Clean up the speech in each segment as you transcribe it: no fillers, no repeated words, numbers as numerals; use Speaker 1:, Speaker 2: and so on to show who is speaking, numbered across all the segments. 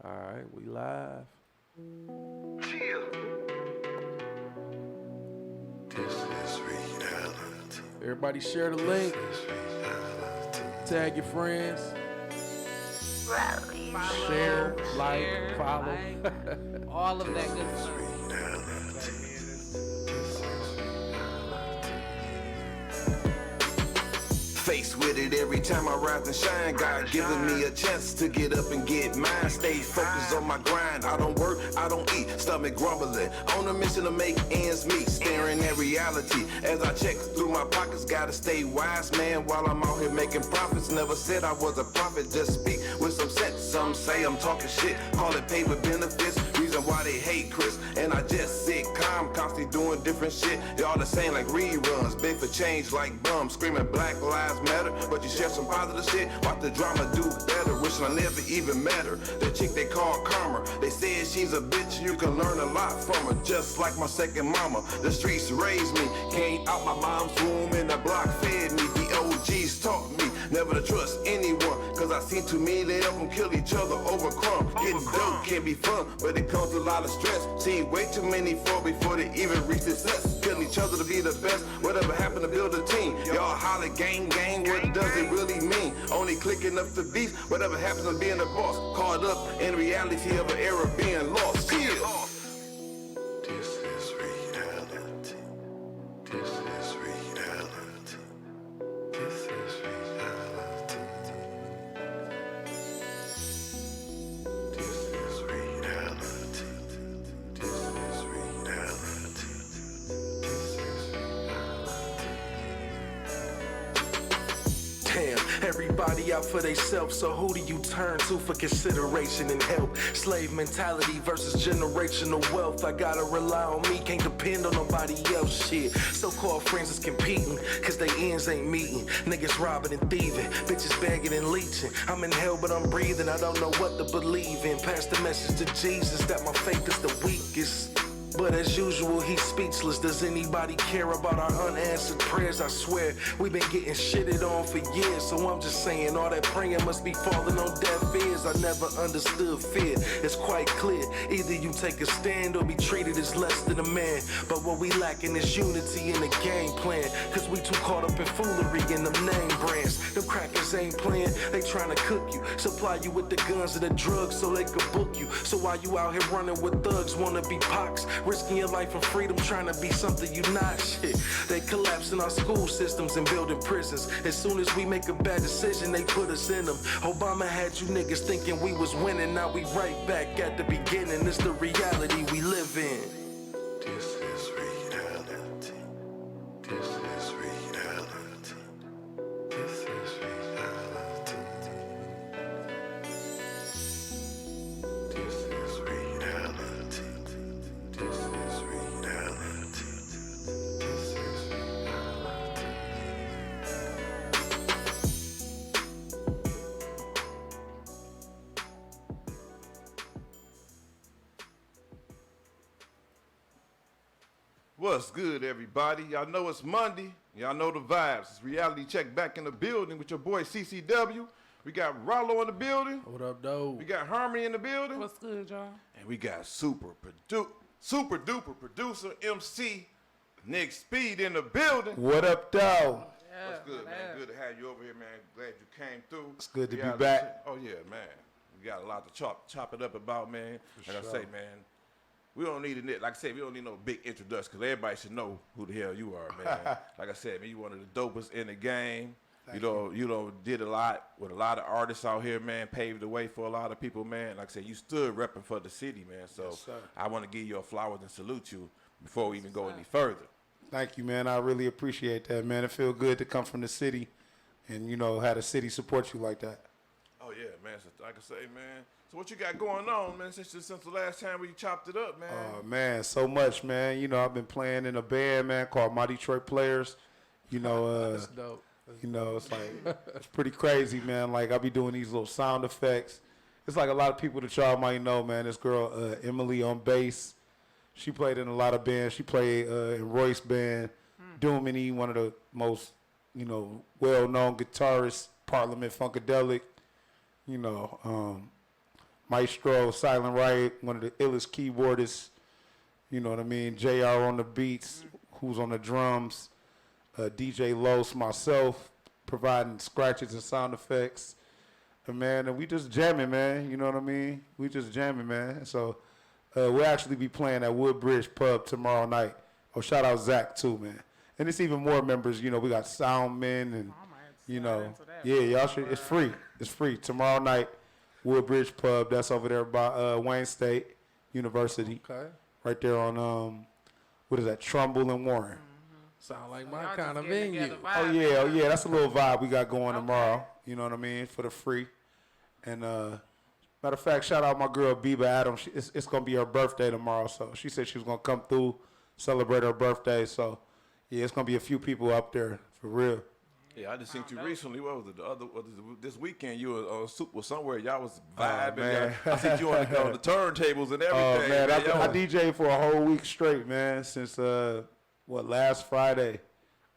Speaker 1: All right, we live.
Speaker 2: Chill. This is reality.
Speaker 1: Everybody share the link. Tag your friends.
Speaker 3: Follow,
Speaker 1: Share, like,
Speaker 3: share,
Speaker 1: follow.
Speaker 3: like, all of that good stuff.
Speaker 2: Faced with it every time I rise and shine. God giving me a chance to get up and get mine. Stay focused on my grind. I don't work, I don't eat. Stomach grumbling. On a mission to make ends meet. Staring at reality as I check through my pockets. Gotta stay wise, man, while I'm out here making profits. Never said I was a prophet. Just speak with some sense. Some say I'm talking shit. Call it pay with benefits. Reason why they hate Chris. And I just sit calm, constantly doing different shit. Y'all the same like reruns. Big for change like bums. Screaming Black Lives Matter, but you share some positive shit. Watch the drama do better. Wishing I never even met her. The chick they call Karma. They said she's a bitch. You can learn a lot from her. Just like my second mama. The streets raised me. Came out my mom's womb and the block fed me. The OGs taught me never to trust anyone. Cause I seen too many of them kill each other over crumb. Getting dope can be fun, but it comes with a lot of stress. Seen way too many fall before they even reach success. Killing each other to be the best. Whatever happened to build a team? Y'all holler gang gang. What does it really mean? Only clicking up the beats. Whatever happens to being the boss. Caught up in reality of an era being lost. Chill. This is reality. This is reality. This is reality. This is reality. This is reality.
Speaker 4: Damn, everybody out for theyself, so who do you turn to for consideration and help? Slave mentality versus generational wealth. I gotta rely on me, can't depend on nobody else. Shit, so-called friends is competing, cause they ends ain't meeting. Niggas robbing and thieving, bitches begging and leeching. I'm in hell but I'm breathing, I don't know what to believe in. Pass the message to Jesus that my faith is the weakest. But as usual, he's speechless. Does anybody care about our unanswered prayers? I swear, we've been getting shitted on for years. So I'm just saying, all that praying must be falling on deaf ears. I never understood fear. It's quite clear. Either you take a stand or be treated as less than a man. But what we lacking is unity in the game plan. Cause we too caught up in foolery in them name brands. Them crackers ain't playing, they trying to cook you. Supply you with the guns and the drugs so they could book you. So while you out here running with thugs, wanna be pox, risking your life and freedom, trying to be something you not. Shit, they collapsing our school systems and building prisons. As soon as we make a bad decision, they put us in them. Obama had you niggas thinking we was winning. Now we right back at the beginning. It's the reality we live in.
Speaker 2: This is reality. This is reality. This is reality. This is reality. This is reality. This is reality.
Speaker 5: What's good, everybody? Y'all know it's Monday. Y'all know the vibes. It's Reality Check back in the building with your boy CCW. We got Rollo in the building.
Speaker 1: What up, though?
Speaker 5: We got Harmony in the building.
Speaker 3: What's good, y'all?
Speaker 5: And we got super duper producer MC Nick Speed in the building.
Speaker 6: What up, though?
Speaker 3: Yeah,
Speaker 5: What's good, man? Good to have you over here, man. Glad you came through.
Speaker 6: It's good to be
Speaker 5: Reality
Speaker 6: back.
Speaker 5: Check. Oh, yeah, man. We got a lot to chop it up about, man. Like I
Speaker 6: sure.
Speaker 5: say, man, we don't need it. Like I said, we don't need no big introduction because everybody should know who the hell you are, man. Like I said, man, you one of the dopest in the game. You did a lot with a lot of artists out here, man. Paved the way for a lot of people, man. Like I said, you stood repping for the city, man. So
Speaker 6: Yes, sir.
Speaker 5: I want to give you your flowers and salute you before we even go any further.
Speaker 6: Thank you, man. I really appreciate that, man. It feel good to come from the city and, have the city support you like that.
Speaker 5: Oh yeah, man. So like I say, man. So what you got going on, man? Since the last time we chopped it up, man.
Speaker 6: Man, so much, man. I've been playing in a band, man, called My Detroit Players.
Speaker 1: That's dope.
Speaker 6: It's like, it's pretty crazy, man. Like, I be doing these little sound effects. It's like a lot of people that y'all might know, man. This girl, Emily on bass, she played in a lot of bands. She played in Royce band, Doomini, one of the most, well-known guitarists, Parliament Funkadelic. Maestro, Silent Riot, one of the illest keyboardists. You know what I mean? JR on the beats, who's on the drums. DJ Los, myself, providing scratches and sound effects. And man, and we just jamming, man. You know what I mean? We just jamming, man. So we'll actually be playing at Woodbridge Pub tomorrow night. Oh, shout out Zach too, man. And it's even more members. You know, we got sound men and, you know, yeah, y'all should. It's free. It's free. Tomorrow night, Woodbridge Pub. That's over there by Wayne State University.
Speaker 1: Okay.
Speaker 6: Right there on, what is that, Trumbull and Warren.
Speaker 1: Sound like my kind of venue.
Speaker 6: Oh yeah, that's a little vibe we got going tomorrow. You know what I mean, for the free. And matter of fact, shout out my girl Biba Adams. It's gonna be her birthday tomorrow, so she said she was gonna come through, celebrate her birthday. So yeah, it's gonna be a few people up there for real.
Speaker 5: Yeah, I just seen you recently. What was it? This weekend you was somewhere. Y'all was vibing.
Speaker 6: man.
Speaker 5: I seen you on the turntables and everything.
Speaker 6: Oh man, I
Speaker 5: y'all-
Speaker 6: DJed for a whole week straight, man, since last Friday,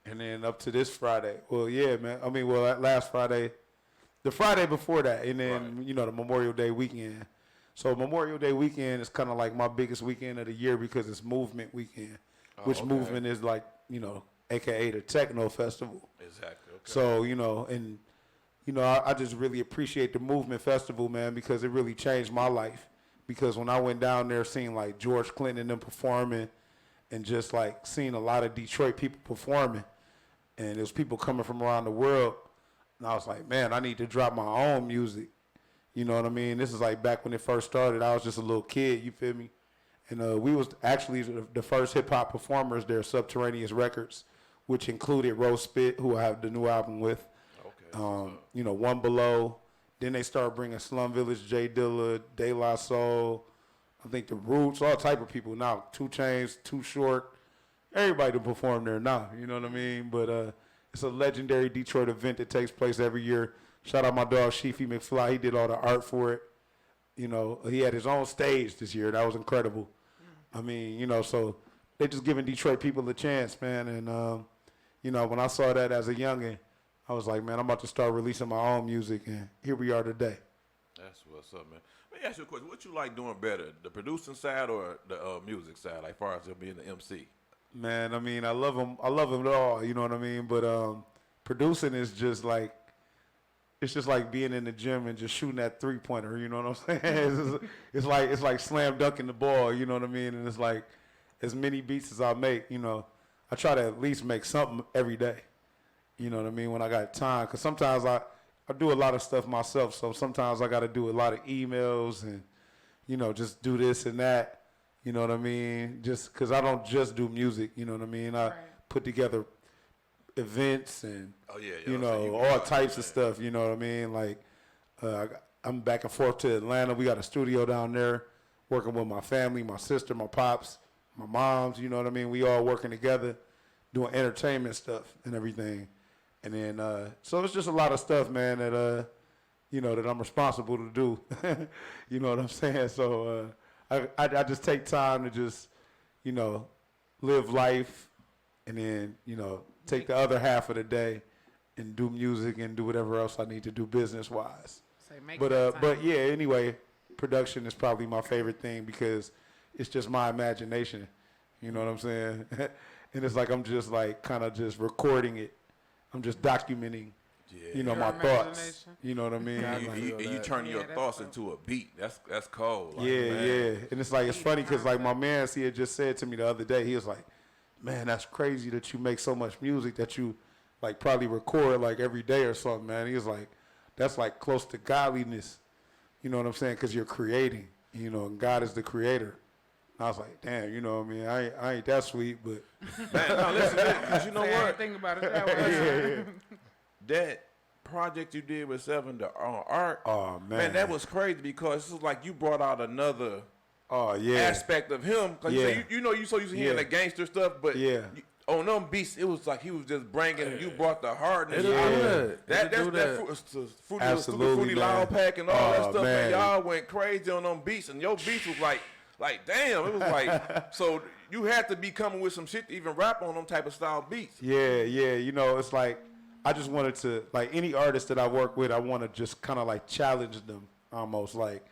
Speaker 6: and then up to this Friday. Well, yeah, man. I mean, last Friday, the Friday before that, and then you know the Memorial Day weekend. So Memorial Day weekend is kind of like my biggest weekend of the year because it's movement weekend, which movement is like, you know, AKA the Techno Festival.
Speaker 5: Exactly. Okay.
Speaker 6: So, you know, and, you know, I just really appreciate the Movement Festival, man, because it really changed my life. Because when I went down there, seeing like George Clinton and them performing and just like seeing a lot of Detroit people performing, and there's people coming from around the world, and I was like, man, I need to drop my own music. You know what I mean? This is like back when it first started. I was just a little kid, you feel me? And we was actually the first hip-hop performers there, Subterraneous Records, which included Rose Spit, who I have the new album with.
Speaker 5: Okay.
Speaker 6: You know, One Below. Then they started bringing Slum Village, Jay Dilla, De La Soul, I think The Roots, all type of people now. 2 Chainz, Too Short, everybody to perform there now, you know what I mean? But it's a legendary Detroit event that takes place every year. Shout out my dog, Sheefy McFly. He did all the art for it. You know, he had his own stage this year. That was incredible. I mean, you know, so they just giving Detroit people a chance, man. And, you know, when I saw that as a youngin', I was like, man, I'm about to start releasing my own music, and here we are today.
Speaker 5: That's what's up, man. Let me ask you a question. What you like doing better, the producing side or the music side, like far as being the MC?
Speaker 6: Man, I mean, I love them all, you know what I mean? But producing is just like, it's just like being in the gym and just shooting that 3-pointer, you know what I'm saying? it's like slam dunking the ball, you know what I mean? And it's like, as many beats as I make, you know, I try to at least make something every day. You know what I mean? When I got time, because sometimes I do a lot of stuff myself, so sometimes I got to do a lot of emails and, you know, just do this and that. You know what I mean? Just because I don't just do music, you know what I mean? I put together events and, you know, all types of stuff, you know what I mean? Like, I'm back and forth to Atlanta. We got a studio down there working with my family, my sister, my pops, my moms, you know what I mean? We all working together, doing entertainment stuff and everything. And then, so it's just a lot of stuff, man, that, you know, that I'm responsible to do. You know what I'm saying? So I just take time to just, you know, live life and then, you know, take the other half of the day and do music and do whatever else I need to do business-wise. But yeah, anyway, production is probably my favorite thing because it's just my imagination. You know what I'm saying? And it's like I'm just like kind of just recording it. I'm just documenting, you know, my thoughts. You know what I mean?
Speaker 5: You turn your thoughts into a beat. That's cold. Like,
Speaker 6: yeah,
Speaker 5: man.
Speaker 6: yeah. And it's like, it's funny because like my man, he had just said to me the other day, he was like, man, that's crazy that you make so much music that you like probably record like every day or something, man. He was like, that's like close to godliness. You know what I'm saying? Because you're creating, you know, and God is the creator. I was like, damn, you know what I mean? I ain't that sweet, but.
Speaker 5: Man, no, listen, because you know what?
Speaker 3: Think about it that way.
Speaker 5: That project you did with Seven, the art,
Speaker 6: Oh,
Speaker 5: man, that was crazy because it was like you brought out another
Speaker 6: yeah.
Speaker 5: aspect of him. Cause
Speaker 6: Yeah.
Speaker 5: you know, you so used to hearing
Speaker 6: Yeah.
Speaker 5: the gangster stuff, but
Speaker 6: Yeah.
Speaker 5: on them beats, it was like he was just bringing, you brought the hardness.
Speaker 1: It'll
Speaker 5: out.
Speaker 1: do that.
Speaker 5: That's
Speaker 1: It'll do
Speaker 5: that fruity
Speaker 6: Absolutely,
Speaker 5: loud
Speaker 6: man.
Speaker 5: pack and all that
Speaker 6: Oh,
Speaker 5: stuff, man.
Speaker 6: man.
Speaker 5: Y'all went crazy on them beats, and your beats was like damn, it was like, so you had to be coming with some shit to even rap on them type of style beats.
Speaker 6: Yeah, yeah. You know, it's like I just wanted to, like any artist that I work with, I want to just kind of like challenge them almost. Like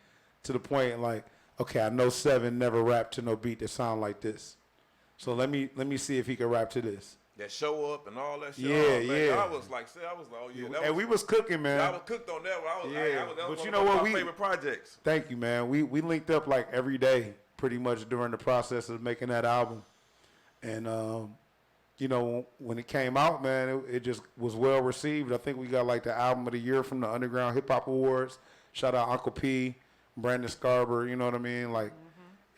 Speaker 6: to the point like, okay, I know Seven never rapped to no beat that sound like this. So let me see if he can rap to this.
Speaker 5: That show up and all that shit.
Speaker 6: Yeah,
Speaker 5: oh, man,
Speaker 6: yeah.
Speaker 5: I was like, oh yeah. That
Speaker 6: And we was cooking, man.
Speaker 5: I was cooked on that one. I was,
Speaker 6: Yeah,
Speaker 5: that
Speaker 6: but
Speaker 5: was
Speaker 6: you
Speaker 5: one
Speaker 6: know
Speaker 5: of
Speaker 6: what,
Speaker 5: my
Speaker 6: we-
Speaker 5: favorite projects.
Speaker 6: Thank you, man. We linked up like every day, pretty much during the process of making that album, and you know, when it came out, man, it just was well received. I think we got like the album of the year from the Underground Hip Hop Awards. Shout out Uncle P, Brandon Scarber. You know what I mean? Like,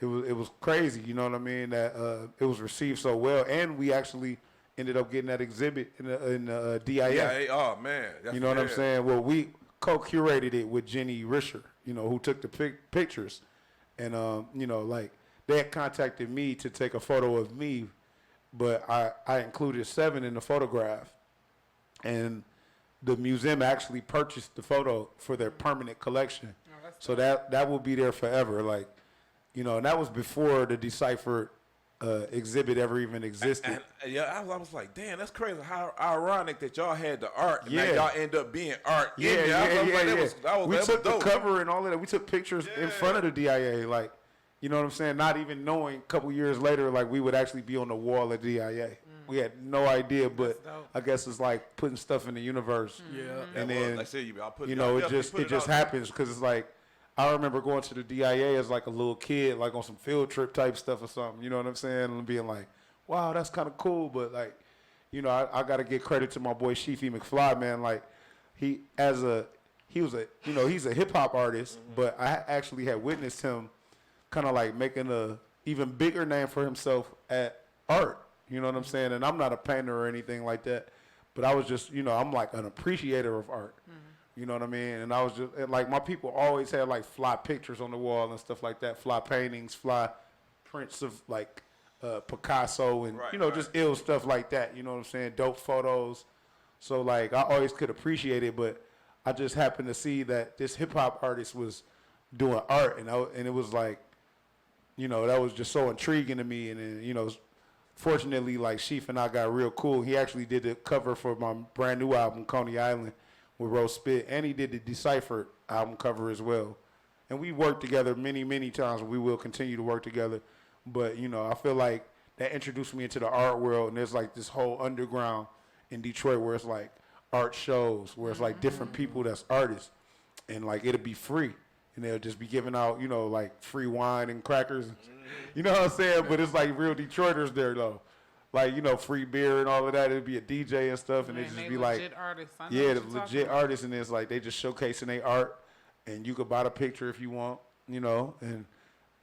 Speaker 6: it was crazy. You know what I mean? That it was received so well, and we actually ended up getting that exhibit in the DIA.
Speaker 5: Yeah, oh man. That's
Speaker 6: You know what I'm
Speaker 5: fair.
Speaker 6: saying? Well, we co-curated it with Jenny Risher, you know, who took the pictures. And, you know, like, they had contacted me to take a photo of me, but I included Seven in the photograph. And the museum actually purchased the photo for their permanent collection. So that will be there forever. Like, you know, and that was before the Deciphered exhibit ever even existed.
Speaker 5: And, yeah, I was like, damn, that's crazy. How ironic that y'all had the art, and
Speaker 6: Yeah.
Speaker 5: now y'all end up being art.
Speaker 6: Yeah,
Speaker 5: in there. I was like, that was
Speaker 6: we
Speaker 5: that
Speaker 6: took
Speaker 5: was
Speaker 6: the
Speaker 5: dope.
Speaker 6: cover and all of that. We took pictures in front of the DIA, like, you know what I'm saying? Not even knowing a couple years later, like, we would actually be on the wall at DIA. We had no idea, but I guess it's like putting stuff in the universe.
Speaker 1: Yeah.
Speaker 6: And
Speaker 5: That was-
Speaker 6: then,
Speaker 5: like I said, I'll put
Speaker 6: you
Speaker 5: it
Speaker 6: know,
Speaker 5: out.
Speaker 6: it just
Speaker 5: out.
Speaker 6: happens because it's like, I remember going to the DIA as like a little kid, like on some field trip type stuff or something. You know what I'm saying? And being like, wow, that's kind of cool. But like, you know, I got to give credit to my boy Sheefy McFly, man. Like, he's a hip hop artist, but I actually had witnessed him kind of like making a even bigger name for himself at art. You know what I'm saying? And I'm not a painter or anything like that, but I was just, you know, I'm like an appreciator of art. You know what I mean? And I was just, and like, my people always had like fly pictures on the wall and stuff like that, fly paintings, fly prints of like Picasso and,
Speaker 5: Right,
Speaker 6: you know,
Speaker 5: right.
Speaker 6: just ill stuff like that. You know what I'm saying? Dope photos. So like, I always could appreciate it, but I just happened to see that this hip hop artist was doing art, and it was like, you know, that was just so intriguing to me. And then, you know, fortunately, like, Sheaf and I got real cool. He actually did the cover for my brand new album, Coney Island, with Rose Spit, and he did the Deciphered album cover as well. And we worked together many, many times, and we will continue to work together. But, you know, I feel like that introduced me into the art world, and there's like this whole underground in Detroit where it's like art shows, where it's like different people that's artists, and like it'll be free, and they'll just be giving out, you know, like free wine and crackers, you know what I'm saying? But it's like real Detroiters there though, like, you know, free beer and all of that. It'd be a DJ and stuff, and
Speaker 3: Man,
Speaker 6: it'd
Speaker 3: they
Speaker 6: just be
Speaker 3: legit
Speaker 6: like,
Speaker 3: artists. I know
Speaker 6: yeah,
Speaker 3: what
Speaker 6: the
Speaker 3: you're talking
Speaker 6: legit
Speaker 3: about.
Speaker 6: artists, and it's like they just showcasing their art, and you could buy the picture if you want, you know, and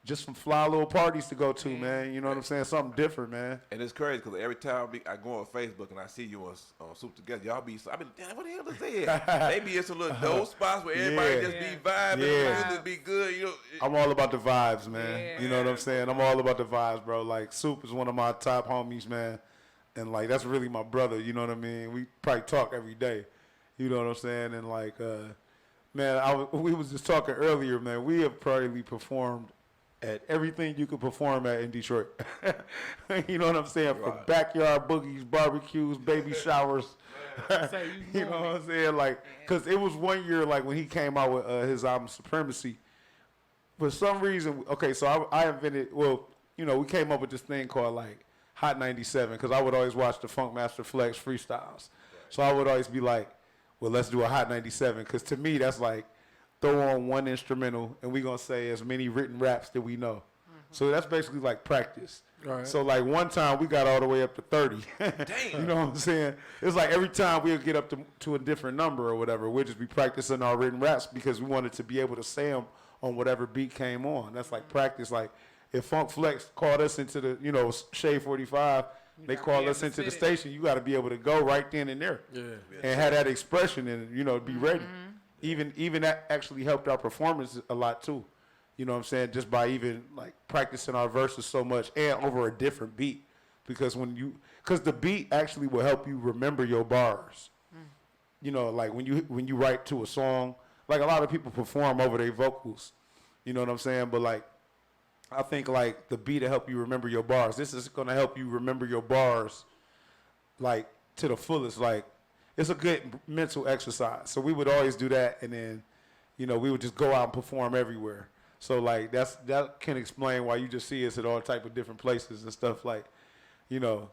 Speaker 6: just some fly little parties to go to, man. You know what I'm saying? Something different, man.
Speaker 5: And it's crazy because every time I go on Facebook and I see you on Soup Together, y'all be, I be, damn, what the hell is that? They be in some little dope spots where everybody
Speaker 6: Yeah.
Speaker 5: just be vibing,
Speaker 6: Yeah.
Speaker 5: really be good. You know,
Speaker 6: I'm all about the vibes, man.
Speaker 3: Yeah.
Speaker 6: You know what I'm saying? I'm all about the vibes, bro. Like, Soup is one of my top homies, man. And, like, that's really my brother, you know what I mean? We probably talk every day, you know what I'm saying? And, like, man, we was just talking earlier, man. We have probably performed at everything you could perform at in Detroit. You know what I'm saying? From backyard boogies, barbecues, baby showers.
Speaker 3: So
Speaker 6: You know what I'm saying? Like, because it was one year, like, when he came out with his album Supremacy. For some reason, okay, so I invented, well, you know, we came up with this thing called, like, Hot 97, because I would always watch the Funkmaster Flex freestyles. So I would always be like, well, let's do a Hot 97, because to me, that's like, throw on one instrumental, and we're going to say as many written raps that we know. So that's basically like practice.
Speaker 1: Right.
Speaker 6: So, like, one time we got all the way up to 30.
Speaker 5: Damn.
Speaker 6: You know what I'm saying? It's like every time we'll get up to a different number or whatever, we'll just be practicing our written raps because we wanted to be able to say them on whatever beat came on. That's like practice. Like, if Funk Flex called us into the, you know, Shade 45, they
Speaker 3: gotta
Speaker 6: called
Speaker 3: be
Speaker 6: us
Speaker 3: able to
Speaker 6: into the
Speaker 3: spit it.
Speaker 6: station, you got to be able to go right then and there.
Speaker 1: Yeah.
Speaker 6: And have that expression and, you know, be ready. Even that actually helped our performance a lot too. You know what I'm saying? Just by even like practicing our verses so much and over a different beat. Because because the beat actually will help you remember your bars. You know, like when you write to a song, like a lot of people perform over their vocals. You know what I'm saying? But like, I think like the beat will help you remember your bars. This is gonna help you remember your bars like to the fullest. Like, it's a good mental exercise. So we would always do that, and then, you know, we would just go out and perform everywhere. So like that can explain why you just see us at all type of different places and stuff. Like, you know,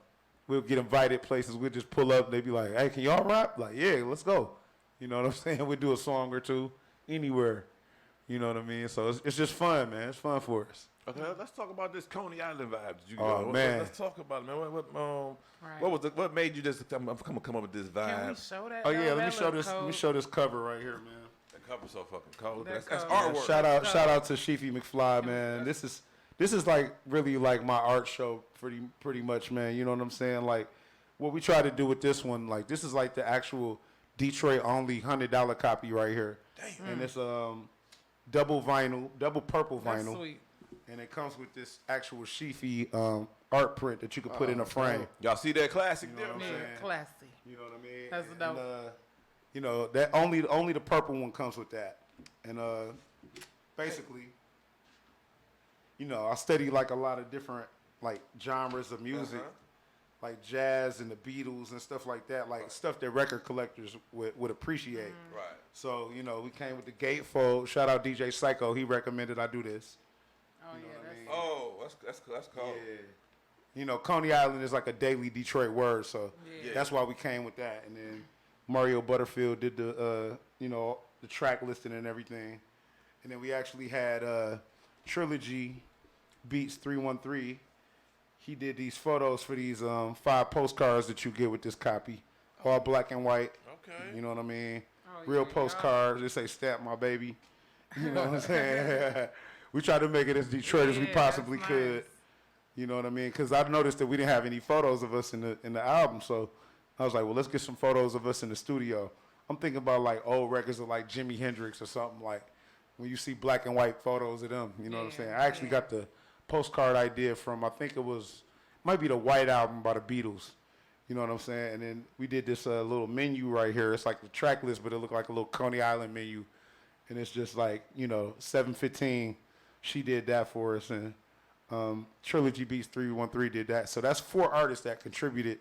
Speaker 6: we'll get invited places. We'll just pull up and they be like, hey, can y'all rap? Like, yeah, let's go. You know what I'm saying? We'll do a song or two anywhere. You know what I mean? So it's just fun, man. It's fun for us.
Speaker 5: Okay, let's talk about this Coney Island vibe that you
Speaker 6: Oh,
Speaker 5: got.
Speaker 6: man.
Speaker 5: Let's talk about it, man.
Speaker 7: Right.
Speaker 5: What made you just come up with this vibe?
Speaker 7: Can we show that?
Speaker 6: Oh yeah,
Speaker 7: though?
Speaker 6: let me
Speaker 7: That
Speaker 6: show
Speaker 7: look
Speaker 6: this. Let me
Speaker 7: cold.
Speaker 6: show this cover right here, man.
Speaker 5: That cover's so fucking cold.
Speaker 7: That
Speaker 5: That's
Speaker 7: cold.
Speaker 5: artwork.
Speaker 6: Shout out to Sheefy McFly, man. This is like really like my art show, pretty much, man. You know what I'm saying? Like what we try to do with this one, like this is like the actual Detroit only $100 copy right here. Damn. And it's double purple
Speaker 7: That's
Speaker 6: vinyl,
Speaker 7: sweet.
Speaker 6: and it comes with this actual Sheefy art print that you can put in a frame.
Speaker 5: Y'all see that classic
Speaker 6: You know what I'm
Speaker 7: Yeah,
Speaker 6: saying?
Speaker 7: classy.
Speaker 6: You know what I mean?
Speaker 7: That's
Speaker 6: And,
Speaker 7: dope.
Speaker 6: you know that only the purple one comes with that, and basically, you know, I study like a lot of different like genres of music, like jazz and the Beatles and stuff like that, like stuff that record collectors would appreciate.
Speaker 5: Right.
Speaker 6: So you know, we came with the gatefold. Shout out DJ Psycho. He recommended I do this.
Speaker 7: Oh yeah, that's
Speaker 5: Oh, that's cold.
Speaker 6: Yeah. You know, Coney Island is like a daily Detroit word, so
Speaker 7: Yeah.
Speaker 6: that's why we came with that. And then Mario Butterfield did the you know, the track listing and everything. And then we actually had Trilogy Beats 313. He did these photos for these 5 postcards that you get with this copy, all black and white.
Speaker 5: Okay.
Speaker 6: You know what I mean?
Speaker 7: Oh,
Speaker 6: Real
Speaker 7: yeah,
Speaker 6: postcards. They say "Stamp my baby." You know what I'm saying? We tried to make it as Detroit as we
Speaker 7: Yeah,
Speaker 6: possibly
Speaker 7: that's
Speaker 6: could.
Speaker 7: nice.
Speaker 6: You know what I mean? Because I noticed that we didn't have any photos of us in the album, so I was like, well, let's get some photos of us in the studio. I'm thinking about like old records of like Jimi Hendrix or something, like when you see black and white photos of them. You know what I'm
Speaker 7: Yeah,
Speaker 6: saying? I actually
Speaker 7: yeah.
Speaker 6: got the postcard idea from, I think might be the White Album by the Beatles. You know what I'm saying? And then we did this little menu right here. It's like the track list, but it looked like a little Coney Island menu. And it's just like, you know, 715, she did that for us. And Trilogy Beats 313 did that. So that's 4 artists that contributed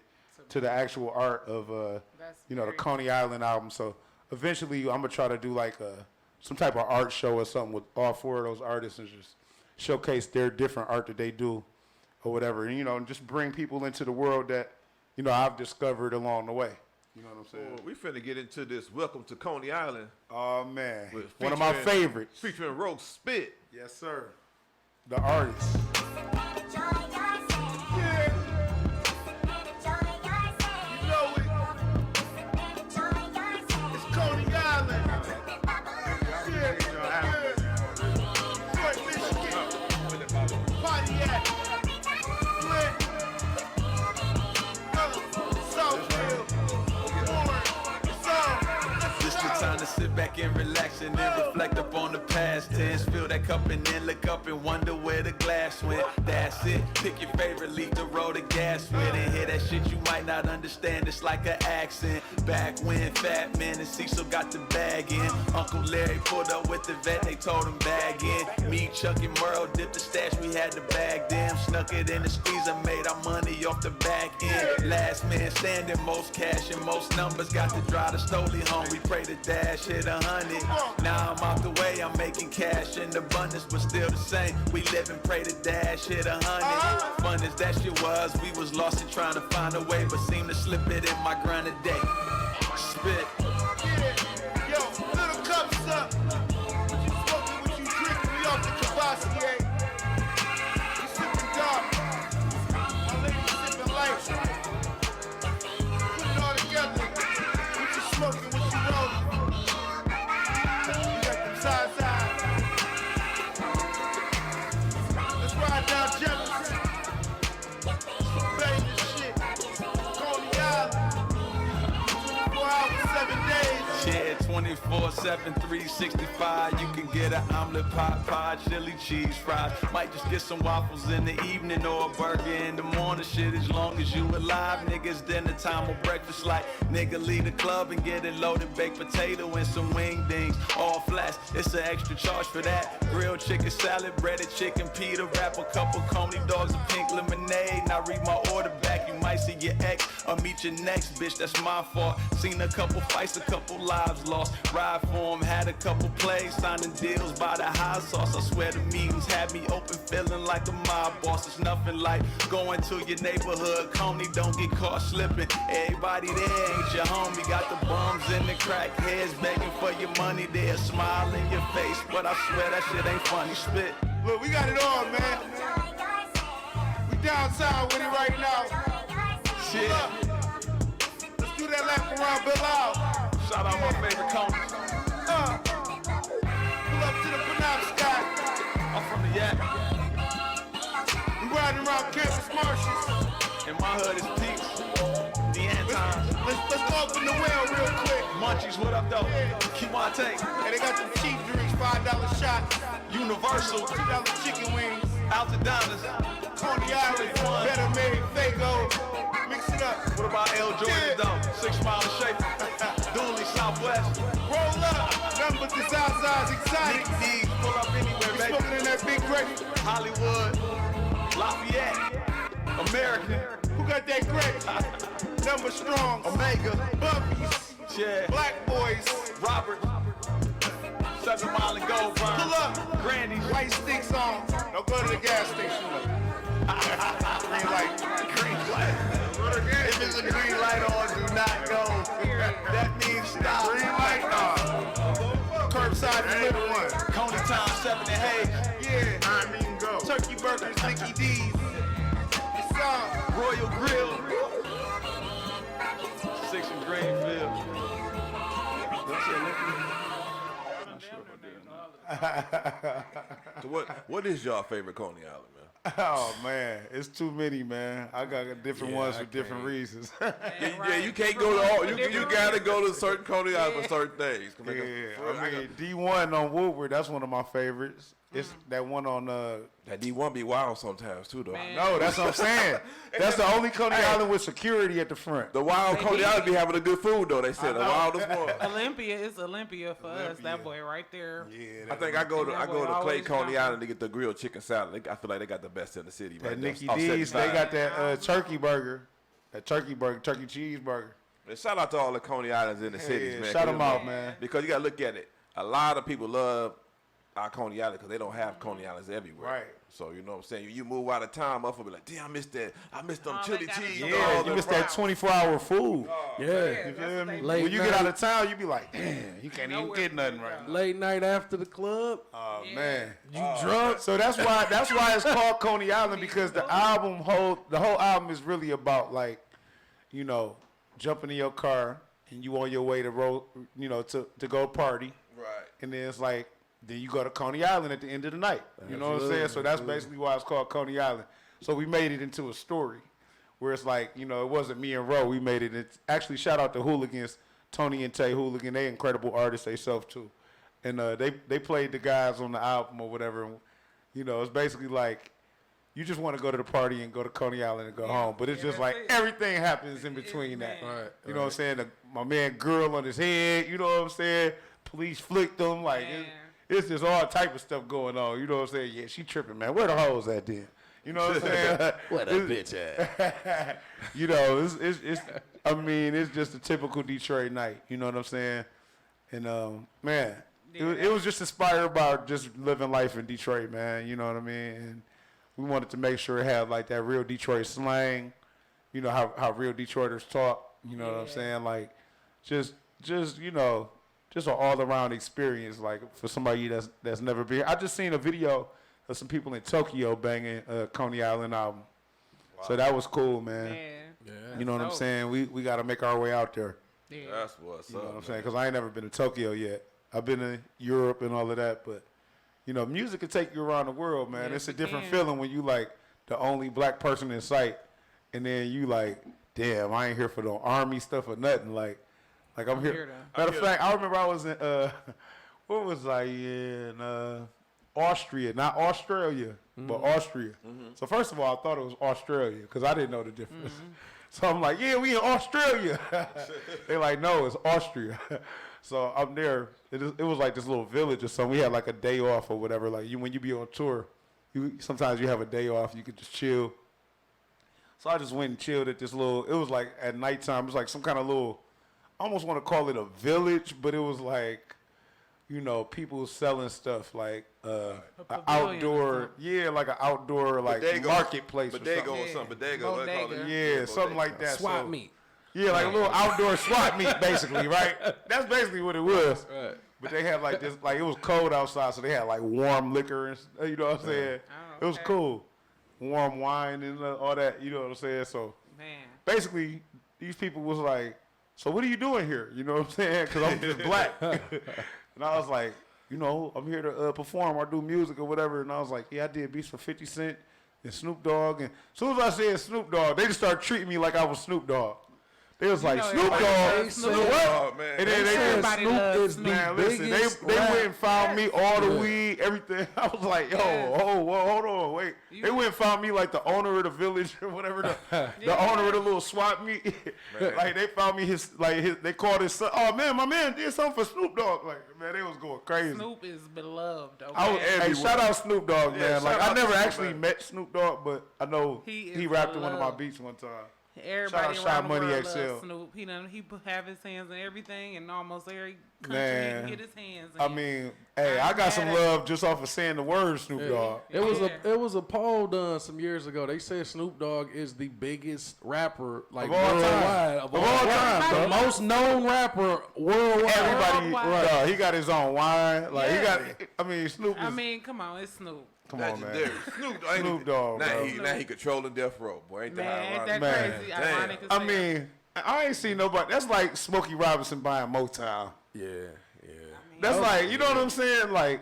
Speaker 6: to the actual art of,
Speaker 7: That's
Speaker 6: you know, the
Speaker 7: very
Speaker 6: Coney Island album. So eventually I'm going to try to do like some type of art show or something with all 4 of those artists and just showcase their different art that they do or whatever. And, you know, and just bring people into the world that, you know, I've discovered along the way. You know what I'm saying?
Speaker 5: Well, we finna get into this Welcome to Coney Island
Speaker 6: Oh, man.
Speaker 5: with
Speaker 6: One of my
Speaker 5: featuring-
Speaker 6: favorites.
Speaker 5: featuring Rogue Spit.
Speaker 6: Yes, sir. The artist.
Speaker 8: Just the time to sit back and relax and then reflect upon the past tense. Fill that cup and then look up and wonder where the glass went. That's it. Pick your favorite leaf to roll the gas with and hear that shit you might not understand. It's like an accent. Back when Fat Man and Cecil got the bag in, Uncle Larry pulled up with the vet. They told him bag in. Me, Chuck, and Merle dipped the stash. We had the bag. Damn, snuck it in the squeezer. Made our money off the back end. Last man standing, most cash and most numbers. Got to drive the Stoli home. We pray to dash hit 100. Now I'm out the way. I'm making cash in abundance, but still the same. We live and pray to dash hit 100. Fun as that shit was, we was lost and trying to find a way, but seemed to slip it in my grind today. Spit.
Speaker 3: Yo, little cups up. What you smoking, what you drinking, we off the Cavassier. We sipping dark. My lady sipping light. Put it all together. What you smoking, what you rolling. We got them side. Let's ride down Jefferson. Bang this shit. Coney Island. 24 hours, 7 days.
Speaker 8: Yeah, 24/7, 365. You can get an omelet, pot pie, chili cheese fries. Might just get some waffles in the evening or a burger in the morning. Shit, as long as you alive, niggas dinner time or breakfast. Like nigga leave the club and get a loaded baked potato and some wing dings, all flats. It's an extra charge for that. Grilled chicken salad, breaded chicken pita wrap, a couple Coney dogs, a pink lemonade. Now read my order back. You might see your ex or meet your next bitch. That's my fault. Seen a couple fights, a couple lives lost. ride for him, had a couple plays, signing deals by the high sauce. I swear the meetings had me open, feeling like a mob boss. It's nothing like going to your neighborhood, Coney, don't get caught slipping. Everybody there ain't your homie, got the bums and the crackheads begging for your money. They'll smile in your face, but I swear that shit ain't funny. Spit.
Speaker 3: Look, we got it all, man. We downtown with it right now.
Speaker 8: Shit.
Speaker 3: Pull up. Let's do that lap around Bill out.
Speaker 8: Shout out my favorite Coney.
Speaker 3: Pull up to the Penobscot.
Speaker 8: I'm from the Yak.
Speaker 3: We riding around Campus Marshes.
Speaker 8: And my hood is Peaks. The Antons.
Speaker 3: Let's go up in the well real quick.
Speaker 8: Munchies, what up though? Keep on take.
Speaker 3: And they got some cheap drinks, $5 shots,
Speaker 8: Universal.
Speaker 3: $2 chicken wings,
Speaker 8: Altadonis.
Speaker 3: Coney Island, Better Made, Fago. Mix it up.
Speaker 8: What about L. Jordan though? 6 Mile Shape. Dooley Southwest.
Speaker 3: Roll up. Nothing but the Zazas exotic.
Speaker 8: Nick D. Pull up anywhere,
Speaker 3: We
Speaker 8: baby.
Speaker 3: smoking in that big grape.
Speaker 8: Hollywood. Lafayette. American.
Speaker 3: Who got that grape? Number strong.
Speaker 8: Omega.
Speaker 3: Bubbies.
Speaker 8: Yeah.
Speaker 3: Black boys.
Speaker 8: Robert. 7 Mile and Gold Burn.
Speaker 3: Pull up.
Speaker 8: Granny's.
Speaker 3: White sticks on. Don't go to the gas station. Green light.
Speaker 8: Green light. If it's a green light on, do not go. That means stop.
Speaker 3: Green light on. Curbside delivery one.
Speaker 8: Coney Town, 7 and Hay.
Speaker 3: Yeah. I mean go. Turkey burgers, Mickey D's. It's on.
Speaker 8: Royal Grill. 6 in Greenfield.
Speaker 5: So what is y'all favorite Coney Island, man?
Speaker 6: Oh man, it's too many, man. I got different ones for different reasons.
Speaker 5: Yeah, you can't go to all. You gotta go to certain Coney Island for certain things.
Speaker 6: I mean, D1 on Woodward, that's one of my favorites. It's that one on
Speaker 5: that D1 be wild sometimes too, though.
Speaker 6: No, that's what I'm saying. That's the only Coney Island with security at the front.
Speaker 5: The wild Coney Island be having a good food though. They said the wildest one.
Speaker 7: Olympia is Olympia for us. That boy right there.
Speaker 6: Yeah,
Speaker 5: I think I go to Clay
Speaker 7: always
Speaker 5: Coney
Speaker 7: jumping.
Speaker 5: Island to get the grilled chicken salad. I feel like they got the best in the city.
Speaker 6: that
Speaker 5: Right there.
Speaker 6: Nicky
Speaker 5: Off
Speaker 6: D's, they
Speaker 5: 75.
Speaker 6: got that turkey burger, turkey cheeseburger.
Speaker 5: And shout out to all the Coney Islands in the cities, man.
Speaker 6: Shout them out, man.
Speaker 5: Because you gotta look at it. A lot of people love our Coney Island because they don't have Coney Islands everywhere.
Speaker 6: Right.
Speaker 5: So you know what I'm saying. You move out of town, motherfucker be like, damn, I missed that. I missed them chili
Speaker 7: they got
Speaker 5: cheese.
Speaker 7: it.
Speaker 6: Yeah,
Speaker 5: dogs
Speaker 6: you
Speaker 5: and
Speaker 6: missed that
Speaker 5: fries."
Speaker 6: 24-hour food.
Speaker 1: Yeah.
Speaker 6: You feel me?
Speaker 1: Late
Speaker 6: When you get
Speaker 1: night.
Speaker 6: out of town, you be like, damn, you can't even
Speaker 7: Nowhere
Speaker 6: get
Speaker 7: to
Speaker 6: nothing
Speaker 7: go.
Speaker 6: right now.
Speaker 1: Late night after the club.
Speaker 6: Oh man.
Speaker 1: You drunk.
Speaker 6: So that's why it's called Coney Island, because the whole album is really about, like, you know, jumping in your car and you on your way to to go party.
Speaker 5: Right.
Speaker 6: And then it's like, then you go to Coney Island at the end of the night. You know what I'm saying? So that's basically why it's called Coney Island. So we made it into a story where it's like, you know, it wasn't me and Ro. We made it. It's actually, shout out to Hooligans, Tony and Tay Hooligan. They incredible artists themselves too. And they played the guys on the album or whatever. And, you know, it's basically like, you just want to go to the party and go to Coney Island and go home. But it's just like everything happens in between that.
Speaker 1: Right,
Speaker 6: You know what I'm saying? My man girl on his head, you know what I'm saying? Police flicked him. Like, it's just all type of stuff going on. You know what I'm saying? Yeah, she tripping, man. Where the hoes at then? You know what I'm saying?
Speaker 1: Where that bitch at?
Speaker 6: You know, it's I mean, it's just a typical Detroit night. You know what I'm saying? And man, it was just inspired by just living life in Detroit, man. You know what I mean? And we wanted to make sure it had like that real Detroit slang. You know how real Detroiters talk. You know what I'm saying? Like just you know, just an all around experience. Like for somebody that's never been. I just seen a video of some people in Tokyo banging a Coney Island album. Wow. So that was cool, man.
Speaker 1: Yeah.
Speaker 6: You know what I'm saying? We got to make our way out there.
Speaker 7: Yeah.
Speaker 5: That's what's
Speaker 6: You know
Speaker 5: up.
Speaker 6: what I'm saying? Because I ain't never been to Tokyo yet. I've been to Europe and all of that, but you know, music can take you around the world, man.
Speaker 7: Yes,
Speaker 6: It's a
Speaker 7: it
Speaker 6: different
Speaker 7: can.
Speaker 6: feeling when you like the only black person in sight, and then you like, damn, I ain't here for no army stuff or nothing. Like I'm here.
Speaker 7: here
Speaker 6: Matter of fact, I remember I was in what was I in Austria, not Australia, but Austria. So first of all, I thought it was Australia because I didn't know the difference. So I'm like, yeah, we in Australia. They're like, no, it's Austria. So I'm there. It was like this little village or something. We had like a day off or whatever. Like when you be on tour, sometimes you have a day off. You could just chill. So I just went and chilled at this little. It was like at nighttime. It was like some kind of little. almost want to call it a village, but it was like, you know, people selling stuff like an outdoor, like an outdoor like
Speaker 5: Bodega.
Speaker 6: marketplace or
Speaker 5: Bodega
Speaker 6: something.
Speaker 5: or something. Bodega. They call it.
Speaker 6: Yeah, something like that.
Speaker 1: Swap
Speaker 6: So-
Speaker 1: meet.
Speaker 6: Yeah, like a little outdoor swap meet, basically, right? That's basically what it was.
Speaker 1: Right.
Speaker 6: But they had like this, like it was cold outside, so they had like warm liquor and you know what I'm saying?
Speaker 7: Oh,
Speaker 6: It was
Speaker 7: okay.
Speaker 6: cool, warm wine and all that. You know what I'm saying? So
Speaker 7: Man.
Speaker 6: basically, these people was like, "So what are you doing here?" You know what I'm saying? Because I'm just black, and I was like, "You know, I'm here to perform or do music or whatever." And I was like, "Yeah, I did beats for 50 Cent and Snoop Dogg." And as soon as I said Snoop Dogg, they just started treating me like I was Snoop Dogg. They was like,
Speaker 7: know
Speaker 6: Snoop
Speaker 7: everybody
Speaker 6: Dogg,
Speaker 7: loves Snoop.
Speaker 6: what?
Speaker 5: Oh, man.
Speaker 6: And then they
Speaker 1: said
Speaker 6: just,
Speaker 7: Everybody
Speaker 1: Snoop
Speaker 7: loves
Speaker 1: is the
Speaker 7: Snoop.
Speaker 6: man, listen,
Speaker 1: biggest
Speaker 6: they
Speaker 1: rap-
Speaker 6: went and found me all the
Speaker 1: Yeah.
Speaker 6: weed, everything. I was like, yo,
Speaker 7: Yes.
Speaker 6: hold on, wait. They went and found me like the owner of the village or whatever, the owner of the little swap meet. Like they found me they called his son. Oh man, my man did something for Snoop Dogg. Like man, they was going crazy.
Speaker 7: Snoop is beloved. Okay?
Speaker 6: I was, hey, shout out Snoop Dogg,
Speaker 5: Yeah,
Speaker 6: man. Like
Speaker 5: shout
Speaker 6: I
Speaker 5: out to
Speaker 6: never
Speaker 5: Snoop,
Speaker 6: actually
Speaker 5: man.
Speaker 6: met Snoop Dogg, but I know
Speaker 7: He
Speaker 6: he
Speaker 7: is
Speaker 6: rapped in one of my
Speaker 7: beloved.
Speaker 6: beats one time.
Speaker 7: Everybody
Speaker 6: Shout out
Speaker 7: around
Speaker 6: Shy
Speaker 7: the
Speaker 6: Money
Speaker 7: world
Speaker 6: XL.
Speaker 7: loves Snoop. He have his hands in everything, and almost every country
Speaker 6: Man.
Speaker 7: he can get his hands in.
Speaker 6: I mean, hey, I got some love just off of saying the word Snoop Dogg.
Speaker 1: It was a poll done some years ago. They said Snoop Dogg is the biggest rapper like
Speaker 6: Of all time.
Speaker 1: worldwide
Speaker 6: Of all time,
Speaker 1: the
Speaker 6: bro.
Speaker 1: most known rapper worldwide.
Speaker 6: Everybody,
Speaker 7: Worldwide.
Speaker 6: he got his own wine. Like he
Speaker 7: Yeah.
Speaker 6: got. I mean, Snoop. Is,
Speaker 7: I mean, come on, it's Snoop.
Speaker 6: come on,
Speaker 5: Legendary.
Speaker 6: man.
Speaker 5: Snoop,
Speaker 6: Snoop Dogg,
Speaker 5: now
Speaker 6: bro.
Speaker 5: now he controlling Death Row, boy. Ain't
Speaker 7: Man,
Speaker 5: that
Speaker 7: ain't
Speaker 5: ironic?
Speaker 7: that
Speaker 6: Man.
Speaker 7: crazy?
Speaker 5: Damn.
Speaker 7: Ironic as
Speaker 6: I
Speaker 7: hell.
Speaker 6: mean, I ain't seen nobody. That's like Smokey Robinson buying Motown.
Speaker 1: Yeah.
Speaker 6: That's like, you know what I'm saying? Like,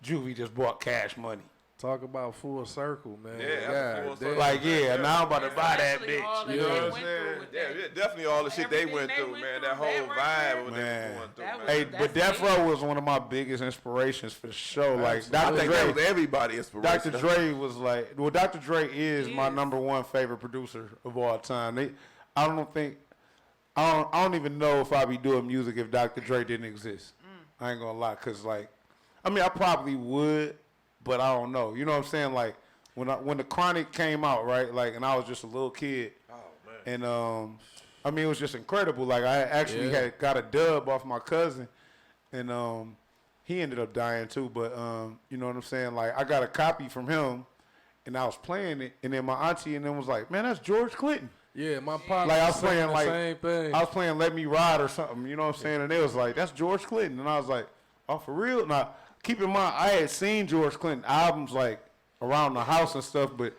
Speaker 6: Juvie just bought Cash Money.
Speaker 1: Talk about full circle, man.
Speaker 5: Yeah, that's a full
Speaker 1: God
Speaker 5: circle.
Speaker 1: damn.
Speaker 6: Like, yeah, now I'm about to buy that
Speaker 7: Especially all
Speaker 6: bitch.
Speaker 7: that
Speaker 6: You know
Speaker 7: they
Speaker 6: what I'm
Speaker 7: went
Speaker 6: saying?
Speaker 7: through with
Speaker 5: Yeah,
Speaker 7: that.
Speaker 5: yeah, definitely all the shit they
Speaker 7: Everything
Speaker 5: went
Speaker 7: they
Speaker 5: through,
Speaker 7: went
Speaker 5: man.
Speaker 7: through,
Speaker 5: That whole
Speaker 7: that right
Speaker 5: vibe
Speaker 7: there.
Speaker 5: of what they
Speaker 6: Man.
Speaker 5: was going through,
Speaker 7: That
Speaker 5: man.
Speaker 7: was-
Speaker 6: Hey,
Speaker 7: That's
Speaker 6: but Death
Speaker 7: big.
Speaker 6: Row was one of my biggest inspirations for the show. Like,
Speaker 5: I
Speaker 6: Dr.
Speaker 5: think that was
Speaker 6: Dre.
Speaker 5: everybody inspiration.
Speaker 6: Dr. Dre was like, well, Dr. Dre is my
Speaker 7: Yes.
Speaker 6: number one favorite producer of all time. I don't even know if I'd be doing music if Dr. Dre didn't exist. I ain't gonna lie, cause like, I mean, I probably would, but I don't know. You know what I'm saying? Like, when the Chronic came out, right? Like, and I was just a little kid.
Speaker 5: Oh, man.
Speaker 6: And I mean, it was just incredible. Like, I actually had got a dub off my cousin, and he ended up dying too. But you know what I'm saying? Like, I got a copy from him, and I was playing it, and then my auntie and them was like, "Man, that's George Clinton."
Speaker 1: Yeah, my partner
Speaker 6: Like I was
Speaker 1: was saying
Speaker 6: playing
Speaker 1: the
Speaker 6: like
Speaker 1: same thing.
Speaker 6: I was playing "Let Me Ride" or something. You know what I'm saying? And they was like, "That's George Clinton," and I was like, "Oh, for real?" Now, keep in mind, I had seen George Clinton albums like around the house and stuff, but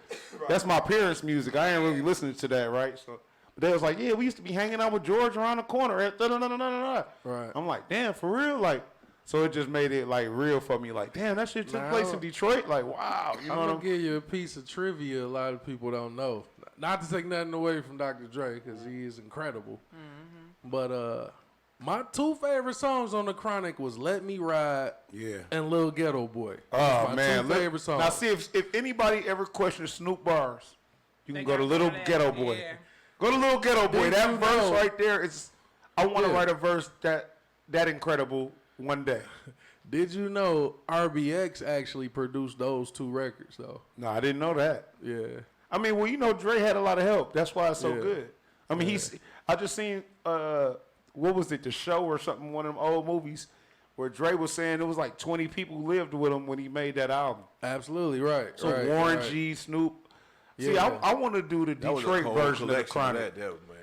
Speaker 6: that's my parents' music. I ain't really listening to that, right? So, but they was like, "Yeah, we used to be hanging out with George around the corner at da-da-da-da-da-da."
Speaker 1: Right.
Speaker 6: I'm like, "Damn, for real?" Like, so it just made it like real for me. Like, damn, that shit took
Speaker 1: Now,
Speaker 6: place in Detroit. Like, wow, you know
Speaker 1: I'm
Speaker 6: what
Speaker 1: gonna
Speaker 6: I'm
Speaker 1: give you a piece of trivia a lot of people don't know. Not to take nothing away from Dr. Dre, because he is incredible. But my two favorite songs on the Chronic was "Let Me Ride"
Speaker 6: Yeah.
Speaker 1: and "Lil Ghetto Boy."
Speaker 6: Oh
Speaker 1: my
Speaker 6: man,
Speaker 1: two
Speaker 6: look-
Speaker 1: favorite songs.
Speaker 6: now see if anybody ever questions Snoop bars, you can
Speaker 7: They
Speaker 6: go to
Speaker 7: gotta
Speaker 6: Little
Speaker 7: go to that,
Speaker 6: Ghetto Boy.
Speaker 7: yeah.
Speaker 6: Go to Little Ghetto Boy.
Speaker 1: Did
Speaker 6: That
Speaker 1: you
Speaker 6: verse
Speaker 1: know-
Speaker 6: right there is. I want to
Speaker 1: Yeah.
Speaker 6: write a verse that incredible one day.
Speaker 1: Did you know RBX actually produced those two records though?
Speaker 6: No, I didn't know that.
Speaker 1: Yeah.
Speaker 6: I mean, well, you know, Dre had a lot of help. That's why it's so
Speaker 1: Yeah.
Speaker 6: good. I mean, I just seen what was it, The Show or something, one of them old movies, where Dre was saying it was like 20 people lived with him when he made that album.
Speaker 1: Absolutely right.
Speaker 6: So
Speaker 1: right,
Speaker 6: Warren
Speaker 1: right.
Speaker 6: G, Snoop. See,
Speaker 1: Yeah.
Speaker 6: I want to do the
Speaker 5: That was a
Speaker 6: Detroit
Speaker 5: cold
Speaker 6: version of the
Speaker 5: collection
Speaker 6: Chronic.
Speaker 5: that was, man.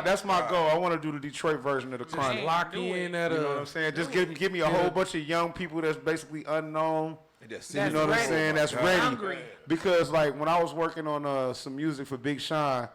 Speaker 6: That's my goal. I want to do the Detroit version of the Chronic.
Speaker 1: Lock
Speaker 7: Do
Speaker 1: in
Speaker 7: it.
Speaker 1: at
Speaker 6: You know what
Speaker 1: a
Speaker 6: I'm saying? Just give me a whole bunch of young people that's basically unknown.
Speaker 5: They just
Speaker 6: You
Speaker 5: sitting
Speaker 6: know what I'm
Speaker 7: ready.
Speaker 6: saying? That's
Speaker 5: God.
Speaker 6: ready.
Speaker 7: Hungry.
Speaker 6: Because like when I was working on some music for Big Sean,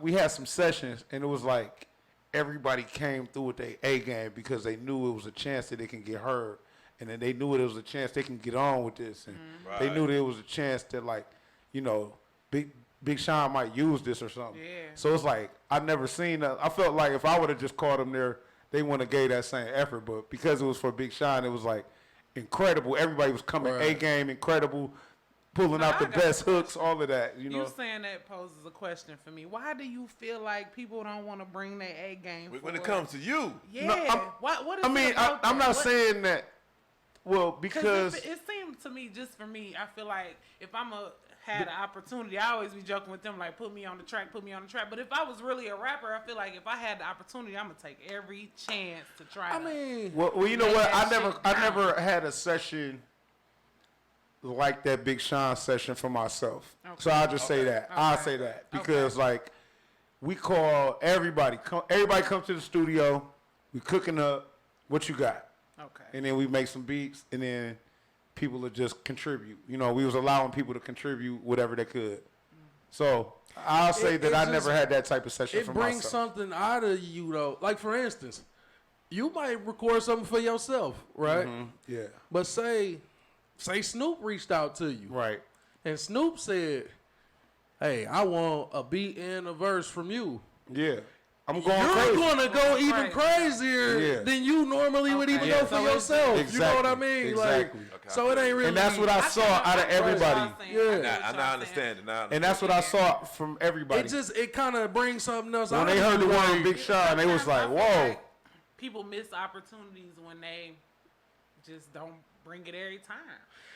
Speaker 6: we had some sessions and it was like everybody came through with their A game because they knew it was a chance that they can get heard, and then they knew it was a chance they can get on with this, and they knew there was a chance that like, you know, Big Sean might use this or something.
Speaker 7: Yeah.
Speaker 6: So it's like I never seen that. I felt like if I would have just called them there, they wouldn't have gave that same effort. But because it was for Big Sean, it was like incredible. Everybody was coming
Speaker 1: Right.
Speaker 6: A game, incredible, pulling out
Speaker 7: I
Speaker 6: the
Speaker 7: got
Speaker 6: best
Speaker 7: a question.
Speaker 6: hooks, all of that. You know.
Speaker 7: You saying that poses a question for me. Why do you feel like people don't want to bring their A game
Speaker 5: When
Speaker 7: forward?
Speaker 5: it comes to you,
Speaker 7: Yeah.
Speaker 6: No, I'm-
Speaker 7: what is
Speaker 6: I mean,
Speaker 7: it about
Speaker 6: I'm
Speaker 7: that?
Speaker 6: not
Speaker 7: What-
Speaker 6: saying that. Well,
Speaker 7: Because
Speaker 6: because
Speaker 7: it seems to me, just for me, I feel like if I'm a had an opportunity, I always be joking with them like, put me on the track. But if I was really a rapper, I feel like if I had the opportunity, I'm gonna take every chance to try.
Speaker 1: I mean,
Speaker 6: Well, you know what?
Speaker 7: that
Speaker 6: I
Speaker 7: shit
Speaker 6: never had a session like that Big Sean session for myself. So I'll just say that. I'll say that because like we call everybody. Everybody comes to the studio. We cooking up. What you got?
Speaker 7: Okay.
Speaker 6: And then we make some beats, and then people would just contribute. You know, we was allowing people to contribute whatever they could. So I'll say that I never had that type of session for
Speaker 1: it brings
Speaker 6: myself.
Speaker 1: something out of you though. Like for instance, you might record something for yourself, right?
Speaker 6: Yeah.
Speaker 1: But say Snoop reached out to you,
Speaker 6: Right.
Speaker 1: and Snoop said, "Hey, I want a beat and a verse from you."
Speaker 6: Yeah. I'm going
Speaker 1: You're
Speaker 6: crazy.
Speaker 1: going to go even
Speaker 7: Crazy.
Speaker 1: crazier
Speaker 6: Yeah.
Speaker 1: than you normally would even go for
Speaker 7: So it's-
Speaker 1: yourself. You know what I mean?
Speaker 6: Exactly.
Speaker 1: Like, so it ain't really.
Speaker 6: And that's what I saw out of everybody.
Speaker 5: I now understand it now.
Speaker 6: And that's what I saw from everybody.
Speaker 1: It kind of brings something else
Speaker 6: When
Speaker 1: out
Speaker 6: they
Speaker 1: of
Speaker 6: heard
Speaker 1: you,
Speaker 6: the one
Speaker 1: like-
Speaker 6: on Big Sean, they was like,
Speaker 7: Sometimes I
Speaker 6: whoa.
Speaker 7: feel like people miss opportunities when they just don't bring it every time.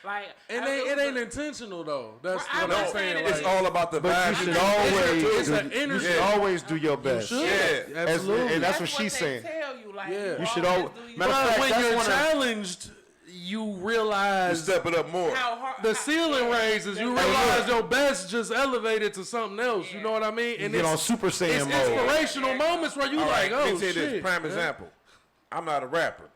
Speaker 7: Like,
Speaker 1: And it ain't intentional though. That's
Speaker 7: Well,
Speaker 1: what
Speaker 7: I'm
Speaker 1: I'm
Speaker 7: not
Speaker 1: saying.
Speaker 7: saying
Speaker 1: like,
Speaker 5: It's all about the
Speaker 6: But
Speaker 5: vibe.
Speaker 6: you should
Speaker 1: it's
Speaker 6: always
Speaker 1: an
Speaker 6: do,
Speaker 1: energy.
Speaker 6: you should always do your best.
Speaker 1: should.
Speaker 5: Yeah.
Speaker 1: Absolutely.
Speaker 6: And that's what
Speaker 7: they
Speaker 6: she's saying.
Speaker 7: Tell you, like,
Speaker 1: Yeah.
Speaker 6: You should
Speaker 7: always
Speaker 6: always.
Speaker 7: do your
Speaker 6: Matter of
Speaker 1: But
Speaker 6: fact,
Speaker 1: when
Speaker 6: that's
Speaker 1: you're
Speaker 6: one of
Speaker 1: challenged, you
Speaker 5: You
Speaker 1: realize
Speaker 5: step it up more.
Speaker 7: how hard
Speaker 1: the ceiling raises. You realize your best just elevated to something else. You know what I mean? And
Speaker 6: get on Super
Speaker 1: it's
Speaker 6: Saiyan mode.
Speaker 1: inspirational moments where you
Speaker 5: All
Speaker 1: like,
Speaker 5: right, let
Speaker 1: oh
Speaker 5: me tell you
Speaker 1: shit.
Speaker 5: this prime
Speaker 1: Yeah.
Speaker 5: example. I'm not a rapper,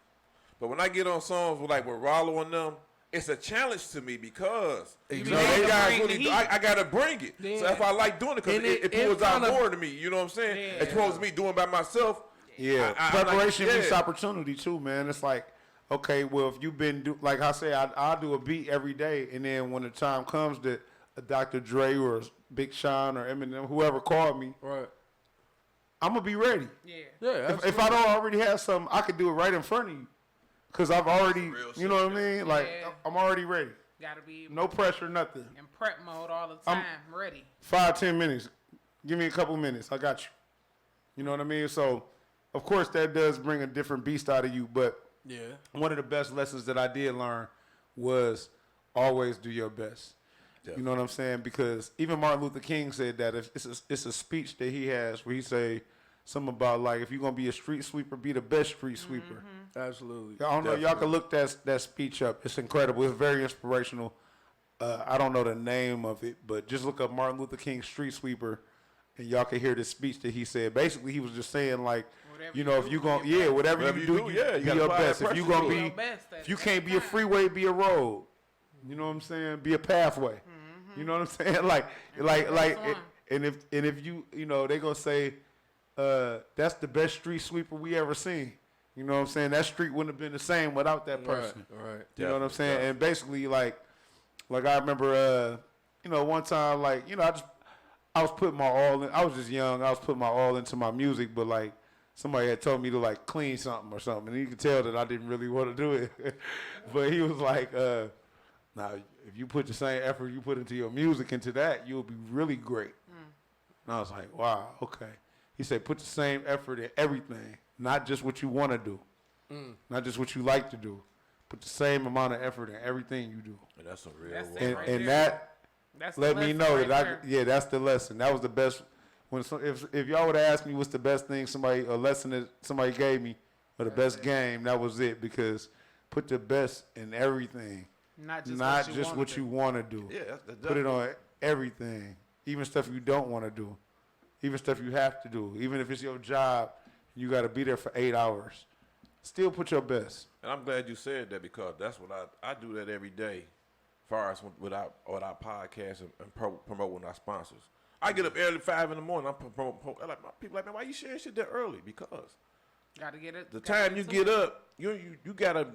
Speaker 5: but when I get on songs with Rollo and them, it's a challenge to me because
Speaker 1: Exactly.
Speaker 5: they guys
Speaker 7: Bring the
Speaker 5: really.
Speaker 7: heat.
Speaker 5: I gotta bring it. So
Speaker 7: Yeah.
Speaker 5: if I like doing it, because
Speaker 1: And
Speaker 5: it
Speaker 1: it
Speaker 5: pulls out
Speaker 1: kinda-
Speaker 5: more to me. You know what I'm saying?
Speaker 7: Yeah.
Speaker 5: As opposed to me doing it by myself.
Speaker 6: Yeah,
Speaker 5: I'm like,
Speaker 6: preparation
Speaker 5: yeah.
Speaker 6: meets opportunity too, man. It's like, okay, well, if you've been like I say, I do a beat every day, and then when the time comes that a Dr. Dre or Big Sean or Eminem, whoever called me,
Speaker 1: Right.
Speaker 6: I'm gonna be ready.
Speaker 7: Yeah.
Speaker 1: Yeah.
Speaker 6: If I don't already have something, I could do it right in front of you, cause I've already, you know what I mean? Like
Speaker 7: Yeah.
Speaker 6: I'm already ready.
Speaker 7: Gotta be
Speaker 6: No pressure, nothing.
Speaker 7: in prep mode all the time, ready.
Speaker 6: 5-10 minutes. Give me a couple minutes. I got you. You know what I mean? So, of course, that does bring a different beast out of you. But
Speaker 1: Yeah.
Speaker 6: one of the best lessons that I did learn was always do your best. You know what I'm saying? Because even Martin Luther King said that it's a speech that he has where he say something about like if you're gonna be a street sweeper, be the best street sweeper.
Speaker 1: Absolutely.
Speaker 6: I don't know. Y'all can look that speech up. It's incredible. It's very inspirational. I don't know the name of it, but just look up Martin Luther King Street Sweeper, and y'all can hear the speech that he said. Basically, he was just saying like,
Speaker 7: Whatever
Speaker 6: you know, if you gon' whatever you do,
Speaker 5: yeah, you
Speaker 6: be
Speaker 5: gotta
Speaker 6: your
Speaker 5: apply
Speaker 6: best.
Speaker 5: that
Speaker 6: If you
Speaker 5: pressure
Speaker 6: gonna
Speaker 5: to
Speaker 6: be,
Speaker 5: it.
Speaker 7: Your best at
Speaker 6: if you
Speaker 7: the
Speaker 6: can't
Speaker 7: same
Speaker 6: be a
Speaker 7: time.
Speaker 6: freeway, be a road. You know what I'm saying? Be a pathway. You know what I'm saying? Like,
Speaker 7: one.
Speaker 6: and if you know, they gonna say, that's the best street sweeper we ever seen. You know what I'm saying? That street wouldn't have been the same without that person.
Speaker 1: Right.
Speaker 6: You know what I'm saying? And basically, like I remember, you know, one time, like, you know, I was putting my all in. I was just young. I was putting my all into my music, but like somebody had told me to like clean something or something, and you could tell that I didn't really want to do it. But he was like, "Now, if you put the same effort you put into your music into that, you'll be really great." And I was like, "Wow, okay." He said, "Put the same effort in everything, not just what you want to do, not just what you like to do. Put the same amount of effort in everything you do."
Speaker 5: And that's a real
Speaker 7: That's
Speaker 5: word.
Speaker 7: it.
Speaker 6: And
Speaker 7: right
Speaker 6: and
Speaker 7: there.
Speaker 6: that
Speaker 7: That's
Speaker 6: let
Speaker 7: the
Speaker 6: me
Speaker 7: lesson
Speaker 6: know
Speaker 7: right
Speaker 6: that
Speaker 7: there.
Speaker 6: that's the lesson. That was the best. If y'all would have asked me what's the best thing a lesson that somebody gave me, or the best game, that was it. Because put the best in everything,
Speaker 7: Not just
Speaker 6: not
Speaker 7: what you
Speaker 6: just
Speaker 7: wanna
Speaker 6: what
Speaker 7: do.
Speaker 6: you want to do.
Speaker 5: Yeah, that's
Speaker 6: Put it on everything, even stuff you don't want to do, even stuff you have to do. Even if it's your job, you got to be there for 8 hours. Still put your best.
Speaker 5: And I'm glad you said that because that's what I do that every day, as far as with our podcast and promoting our sponsors. I get up early 5 in the morning. I'm promoting. Like my people like, man, why you sharing shit that early? Because
Speaker 7: Gotta get it.
Speaker 5: the
Speaker 7: gotta
Speaker 5: time you
Speaker 7: to
Speaker 5: get
Speaker 7: it.
Speaker 5: up, you gotta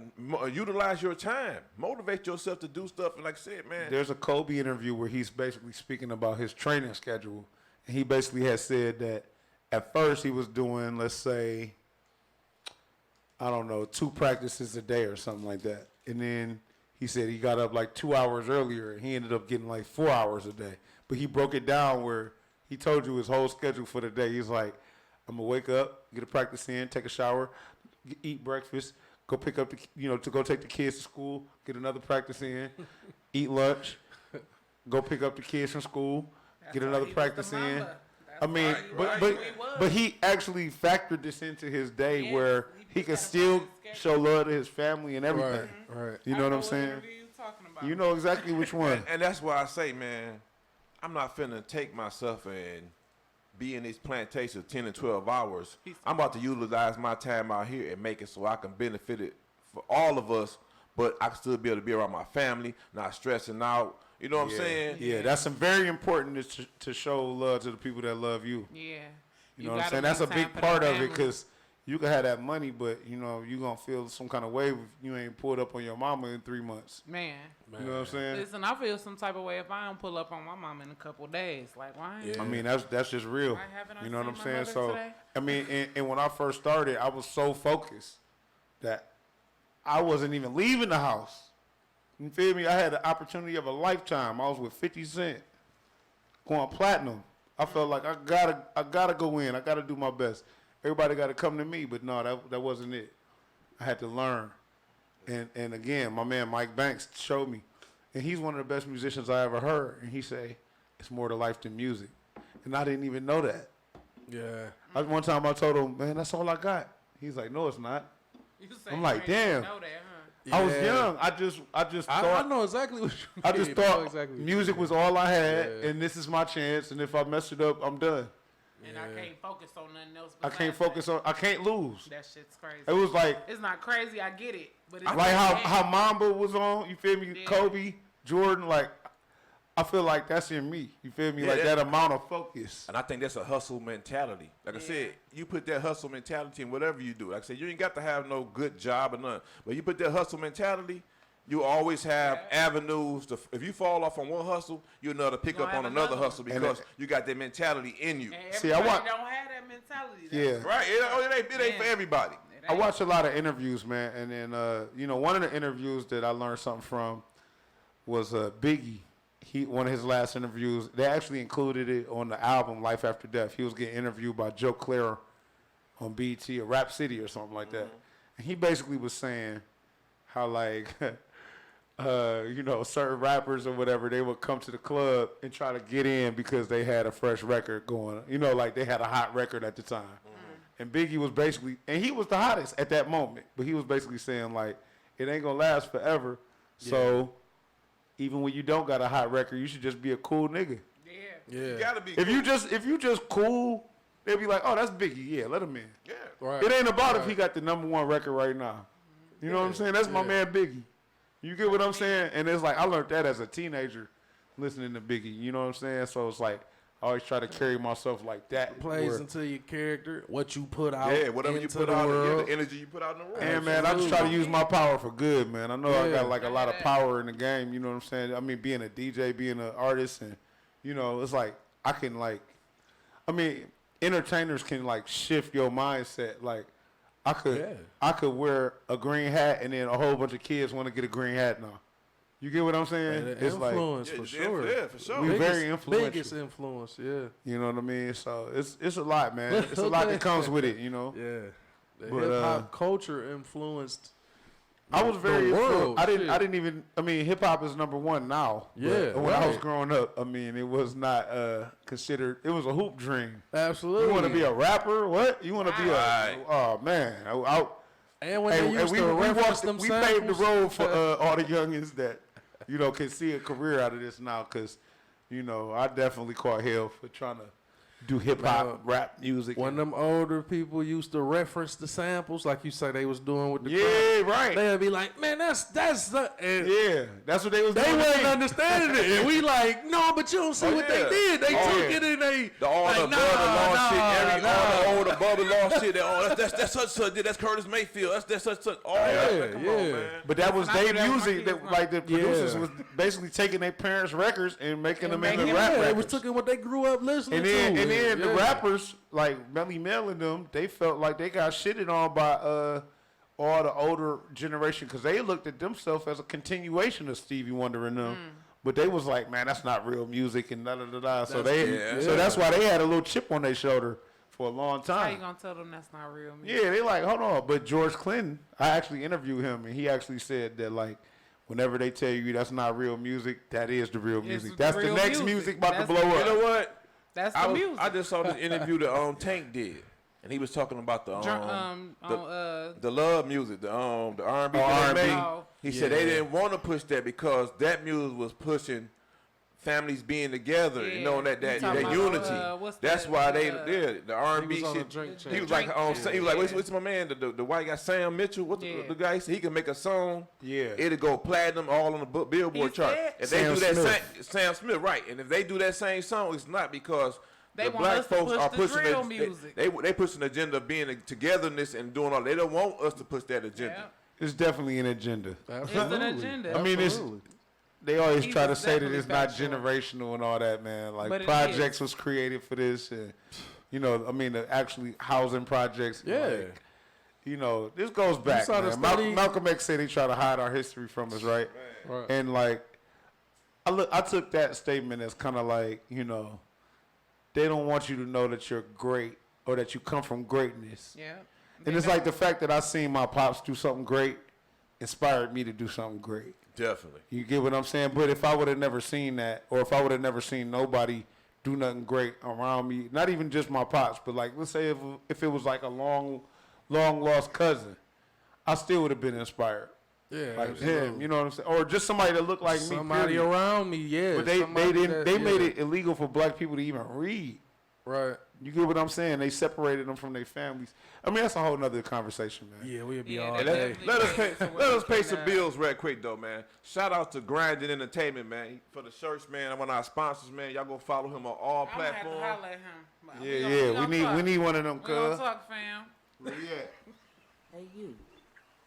Speaker 5: utilize your time, motivate yourself to do stuff. And like I said, man,
Speaker 6: There's a Kobe interview where he's basically speaking about his training schedule, and he basically has said that at first he was doing, let's say, I don't know, 2 practices a day or something like that, and then he said he got up like 2 hours earlier, and he ended up getting like 4 hours a day. But he broke it down where he told you his whole schedule for the day. He's like, I'm gonna wake up, get a practice in, take a shower, eat breakfast, go pick up to go take the kids to school, get another practice in, eat lunch, go pick up the kids from school, get
Speaker 7: why
Speaker 6: another
Speaker 7: he was
Speaker 6: practice
Speaker 7: the
Speaker 6: in.
Speaker 7: mama.
Speaker 6: I mean,
Speaker 7: why
Speaker 6: but
Speaker 7: he was.
Speaker 6: but he actually factored this into his day
Speaker 7: Yes,
Speaker 6: where
Speaker 7: he
Speaker 6: he
Speaker 7: put
Speaker 6: could
Speaker 7: that
Speaker 6: still
Speaker 7: upon his
Speaker 6: show
Speaker 7: schedule.
Speaker 6: love to his family and everything.
Speaker 1: Right.
Speaker 6: You
Speaker 7: I
Speaker 6: know what I'm
Speaker 7: what
Speaker 6: saying?
Speaker 7: interview you talking about.
Speaker 6: You know exactly which one.
Speaker 5: And that's why I say, man, I'm not finna take myself and be in these plantations 10 and 12 hours. I'm about to utilize my time out here and make it so I can benefit it for all of us, but I can still be able to be around my family, not stressing out. You know what I'm saying?
Speaker 6: Yeah, that's some very important to show love to the people that love you.
Speaker 7: Yeah.
Speaker 6: You know what I'm
Speaker 7: gotta
Speaker 6: saying? That's a
Speaker 7: make time
Speaker 6: big
Speaker 7: for
Speaker 6: part
Speaker 7: the
Speaker 6: of it
Speaker 7: family.
Speaker 6: because you can have that money, but you know you gonna feel some kind of way if you ain't pulled up on your mama in 3 months.
Speaker 7: Man.
Speaker 6: You know what I'm saying?
Speaker 7: Listen, I feel some type of way if I don't pull up on my mom in a couple of days. Like, why?
Speaker 1: Yeah.
Speaker 6: I mean, that's just real.
Speaker 7: Why haven't I
Speaker 6: You know what I'm
Speaker 7: seen my
Speaker 6: saying?
Speaker 7: mother
Speaker 6: So,
Speaker 7: today?
Speaker 6: I mean, and when I first started, I was so focused that I wasn't even leaving the house. You feel me? I had the opportunity of a lifetime. I was with 50 Cent, going platinum. I felt like I gotta go in. I gotta do my best. Everybody got to come to me, but no, that wasn't it. I had to learn. And again, my man Mike Banks showed me, and he's one of the best musicians I ever heard. And he say, "It's more to life than music," and I didn't even know that.
Speaker 1: Yeah.
Speaker 6: One time I told him, "Man, that's all I got." He's like, "No, it's not."
Speaker 7: You say
Speaker 6: I'm
Speaker 7: you
Speaker 6: like,
Speaker 7: ain't even
Speaker 6: damn.
Speaker 7: know that, huh?
Speaker 6: I was
Speaker 1: Yeah.
Speaker 6: young. I just
Speaker 1: I
Speaker 6: thought
Speaker 1: know exactly what you mean.
Speaker 6: I just
Speaker 1: know
Speaker 6: thought
Speaker 1: exactly what you
Speaker 6: music
Speaker 1: mean.
Speaker 6: was all I had,
Speaker 1: Yeah.
Speaker 6: and this is my chance. And if I mess it up, I'm done.
Speaker 7: And I can't focus on nothing else.
Speaker 6: I can't focus on. I can't lose.
Speaker 7: That shit's crazy.
Speaker 6: It was like
Speaker 7: It's not crazy. I get it, but it's
Speaker 6: like
Speaker 7: not
Speaker 6: how Mamba was on. You feel me?
Speaker 7: Yeah.
Speaker 6: Kobe, Jordan. Like I feel like that's in me. You feel me?
Speaker 5: Yeah,
Speaker 6: Like
Speaker 5: that-
Speaker 6: that amount of focus.
Speaker 5: And I think that's a hustle mentality. Like I said, you put that hustle mentality in whatever you do. Like I said, you ain't got to have no good job or nothing. But you put that hustle mentality, you always have avenues. If you fall off on one hustle, you'll know to pick
Speaker 7: Gonna
Speaker 5: up on
Speaker 7: have
Speaker 5: another
Speaker 7: another
Speaker 5: hustle
Speaker 6: one.
Speaker 5: because you got that mentality in you.
Speaker 7: And
Speaker 6: See, I
Speaker 7: everybody
Speaker 6: want-
Speaker 7: don't have that mentality.
Speaker 6: Yeah.
Speaker 5: Right? It ain't for
Speaker 7: Yeah.
Speaker 5: everybody.
Speaker 6: I watch a lot of interviews, man, and then you know, one of the interviews that I learned something from was Biggie. One of his last interviews, they actually included it on the album Life After Death. He was getting interviewed by Joe Clair on BET or Rap City or something like that, and he basically was saying how like you know, certain rappers or whatever, they would come to the club and try to get in because they had a fresh record going. You know, like they had a hot record at the time. And Biggie was basically, and he was the hottest at that moment, but he was basically saying like, it ain't gonna last forever. So even when you don't got a hot record, you should just be a cool nigga.
Speaker 1: Yeah.
Speaker 5: You gotta be.
Speaker 6: If you just cool, they'll be like, oh, that's Biggie. Yeah, let him in.
Speaker 5: Yeah.
Speaker 1: Right.
Speaker 6: It ain't about if he got the #1 record right now. You know what I'm saying? That's my man Biggie. You get what I'm saying? And it's like, I learned that as a teenager listening to Biggie. You know what I'm saying? So it's like, I always try to carry myself like that.
Speaker 1: Plays
Speaker 6: where-
Speaker 1: into your character, what you put out.
Speaker 5: Yeah, whatever you
Speaker 1: into
Speaker 5: put
Speaker 1: the
Speaker 5: out,
Speaker 1: world.
Speaker 5: the energy you put out in the world.
Speaker 6: And man, I just try to use my power for good, man. I know I
Speaker 1: Yeah.
Speaker 6: got like a lot of power in the game. You know what I'm saying? I mean, being a DJ, being an artist, and you know, it's like I can like, I mean, entertainers can like shift your mindset. Like, I could wear a green hat, and then a whole bunch of kids want to get a green hat now. You get what I'm saying?
Speaker 1: And the
Speaker 6: It's like
Speaker 1: influence
Speaker 5: Yeah,
Speaker 1: for
Speaker 5: it's
Speaker 1: sure.
Speaker 5: yeah, for sure.
Speaker 6: we very influential.
Speaker 1: Biggest influence, yeah.
Speaker 6: You know what I mean? So it's a lot, man. It's a lot that comes with it. You know.
Speaker 1: Yeah. The
Speaker 6: But,
Speaker 1: hip hop culture influenced.
Speaker 6: I was very
Speaker 1: the
Speaker 6: influenced.
Speaker 1: world.
Speaker 6: I
Speaker 1: shit.
Speaker 6: didn't even. I mean, hip hop is #1 now. but
Speaker 1: Yeah,
Speaker 6: when I was
Speaker 1: right.
Speaker 6: growing up, I mean, it was not considered. It was a hoop dream.
Speaker 1: Absolutely.
Speaker 6: You want to be a rapper? What? You want to be
Speaker 5: Right.
Speaker 6: a? Oh man,
Speaker 1: And when they used
Speaker 6: we
Speaker 1: to reference
Speaker 6: walked.
Speaker 1: them
Speaker 6: We paved the
Speaker 1: samples,
Speaker 6: road for all the youngins that can see a career out of this now. Because I definitely caught hell for trying to do hip hop, rap music.
Speaker 1: when them older people used to reference the samples, like you say they was doing with the
Speaker 6: yeah,
Speaker 1: crowd,
Speaker 6: right.
Speaker 1: they'd be like, man, that's the, and
Speaker 6: Yeah, that's what they was
Speaker 1: they
Speaker 6: doing. to
Speaker 1: wasn't
Speaker 6: me.
Speaker 1: understanding it. And we like, no, but you don't see
Speaker 5: Oh,
Speaker 1: what
Speaker 5: yeah.
Speaker 1: they did. They
Speaker 5: Oh,
Speaker 1: took
Speaker 5: yeah.
Speaker 1: it and they
Speaker 5: All
Speaker 1: like,
Speaker 5: the above the law shit, all the old above the law shit. That's such. That's Curtis Mayfield. That's such. All that. Come on, man.
Speaker 6: But that was
Speaker 7: That's what I
Speaker 6: their
Speaker 7: do that with my
Speaker 6: music.
Speaker 7: kids
Speaker 6: That,
Speaker 7: now.
Speaker 6: like the producers
Speaker 1: Yeah.
Speaker 6: was basically taking their parents' records and making them
Speaker 7: making
Speaker 6: into
Speaker 7: it-
Speaker 6: rap
Speaker 1: yeah, they
Speaker 6: records.
Speaker 1: was taking what they grew up listening
Speaker 6: and then
Speaker 1: to.
Speaker 6: the
Speaker 1: Yeah.
Speaker 6: rappers like Melly Mel and them, they felt like they got shitted on by all the older generation because they looked at themselves as a continuation of Stevie Wonder and them. But they was like, man, that's not real music and da da da da. So that's why they had a little chip on their shoulder for a long
Speaker 7: How you
Speaker 6: time.
Speaker 7: gonna tell them that's not real music?
Speaker 6: Yeah, they like, hold on. But George Clinton, I actually interviewed him, and he actually said that like whenever they tell you that's not real music, that is the real music.
Speaker 7: the
Speaker 6: That's the
Speaker 7: real
Speaker 6: next
Speaker 7: music.
Speaker 6: music about
Speaker 7: That's
Speaker 6: to blow
Speaker 7: the-
Speaker 6: up.
Speaker 5: You know what?
Speaker 7: That's the music.
Speaker 5: I just saw this interview that Tank did, and he was talking about the love music, the R&B. that they
Speaker 6: R&B.
Speaker 5: made.
Speaker 7: Oh.
Speaker 5: He said they didn't want to push that because that music was pushing families being together,
Speaker 7: Yeah.
Speaker 5: you know, that
Speaker 7: You talking about,
Speaker 5: unity.
Speaker 7: what's
Speaker 5: That's
Speaker 7: that,
Speaker 5: why they the R&B
Speaker 1: He was on
Speaker 5: shit.
Speaker 1: a drink
Speaker 5: He
Speaker 1: champ.
Speaker 5: was like, he was like,
Speaker 7: Yeah.
Speaker 5: what's my man, the white guy Sam Mitchell? What's
Speaker 7: Yeah.
Speaker 5: the guy? He said he can make a song.
Speaker 6: Yeah.
Speaker 5: It'll go platinum all on the Billboard
Speaker 7: He
Speaker 5: chart.
Speaker 7: said-
Speaker 5: If they
Speaker 6: Sam
Speaker 5: do that
Speaker 6: Smith.
Speaker 5: Sam Smith, right? And if they do that same song, it's not because
Speaker 7: They
Speaker 5: the
Speaker 7: want
Speaker 5: black
Speaker 7: us to
Speaker 5: folks
Speaker 7: push
Speaker 5: are
Speaker 7: the
Speaker 5: pushing
Speaker 7: drill
Speaker 5: the,
Speaker 7: music.
Speaker 5: they push an agenda of being togetherness and doing all. They don't want us to push that agenda.
Speaker 7: Yeah.
Speaker 6: It's definitely an agenda.
Speaker 7: It's an agenda.
Speaker 6: I mean, they always
Speaker 7: He
Speaker 6: try to
Speaker 7: was
Speaker 6: say that it's not
Speaker 7: definitely
Speaker 6: generational and all that, man. Like
Speaker 7: But it
Speaker 6: projects
Speaker 7: is.
Speaker 6: was created for this, and you know, I mean, the actually housing projects.
Speaker 1: Yeah.
Speaker 6: like, you know, this goes back.
Speaker 1: saw the
Speaker 6: Man.
Speaker 1: study-
Speaker 6: Malcolm X said he tried to hide our history from us, right?
Speaker 1: Right.
Speaker 6: And like, I took that statement as kind of like, you know, they don't want you to know that you're great or that you come from greatness.
Speaker 7: Yeah.
Speaker 6: And it's like the fact that I seen my pops do something great inspired me to do something great.
Speaker 5: Definitely.
Speaker 6: You get what I'm saying? But if I would have never seen that, or if I would have never seen nobody do nothing great around me, not even just my pops, but like, let's say if it was like a long lost cousin, I still would have been inspired.
Speaker 1: Yeah,
Speaker 6: Like
Speaker 1: absolutely.
Speaker 6: him, you know what I'm saying? Or just somebody that looked like
Speaker 1: Somebody
Speaker 6: me. period.
Speaker 1: around me, yeah.
Speaker 6: But they
Speaker 1: somebody
Speaker 6: didn't.
Speaker 1: that-
Speaker 6: They made
Speaker 1: yeah.
Speaker 6: it illegal for black people to even read.
Speaker 1: Right.
Speaker 6: You get what I'm saying? They separated them from their families. I mean, that's a whole nother conversation, man.
Speaker 1: Yeah, we'll be
Speaker 7: Yeah,
Speaker 1: all
Speaker 7: they
Speaker 1: day.
Speaker 7: definitely-
Speaker 5: Let us pay some bills real quick though, man. Shout out to Grinding Entertainment, man, for the shirts, man. One of our sponsors, man. Y'all go follow him on all
Speaker 7: I'm gonna have to
Speaker 5: platforms.
Speaker 7: holler at him. But
Speaker 6: Yeah,
Speaker 7: gonna
Speaker 6: we need one of them,
Speaker 7: We gonna
Speaker 6: cuz.
Speaker 7: talk, fam.
Speaker 6: Yeah.
Speaker 9: Hey, you.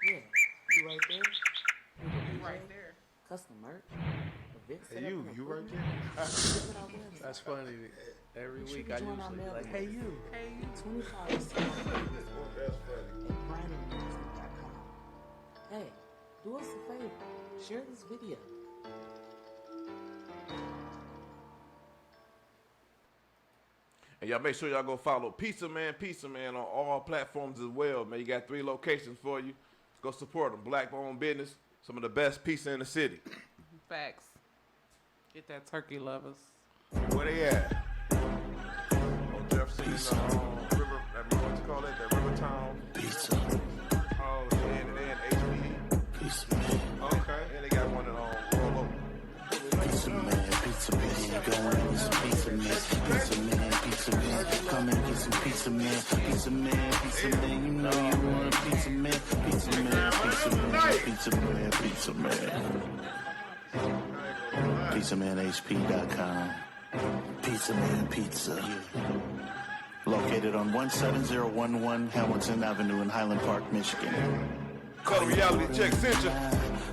Speaker 9: Yeah, you right there?
Speaker 7: You right there.
Speaker 9: Custom merch. Event
Speaker 6: Hey,
Speaker 9: setup
Speaker 6: you
Speaker 9: and
Speaker 6: right
Speaker 9: equipment.
Speaker 6: there?
Speaker 9: Visit our website.
Speaker 1: That's funny. Every
Speaker 9: Make sure
Speaker 1: week
Speaker 9: you
Speaker 1: I
Speaker 9: join our
Speaker 1: usually
Speaker 9: mailing
Speaker 1: like, hey
Speaker 9: list.
Speaker 1: you.
Speaker 7: Hey, you.
Speaker 9: 25% off at grindingmusic.com. Hey, do us a favor. Share this video.
Speaker 5: And y'all make sure y'all go follow Pizza Man on all platforms as well, man. You got 3 locations for you. Go support them. Black-owned business. Some of the best pizza in the city.
Speaker 7: Facts. Get that turkey lovers.
Speaker 6: Where they at?
Speaker 5: On Jefferson, River, what you call it? That Rivertown.
Speaker 8: Pizza,
Speaker 5: Oh, and HPE.
Speaker 8: pizza man,
Speaker 6: Okay.
Speaker 5: And they got one in Roll Over.
Speaker 8: pizza man, pizza man. Go and get some pizza man, pizza man, pizza man. Come and get some pizza man, pizza man, pizza man. You know you want a pizza man, pizza man, pizza man, pizza man, pizza man. PizzaManHP.com. Pizza Man Pizza. Located on 17011 Hamilton Avenue in Highland Park, Michigan.
Speaker 5: Color Reality Check Center.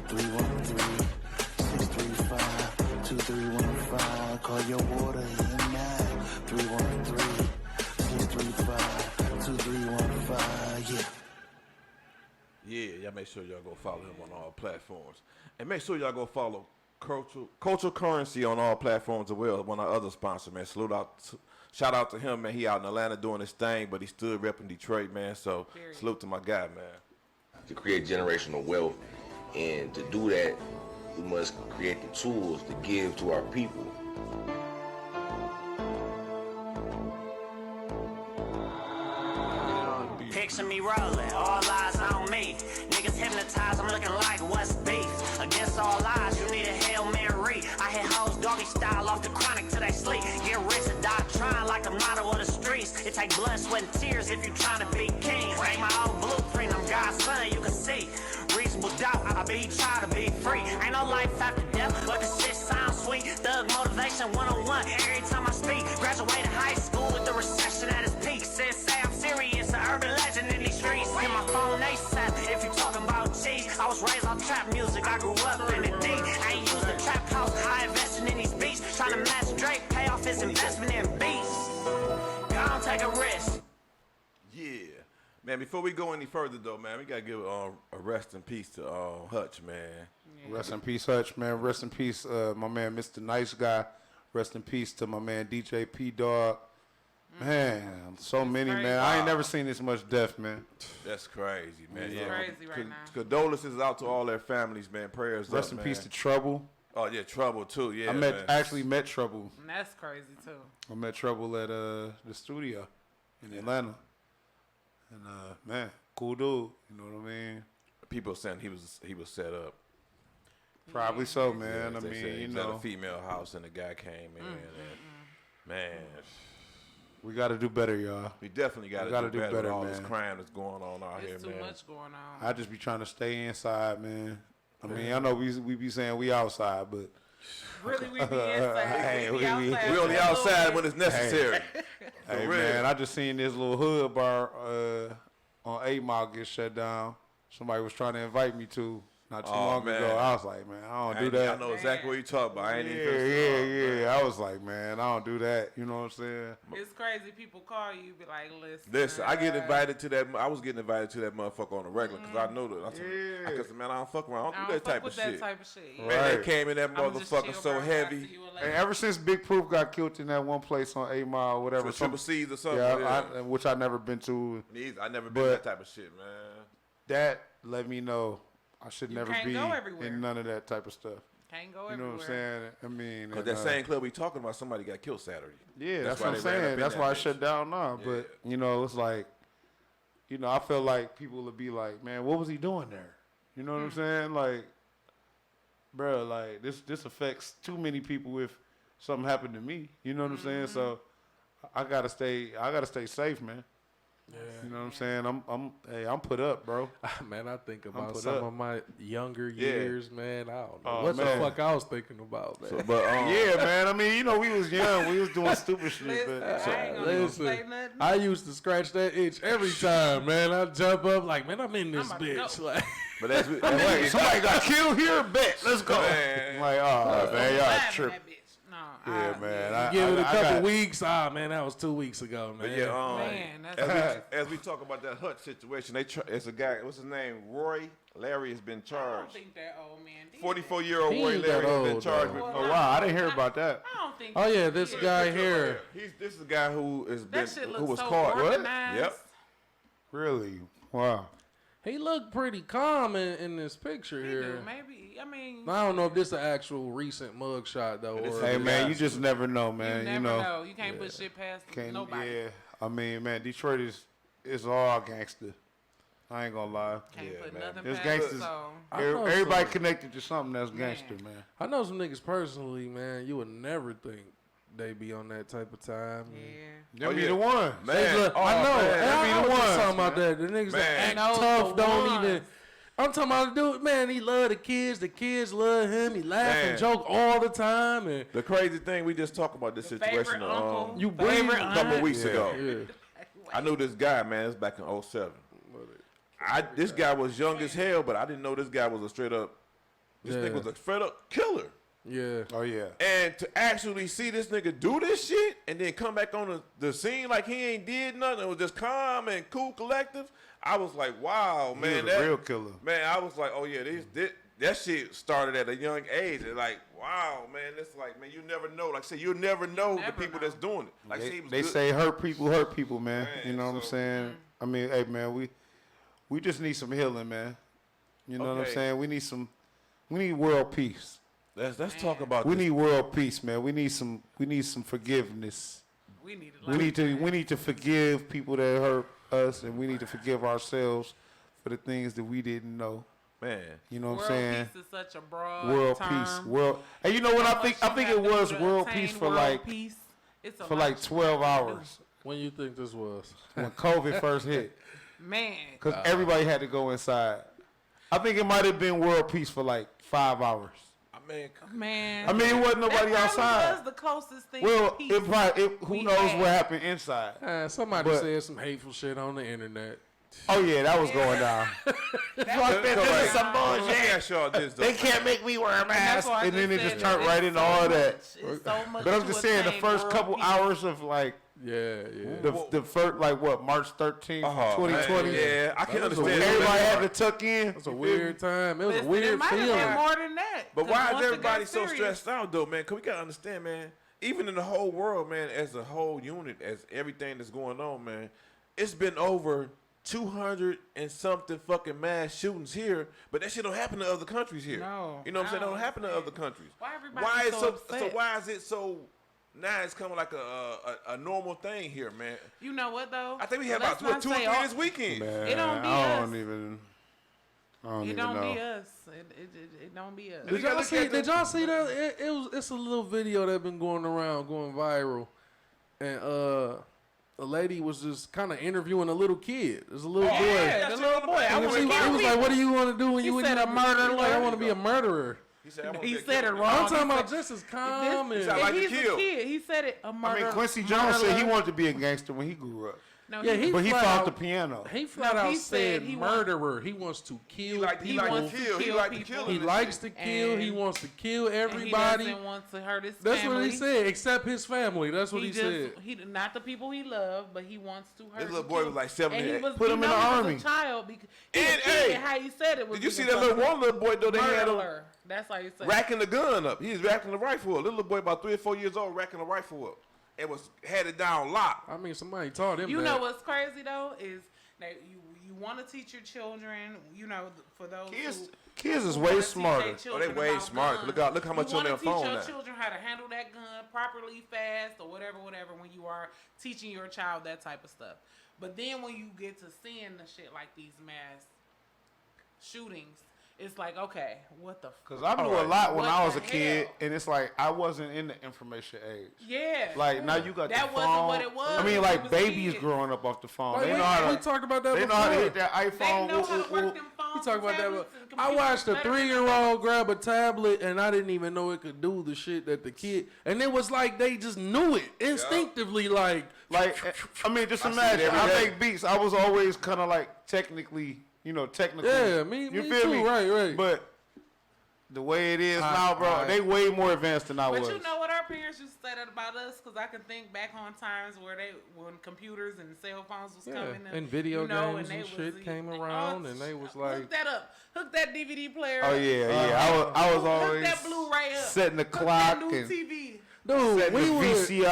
Speaker 8: 313-635-2315. Call your water in now. 313-635-2315. Yeah.
Speaker 5: Yeah, y'all make sure y'all go follow him on all platforms. And make sure y'all go follow Cultural Currency on all platforms as well. One of our other sponsors, man. Shout out to him, man. He out in Atlanta doing his thing, but he still repping Detroit, man. So salute to my guy, man.
Speaker 10: To create generational wealth, and to do that, we must create the tools to give to our people.
Speaker 11: Picture me rolling, all eyes on me. Niggas hypnotized, I'm looking like what's beef. Against all odds, you need a Hail Mary. I hit hoes doggy style off the chronic till they sleep. Get rich or die trying like the motto of the streets. It take blood, sweat, and tears if you trying to be king. Ain't my own blueprint, I'm God's son, you can see. Reasonable doubt, I be trying to be free. Ain't no life after death, but the shit sounds sweet. Thug motivation 101 every time I speak. Graduated high school with the recession at its peak. Said say I'm serious, an urban legend in these streets. Hit my phone ASAP if you talking about cheese. I was raised on trap music, I grew up in the D. I ain't used the trap house, I invested in these beats. Trying to match Drake, pay off his investment in beats. Gonna take a risk.
Speaker 5: Yeah. Man, before we go any further, though, man, we got to give a rest in peace to Hutch, man.
Speaker 6: Rest in peace, Hutch, man. Rest in peace, my man, Mr. Nice Guy. Rest in peace to my man, DJ P Dog. Man, so many,
Speaker 7: crazy.
Speaker 6: man. I ain't never seen this much death, man.
Speaker 5: That's crazy, man.
Speaker 7: It's crazy right now.
Speaker 5: Condolences out to all their families, man. Prayers
Speaker 6: Rest
Speaker 5: up,
Speaker 6: in
Speaker 5: man.
Speaker 6: peace to Trouble.
Speaker 5: Oh yeah, Trouble too. Yeah,
Speaker 6: I actually met Trouble.
Speaker 7: And that's crazy too.
Speaker 6: I met Trouble at the studio in Atlanta, and man, cool dude. You know what I mean?
Speaker 5: People saying he was set up.
Speaker 6: Probably so, man. I
Speaker 5: They said
Speaker 6: mean,
Speaker 5: he
Speaker 6: you
Speaker 5: was at
Speaker 6: know,
Speaker 5: a female house and the guy came in. And, man,
Speaker 6: we got to do better, y'all.
Speaker 5: we definitely got
Speaker 6: gotta
Speaker 5: to
Speaker 6: do
Speaker 5: do better.
Speaker 6: better,
Speaker 5: With all this
Speaker 6: man.
Speaker 5: crime that's going on out here,
Speaker 7: It's too
Speaker 5: man.
Speaker 7: much going on.
Speaker 6: I just be trying to stay inside, man. I mean, I know we be saying we outside, but
Speaker 7: Really, we be inside.
Speaker 6: Hey,
Speaker 7: we be outside.
Speaker 5: We only
Speaker 7: for a little
Speaker 5: outside
Speaker 7: bit.
Speaker 5: when it's necessary.
Speaker 6: hey,
Speaker 5: real.
Speaker 6: man, I just seen this little hood bar on 8 Mile get shut down. Somebody was trying to invite me to not too long
Speaker 5: man.
Speaker 6: ago. I was like, man, I don't do
Speaker 5: I
Speaker 6: that.
Speaker 5: know exactly what you talking about. I ain't even.
Speaker 6: Yeah. I was like, man, I don't do that. You know what I'm saying?
Speaker 7: It's crazy. People call you, be like, listen.
Speaker 5: Listen, I get invited to that. I was getting invited to that motherfucker on the regular because I know that. I said, I said, man, I don't fuck around. I
Speaker 7: I
Speaker 5: don't
Speaker 7: don't
Speaker 5: do that
Speaker 7: fuck
Speaker 5: type
Speaker 7: with
Speaker 5: of
Speaker 7: that
Speaker 5: shit.
Speaker 7: type of shit.
Speaker 5: Man, they
Speaker 6: Right.
Speaker 5: came in that
Speaker 7: I'ma just
Speaker 5: motherfucker
Speaker 7: chill,
Speaker 5: so
Speaker 7: bro. I'll
Speaker 5: heavy.
Speaker 7: see you later.
Speaker 6: And ever since Big Proof got killed in that one place on 8 Mile, or whatever,
Speaker 5: For Triple C's or something.
Speaker 6: yeah, which I never been to.
Speaker 5: I never been to that type of shit, man.
Speaker 6: That let me know I should never
Speaker 7: can't
Speaker 6: be
Speaker 7: go everywhere.
Speaker 6: in none of that type of stuff.
Speaker 7: Can't go
Speaker 6: You know
Speaker 7: everywhere.
Speaker 6: what I'm saying? I mean,
Speaker 5: Because
Speaker 6: and,
Speaker 5: that same club we talking about, somebody got killed Saturday.
Speaker 6: yeah, that's
Speaker 5: why
Speaker 6: what I'm
Speaker 5: they ran up
Speaker 6: saying.
Speaker 5: in
Speaker 6: That's
Speaker 5: that
Speaker 6: why I
Speaker 5: bitch.
Speaker 6: shut down now.
Speaker 5: Yeah.
Speaker 6: But you know, it's like, you know, I feel like people will be like, man, what was he doing there? You know what I'm saying? Like, bro, like this affects too many people if something happened to me. You know what I'm saying? So I gotta stay safe, man.
Speaker 1: Yeah.
Speaker 6: You know what I'm saying? I'm put up, bro.
Speaker 1: Man, I think about
Speaker 6: put
Speaker 1: some
Speaker 6: up.
Speaker 1: of my younger years, man. I don't know
Speaker 6: Oh,
Speaker 1: what
Speaker 6: man.
Speaker 1: the fuck I was thinking about, man.
Speaker 5: So, but
Speaker 6: Yeah, man. I mean, you know, we was young. We was doing stupid shit.
Speaker 7: Listen,
Speaker 6: But
Speaker 7: I ain't gonna
Speaker 1: Listen,
Speaker 7: say nothing.
Speaker 1: I used to scratch that itch every time, man. I jump up like, man, I'm in this
Speaker 7: about to
Speaker 1: bitch.
Speaker 7: go.
Speaker 1: Like,
Speaker 5: but as we,
Speaker 6: wait, somebody got killed here? Bet. Let's go.
Speaker 5: Man.
Speaker 6: I'm like, oh, man, y'all
Speaker 7: Laughing
Speaker 6: tripping.
Speaker 7: at that bitch. No,
Speaker 6: Yeah, man.
Speaker 1: give it a
Speaker 6: I
Speaker 1: couple
Speaker 6: got-
Speaker 1: weeks. Ah, man, that was 2 weeks ago, man.
Speaker 5: but yeah,
Speaker 7: Man, that's
Speaker 5: as we talk about that Hut situation, it's a guy. What's his name? Roy Larry has been
Speaker 7: I don't
Speaker 5: charged.
Speaker 7: think that old man did.
Speaker 5: 44-year-old
Speaker 1: He
Speaker 5: Roy
Speaker 1: ain't
Speaker 5: Larry
Speaker 1: that
Speaker 5: has been
Speaker 1: old,
Speaker 5: charged
Speaker 1: though.
Speaker 5: with.
Speaker 6: Oh, wow. I didn't hear about that.
Speaker 7: I don't think.
Speaker 1: Oh
Speaker 7: he
Speaker 1: yeah,
Speaker 7: did.
Speaker 1: this guy here.
Speaker 5: This is the guy who has been
Speaker 7: That shit
Speaker 5: who
Speaker 7: looks
Speaker 5: was
Speaker 7: so
Speaker 5: caught.
Speaker 7: organized.
Speaker 5: Yep.
Speaker 6: Really? Wow.
Speaker 1: He looked pretty calm in this picture
Speaker 7: He
Speaker 1: here.
Speaker 7: do, maybe. I mean,
Speaker 1: I don't know if this is an actual recent mug shot though.
Speaker 5: This
Speaker 1: Or
Speaker 5: is
Speaker 6: Hey,
Speaker 5: the
Speaker 6: man,
Speaker 5: guy.
Speaker 6: you just never know,
Speaker 7: you
Speaker 6: man.
Speaker 7: never
Speaker 6: You know.
Speaker 7: You can't put shit past
Speaker 6: Can't,
Speaker 7: nobody.
Speaker 6: yeah. I mean, man, Detroit is all gangster. I ain't gonna lie.
Speaker 7: Can't
Speaker 5: Yeah,
Speaker 7: put
Speaker 5: man.
Speaker 7: nothing
Speaker 6: There's
Speaker 7: past
Speaker 6: gangsters.
Speaker 7: so.
Speaker 1: I know
Speaker 6: Everybody
Speaker 1: some-
Speaker 6: connected to something that's gangster, man.
Speaker 1: I know some niggas personally, man. You would never think they be on that type of time.
Speaker 7: Yeah.
Speaker 6: Them
Speaker 5: Oh,
Speaker 6: be
Speaker 5: yeah.
Speaker 6: the ones.
Speaker 5: Man,
Speaker 1: They look- I know.
Speaker 5: man.
Speaker 1: And
Speaker 6: They
Speaker 1: I
Speaker 6: be
Speaker 1: was
Speaker 6: the
Speaker 1: just
Speaker 6: ones,
Speaker 1: talking about
Speaker 6: man.
Speaker 1: that. The niggas
Speaker 5: Man.
Speaker 1: that act
Speaker 7: Those
Speaker 1: tough
Speaker 7: the
Speaker 1: don't
Speaker 7: ones.
Speaker 1: even. I'm talking about the dude, man. He love the kids love him. He laugh
Speaker 5: Man.
Speaker 1: and joke all the time. And
Speaker 5: The crazy thing, we just talked about this
Speaker 7: Favorite
Speaker 5: situation
Speaker 7: uncle.
Speaker 1: You
Speaker 7: favorite
Speaker 1: breathe-
Speaker 5: a couple
Speaker 7: aunt.
Speaker 5: weeks ago.
Speaker 1: yeah,
Speaker 5: I knew this guy, man. It's back in 07. This guy was young as hell, but I didn't know this guy was a straight up. This
Speaker 1: Yeah.
Speaker 5: nigga was a straight up killer.
Speaker 1: yeah.
Speaker 6: Oh, yeah.
Speaker 5: And to actually see this nigga do this shit and then come back on the scene like he ain't did nothing, it was just calm and cool, collective. I was like, wow,
Speaker 6: He
Speaker 5: man,
Speaker 6: was a real killer.
Speaker 5: Man, I was like, oh yeah, that shit started at a young age. And like, wow, man, it's like, man, you never know. Like I said, you never know the
Speaker 7: Never
Speaker 5: people
Speaker 7: know.
Speaker 5: that's doing it. Like I said, he was
Speaker 6: They
Speaker 5: good.
Speaker 6: say hurt people, man.
Speaker 5: Man,
Speaker 6: You know what I'm
Speaker 5: so-
Speaker 6: saying? I mean, hey, man, we just need some healing, man. You know what I'm
Speaker 5: Okay.
Speaker 6: saying? We need world peace.
Speaker 5: Let's talk about
Speaker 6: We
Speaker 5: this.
Speaker 6: need world peace, man. We need some forgiveness.
Speaker 7: We need
Speaker 6: We need to forgive people that hurt us, and we need to forgive ourselves for the things that we didn't know.
Speaker 5: Man.
Speaker 6: You know what
Speaker 7: World
Speaker 6: I'm saying?
Speaker 7: peace is such a broad
Speaker 6: World
Speaker 7: term.
Speaker 6: peace, world. And you know what
Speaker 7: How
Speaker 6: I think?
Speaker 7: much
Speaker 6: I think
Speaker 7: you
Speaker 6: it
Speaker 7: have to
Speaker 6: was
Speaker 7: do to
Speaker 6: world
Speaker 7: attain
Speaker 6: peace for
Speaker 7: world
Speaker 6: like
Speaker 7: peace. It's a
Speaker 6: for
Speaker 7: lot
Speaker 6: like
Speaker 7: of
Speaker 6: 12
Speaker 7: shit
Speaker 6: hours
Speaker 1: When you think this was?
Speaker 6: when COVID first hit,
Speaker 7: Man,
Speaker 6: because everybody had to go inside. I think it might have been world peace for like 5 hours.
Speaker 5: I mean,
Speaker 7: man.
Speaker 6: I mean, it wasn't nobody
Speaker 7: that probably
Speaker 6: outside.
Speaker 7: was the closest thing
Speaker 6: Well,
Speaker 7: to peace.
Speaker 6: it probably who
Speaker 7: we
Speaker 6: knows
Speaker 7: had.
Speaker 6: what happened inside.
Speaker 1: Somebody
Speaker 6: But-
Speaker 1: said some hateful shit on the internet.
Speaker 6: Oh yeah, that was going down.
Speaker 7: That
Speaker 6: This
Speaker 7: was
Speaker 6: is some
Speaker 5: let me
Speaker 6: bullshit.
Speaker 5: ask y'all this though.
Speaker 6: They can't make me wear a
Speaker 7: And that's
Speaker 6: mask,
Speaker 7: why I
Speaker 6: and then it
Speaker 7: said
Speaker 6: just
Speaker 7: that
Speaker 6: turned right
Speaker 7: it's
Speaker 6: into
Speaker 7: so
Speaker 6: all
Speaker 7: much-
Speaker 6: that.
Speaker 7: it's so much
Speaker 6: But I'm
Speaker 7: to
Speaker 6: just saying, the
Speaker 7: attain
Speaker 6: first
Speaker 7: world
Speaker 6: couple
Speaker 7: peace.
Speaker 6: hours of like
Speaker 1: Yeah, yeah.
Speaker 6: the first, like what, March 13th,
Speaker 5: Oh,
Speaker 6: 2020.
Speaker 5: man, yeah, I can
Speaker 1: That was a
Speaker 5: understand.
Speaker 1: weird-
Speaker 6: Everybody had to tuck in.
Speaker 1: It was a weird time. It was
Speaker 7: Listen,
Speaker 1: a weird
Speaker 7: it might have been
Speaker 1: feeling.
Speaker 7: more than that.
Speaker 5: But
Speaker 7: 'cause
Speaker 5: why
Speaker 7: once
Speaker 5: is
Speaker 7: it
Speaker 5: everybody
Speaker 7: got
Speaker 5: so
Speaker 7: serious-
Speaker 5: stressed out though, man? Cause we gotta understand, man. even in the whole world, man, as a whole unit, as everything that's going on, man, it's been over 200 and something fucking mass shootings here, but that shit don't happen to other countries here.
Speaker 7: No,
Speaker 5: you know what I'm saying?
Speaker 7: I
Speaker 5: It don't
Speaker 7: don't
Speaker 5: happen to other countries.
Speaker 7: Why everybody
Speaker 5: Why is
Speaker 7: so
Speaker 5: so
Speaker 7: upset?
Speaker 5: why is it so? Now it's coming like a normal thing here, man.
Speaker 7: You know what though?
Speaker 5: I think we had
Speaker 7: Let's
Speaker 5: about
Speaker 7: not
Speaker 5: 2 or
Speaker 7: say
Speaker 5: 3
Speaker 7: all-
Speaker 5: this weekend.
Speaker 6: Man,
Speaker 7: It don't be
Speaker 6: I
Speaker 7: us.
Speaker 6: don't even
Speaker 7: It don't
Speaker 6: know.
Speaker 7: be us. It don't be us.
Speaker 1: Did y'all see? Did y'all see that? It's a little video that been going around, going viral, and a lady was just kind of interviewing a little kid. There's a little boy.
Speaker 7: Yeah, the little boy. I
Speaker 1: He
Speaker 7: want
Speaker 1: was
Speaker 7: to kill
Speaker 1: like,
Speaker 7: people.
Speaker 1: "What do you want to do when
Speaker 7: He
Speaker 1: you?"
Speaker 7: said a murderer.
Speaker 1: Like, I want to be a murderer.
Speaker 5: He said,
Speaker 7: He said it wrong.
Speaker 1: I'm
Speaker 7: He
Speaker 1: talking
Speaker 7: said-
Speaker 1: about just as calm and.
Speaker 5: sound like
Speaker 7: he's
Speaker 5: to kill.
Speaker 7: a kid. He said it. A
Speaker 6: I
Speaker 7: murderer.
Speaker 6: mean, Quincy Jones said he wanted to be a gangster when he grew up.
Speaker 7: No,
Speaker 1: Yeah,
Speaker 6: But he
Speaker 1: flat
Speaker 6: fought
Speaker 1: out-
Speaker 6: the piano.
Speaker 1: He flat
Speaker 7: No,
Speaker 1: out
Speaker 7: he
Speaker 1: said
Speaker 7: said he want-
Speaker 1: murderer. He wants to kill
Speaker 5: He like
Speaker 1: people.
Speaker 5: to kill. He like to
Speaker 7: people.
Speaker 5: kill.
Speaker 1: He
Speaker 5: and
Speaker 1: likes
Speaker 5: shit.
Speaker 1: to kill. He
Speaker 7: And-
Speaker 1: wants to kill
Speaker 7: And
Speaker 1: everybody.
Speaker 7: he doesn't want to hurt his
Speaker 1: That's
Speaker 7: family.
Speaker 1: what he said, except his family. That's what he
Speaker 7: just,
Speaker 1: said.
Speaker 7: He not the people he loved, but he wants to hurt.
Speaker 5: This little
Speaker 7: and
Speaker 5: boy
Speaker 7: kill.
Speaker 5: was like 7
Speaker 7: And he
Speaker 5: and
Speaker 7: was,
Speaker 6: Put
Speaker 7: you
Speaker 6: him in
Speaker 7: know
Speaker 6: the
Speaker 7: he
Speaker 6: army.
Speaker 7: was a child because
Speaker 5: And, hey,
Speaker 7: how he said it was.
Speaker 5: Did you see
Speaker 7: even
Speaker 5: that little
Speaker 7: fucked
Speaker 5: one little boy though? They had him
Speaker 7: Murderer. That's how you say.
Speaker 5: racking the gun up. He was racking the rifle up. Little boy about 3 or 4 years old racking the rifle up. It was had it down lock.
Speaker 1: I mean, somebody taught him
Speaker 7: You
Speaker 1: that.
Speaker 7: know what's crazy though is that you want to teach your children. You know, for those
Speaker 6: Kids is
Speaker 7: who
Speaker 6: way
Speaker 7: wanna teach
Speaker 6: smarter.
Speaker 7: their
Speaker 5: Oh, they
Speaker 7: children
Speaker 5: way
Speaker 7: about
Speaker 5: smart.
Speaker 7: guns,
Speaker 5: Look how much
Speaker 7: you
Speaker 5: on their
Speaker 7: wanna
Speaker 5: phone
Speaker 7: teach
Speaker 5: now.
Speaker 7: your children how to handle that gun properly, fast, or whatever. When you are teaching your child that type of stuff, but then when you get to seeing the shit like these mass shootings, it's like, okay, what the?
Speaker 6: Cause I knew a lot when
Speaker 7: What
Speaker 6: I was
Speaker 7: the
Speaker 6: a kid,
Speaker 7: hell?
Speaker 6: and it's like I wasn't in the information age.
Speaker 7: Yeah.
Speaker 6: Like now you got
Speaker 7: That
Speaker 6: the
Speaker 7: wasn't
Speaker 6: phone.
Speaker 7: what it was.
Speaker 6: I mean,
Speaker 7: It
Speaker 6: like
Speaker 7: was
Speaker 6: babies
Speaker 7: kids.
Speaker 6: growing up off the phone.
Speaker 1: Like,
Speaker 6: They
Speaker 1: we,
Speaker 6: know how
Speaker 1: we
Speaker 6: to.
Speaker 1: talked about that
Speaker 6: They
Speaker 1: before.
Speaker 6: know how to hit that
Speaker 7: They
Speaker 6: iPhone.
Speaker 7: know how to
Speaker 6: whoop,
Speaker 7: work
Speaker 6: whoop.
Speaker 7: them phones.
Speaker 1: We talked about that.
Speaker 7: tablets, and
Speaker 1: I
Speaker 7: computers
Speaker 1: watched a
Speaker 7: better than
Speaker 1: 3-year-old grab a tablet, and I didn't even know it could do the shit that the kid. And it was like they just knew it instinctively. Like,
Speaker 6: I mean, just
Speaker 5: I see it
Speaker 6: imagine.
Speaker 5: every
Speaker 6: I
Speaker 5: day.
Speaker 6: make beats. I was always kind of like technically, technically.
Speaker 1: Yeah, me
Speaker 6: you
Speaker 1: too,
Speaker 6: feel me?
Speaker 1: right.
Speaker 6: But the way it is now, bro, they way more advanced than I
Speaker 7: But
Speaker 6: was.
Speaker 7: you know what? Our parents used to say that about us because I can think back on times when computers and cell phones was
Speaker 1: yeah,
Speaker 7: coming
Speaker 1: and video games
Speaker 7: they
Speaker 1: and
Speaker 7: was
Speaker 1: shit came around, and they was
Speaker 7: hook
Speaker 1: like,
Speaker 7: that up, hook that DVD player.
Speaker 6: Oh
Speaker 7: up.
Speaker 6: yeah. I was
Speaker 7: Hook
Speaker 6: always
Speaker 7: that Blu-ray up.
Speaker 6: setting the
Speaker 7: Hook
Speaker 6: clock
Speaker 7: that new
Speaker 6: and
Speaker 7: TV.
Speaker 1: dude,
Speaker 6: setting
Speaker 1: we
Speaker 6: the
Speaker 1: would,
Speaker 7: That new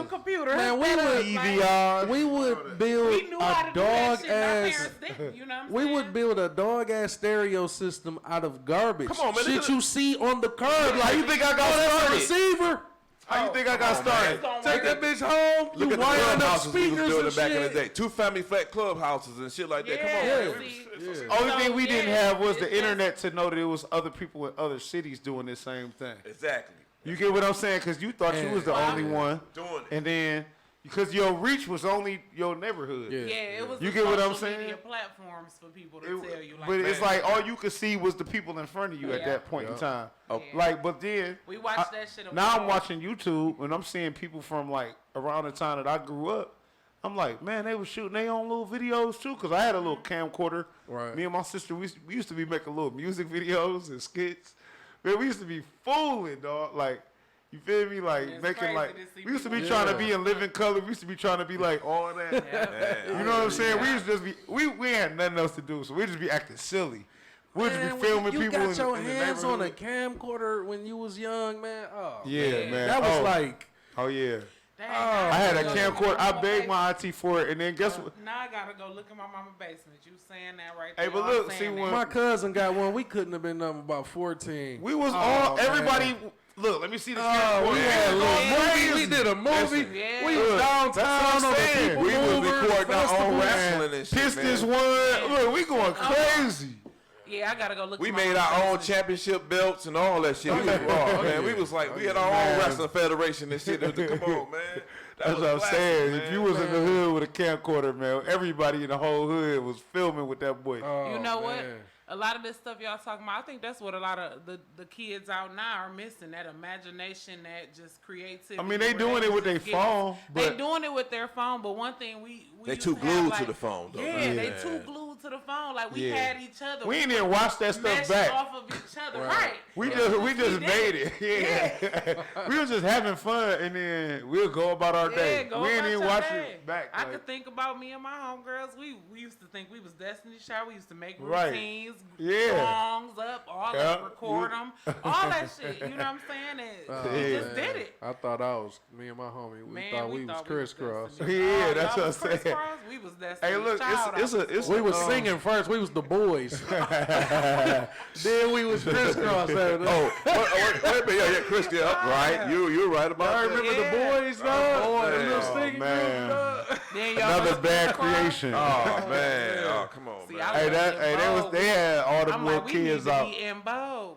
Speaker 6: VCR.
Speaker 7: computer.
Speaker 1: man,
Speaker 7: hook
Speaker 1: we
Speaker 7: that
Speaker 1: would,
Speaker 7: up, like,
Speaker 6: DVR.
Speaker 1: we would build
Speaker 7: we knew how
Speaker 1: a
Speaker 7: to do that
Speaker 1: dog
Speaker 7: shit. Our
Speaker 1: ass.
Speaker 7: parents didn't. You know what I'm
Speaker 1: We
Speaker 7: saying?
Speaker 1: would build a dog ass stereo system out of garbage.
Speaker 5: Come on, man,
Speaker 1: Shit
Speaker 5: look at
Speaker 1: you see on the curb. Like,
Speaker 6: you think I got
Speaker 1: oh, that's a
Speaker 6: started?
Speaker 1: receiver.
Speaker 6: How you think I got started?
Speaker 1: Take that bitch home.
Speaker 5: Look
Speaker 1: You
Speaker 5: at the
Speaker 1: wiring up
Speaker 5: clubhouses we was
Speaker 1: speakers
Speaker 5: building
Speaker 1: and
Speaker 5: back in the
Speaker 1: shit.
Speaker 5: day. 2 family flat clubhouses and shit like that. Come on,
Speaker 7: Yeah,
Speaker 5: man.
Speaker 7: see,
Speaker 6: Only thing we didn't
Speaker 7: yeah,
Speaker 6: have was
Speaker 7: it's
Speaker 6: the
Speaker 7: just-
Speaker 6: internet to know that it was other people in other cities doing the same thing.
Speaker 5: Exactly.
Speaker 6: You get what I'm saying? Because you thought you was the only one,
Speaker 5: Doing it.
Speaker 6: and then because your reach was only your neighborhood.
Speaker 1: Yeah.
Speaker 7: Yeah, it was.
Speaker 6: You
Speaker 7: the
Speaker 6: get what I'm
Speaker 7: social
Speaker 6: saying?
Speaker 7: media platforms for people to tell you. Like,
Speaker 6: But it's
Speaker 5: man.
Speaker 6: like all you could see was the people in front of you at
Speaker 7: Yeah.
Speaker 6: that point in time.
Speaker 5: Okay.
Speaker 6: Like, but then
Speaker 7: we watched that shit.
Speaker 6: now I'm watching YouTube and I'm seeing people from like around the time that I grew up. I'm like, man, they was shooting their own little videos too. Cause I had a little camcorder.
Speaker 1: Right.
Speaker 6: Me and my sister, we used to be making little music videos and skits. Man, we used to be fooling, dog. Like, you feel me? Like
Speaker 7: It's
Speaker 6: making
Speaker 7: crazy
Speaker 6: like
Speaker 7: to see
Speaker 6: we used to be
Speaker 7: people-
Speaker 6: trying to be in living color. We used to be trying to be like all that. You know what I'm saying? We used to just be we had nothing else to do, so we just be acting silly. We'd just
Speaker 1: Man,
Speaker 6: be filming
Speaker 1: when you
Speaker 6: people
Speaker 1: got your
Speaker 6: in the
Speaker 1: hands on a
Speaker 6: neighborhood.
Speaker 1: camcorder when you was young, man. Oh,
Speaker 6: Yeah, man.
Speaker 1: That was
Speaker 6: Oh.
Speaker 1: like,
Speaker 6: Oh yeah.
Speaker 7: Dang,
Speaker 6: I had a
Speaker 7: gotta go
Speaker 6: camcorder.
Speaker 7: look in
Speaker 6: I
Speaker 7: my
Speaker 6: begged
Speaker 7: basement.
Speaker 6: my auntie for it, and then guess what?
Speaker 7: Now I gotta go look in my mama's basement. You saying that right
Speaker 6: Hey,
Speaker 7: there?
Speaker 6: but
Speaker 7: I'm
Speaker 6: look,
Speaker 7: saying
Speaker 6: see,
Speaker 7: that.
Speaker 6: when-
Speaker 1: my cousin got one. We couldn't have been nothing about 14.
Speaker 6: We was
Speaker 1: Oh,
Speaker 6: all
Speaker 1: man.
Speaker 6: everybody. Look, let me see the
Speaker 1: Oh,
Speaker 6: camcorder.
Speaker 1: we had a little
Speaker 6: Crazy.
Speaker 1: movie. We did a movie.
Speaker 7: Yeah.
Speaker 1: We was
Speaker 6: Look,
Speaker 1: downtown
Speaker 6: that's what I'm
Speaker 1: on the
Speaker 6: saying.
Speaker 1: People
Speaker 5: We was
Speaker 1: Mover
Speaker 5: recording our own
Speaker 1: festival.
Speaker 5: wrestling and shit,
Speaker 6: Pistons
Speaker 5: man.
Speaker 6: won. Look, we going crazy.
Speaker 7: Yeah, I gotta go look.
Speaker 5: We
Speaker 7: in my
Speaker 5: made
Speaker 7: mama's
Speaker 5: our own
Speaker 7: basement.
Speaker 5: championship belts and all that shit. We was raw, man. We was like, we had our own wrestling federation and shit. Come on, man. That
Speaker 6: That's
Speaker 5: was
Speaker 6: what I'm
Speaker 5: classic,
Speaker 6: saying.
Speaker 5: man.
Speaker 6: If you was in the hood with a camcorder, man, everybody in the whole hood was filming with that boy.
Speaker 1: Oh,
Speaker 7: You know what?
Speaker 1: man.
Speaker 7: A lot of this stuff y'all talking about, I think that's what a lot of the kids out now are missing. That imagination, that just creativity.
Speaker 6: I mean, they
Speaker 7: where
Speaker 6: doing it with
Speaker 7: just
Speaker 6: their
Speaker 7: get-
Speaker 6: they
Speaker 7: doing it with their phone, but one thing we
Speaker 5: They
Speaker 7: used
Speaker 5: too
Speaker 7: to have,
Speaker 5: glued
Speaker 7: like,
Speaker 5: to the phone, though.
Speaker 7: Yeah, they
Speaker 5: Yeah.
Speaker 7: too glued glued to the phone. Like we
Speaker 6: Yeah.
Speaker 7: had each other.
Speaker 6: We ain't even watch that stuff
Speaker 7: meshed
Speaker 6: back.
Speaker 7: off of each other, right?
Speaker 6: We
Speaker 7: Yeah.
Speaker 6: just
Speaker 7: did
Speaker 6: made it. Yeah. We was just having fun, and then we'll go about our day.
Speaker 7: Go
Speaker 6: We ain't
Speaker 7: about
Speaker 6: even
Speaker 7: your
Speaker 6: watch
Speaker 7: day.
Speaker 6: it back.
Speaker 7: I
Speaker 6: like-
Speaker 7: could think about me and my homegirls. We used to think we was Destiny's Child. We used to make
Speaker 6: Right.
Speaker 7: routines,
Speaker 6: Yeah.
Speaker 7: songs up, all
Speaker 6: Yeah.
Speaker 7: that, record them, all that shit. You know what I'm saying? And we just did it.
Speaker 1: I thought I was me and my homie. We
Speaker 7: Man,
Speaker 1: thought we was crisscross.
Speaker 7: Destiny.
Speaker 6: Yeah, that's
Speaker 7: y'all
Speaker 6: what
Speaker 7: was
Speaker 6: I'm saying.
Speaker 7: crisscross? We was Destiny's
Speaker 6: Hey, look,
Speaker 7: Child.
Speaker 6: it's
Speaker 1: We was singing first. We was the boys. Then we was crisscross.
Speaker 5: Oh, wait a minute. Yeah, Chris, yeah, right. You're right about
Speaker 1: I
Speaker 5: that.
Speaker 1: remember the boys, dog. The little
Speaker 5: man.
Speaker 1: singing
Speaker 6: man.
Speaker 1: group, dog.
Speaker 7: Then y'all
Speaker 6: Another
Speaker 7: was
Speaker 6: bad
Speaker 7: crisscross.
Speaker 6: creation.
Speaker 5: Oh man. Oh, come on,
Speaker 7: See,
Speaker 5: man.
Speaker 7: I
Speaker 6: Hey,
Speaker 7: was
Speaker 6: that
Speaker 7: in
Speaker 6: hey,
Speaker 7: Vogue.
Speaker 6: they had all the
Speaker 7: I'm
Speaker 6: little
Speaker 7: like, we
Speaker 6: kids
Speaker 7: need to
Speaker 6: out.
Speaker 7: be in Vogue.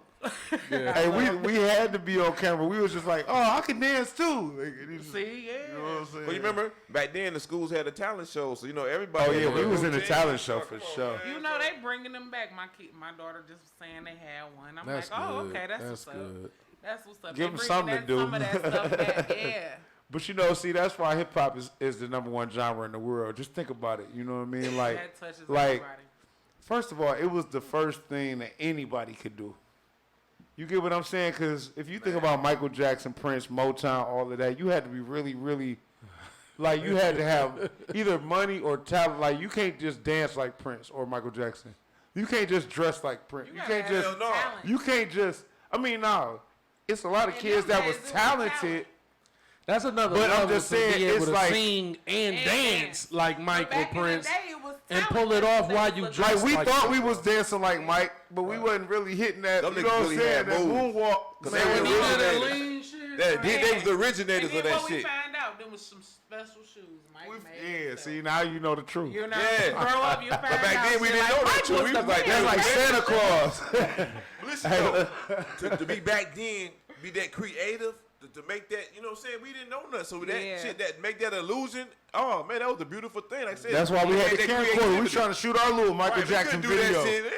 Speaker 6: Hey, we had to be on camera. We was just like, oh, I can dance too. Like, it just-
Speaker 7: See, yeah.
Speaker 6: you know what I'm saying?
Speaker 5: Well, you remember back then the schools had a talent show, so everybody.
Speaker 6: Oh
Speaker 5: had
Speaker 6: yeah,
Speaker 5: a
Speaker 6: we was in the
Speaker 5: routine.
Speaker 6: talent show
Speaker 5: Oh,
Speaker 6: for
Speaker 5: come on,
Speaker 6: sure.
Speaker 5: man.
Speaker 7: You know they bringing them back. My daughter just was saying they had one. I'm
Speaker 1: That's
Speaker 7: like, oh,
Speaker 1: good.
Speaker 7: okay, that's
Speaker 1: That's
Speaker 7: what's up.
Speaker 1: good.
Speaker 7: That's what's up.
Speaker 6: Give
Speaker 7: They
Speaker 6: 'em
Speaker 7: bringing
Speaker 6: something to
Speaker 7: that-
Speaker 6: do.
Speaker 7: Some of that stuff back. Yeah.
Speaker 6: But you know, see, that's why hip hop is the #1 genre in the world. Just think about it. You know what I mean? Like,
Speaker 7: That touches
Speaker 6: like
Speaker 7: everybody.
Speaker 6: first of all, it was the first thing that anybody could do. You get what I'm saying? Because if you think about Michael Jackson, Prince, Motown, all of that, you had to be really, really, like, you had to have either money or talent. Like, you can't just dance like Prince or Michael Jackson. You can't just dress like Prince. You,
Speaker 7: gotta
Speaker 6: can't
Speaker 7: have
Speaker 6: just.
Speaker 7: some talent.
Speaker 6: You can't just. I mean, no. It's a lot of
Speaker 7: And
Speaker 6: kids
Speaker 7: them
Speaker 6: that was
Speaker 7: days, it was
Speaker 6: talented.
Speaker 7: talent.
Speaker 1: That's another
Speaker 6: But I'm
Speaker 1: level
Speaker 6: just
Speaker 1: to
Speaker 6: saying,
Speaker 1: be able
Speaker 6: it's
Speaker 1: to
Speaker 6: like-
Speaker 1: sing and
Speaker 7: And
Speaker 1: dance like
Speaker 7: But
Speaker 1: Michael
Speaker 7: back
Speaker 1: Prince
Speaker 7: in the day, it was
Speaker 1: and
Speaker 7: talent.
Speaker 1: pull it off
Speaker 7: They
Speaker 1: while
Speaker 7: was
Speaker 1: you
Speaker 7: looking-
Speaker 1: dress
Speaker 6: Like, we
Speaker 1: like
Speaker 6: thought we
Speaker 1: that.
Speaker 6: was dancing like Mike, but we wasn't really hitting that.
Speaker 5: Them
Speaker 6: You know
Speaker 5: niggas
Speaker 6: what I'm
Speaker 5: really
Speaker 6: saying?
Speaker 5: had
Speaker 6: That
Speaker 5: moves.
Speaker 6: moonwalk.
Speaker 5: Cause
Speaker 6: Man,
Speaker 5: they
Speaker 1: When
Speaker 5: were
Speaker 1: you
Speaker 5: originators.
Speaker 1: do that lean shit,
Speaker 5: They was the originators
Speaker 7: And
Speaker 5: of
Speaker 7: then
Speaker 5: that
Speaker 7: what we
Speaker 5: shit.
Speaker 7: found out, there was some special shoes Mike made.
Speaker 6: Yeah,
Speaker 7: himself.
Speaker 6: see, now you know the truth.
Speaker 7: You know,
Speaker 5: Yeah.
Speaker 7: grow up, you find
Speaker 5: But back
Speaker 7: out
Speaker 5: then we
Speaker 7: shit
Speaker 5: didn't
Speaker 7: like,
Speaker 5: know that
Speaker 7: Mike
Speaker 5: too.
Speaker 7: was
Speaker 5: We
Speaker 7: the
Speaker 5: was like,
Speaker 7: man.
Speaker 6: That's like Santa Claus.
Speaker 5: Listen, to be back then, be that creative, to make that, you know what I'm saying? We didn't know nothing. So that
Speaker 7: Yeah.
Speaker 5: shit, that make that illusion, oh man, that was a beautiful thing. Like I said,
Speaker 6: That's why we had the
Speaker 5: that
Speaker 6: camcorder. We
Speaker 5: creativity.
Speaker 6: was trying to shoot our little Michael
Speaker 5: Right, we
Speaker 6: Jackson
Speaker 5: couldn't do
Speaker 6: video.
Speaker 5: that shit,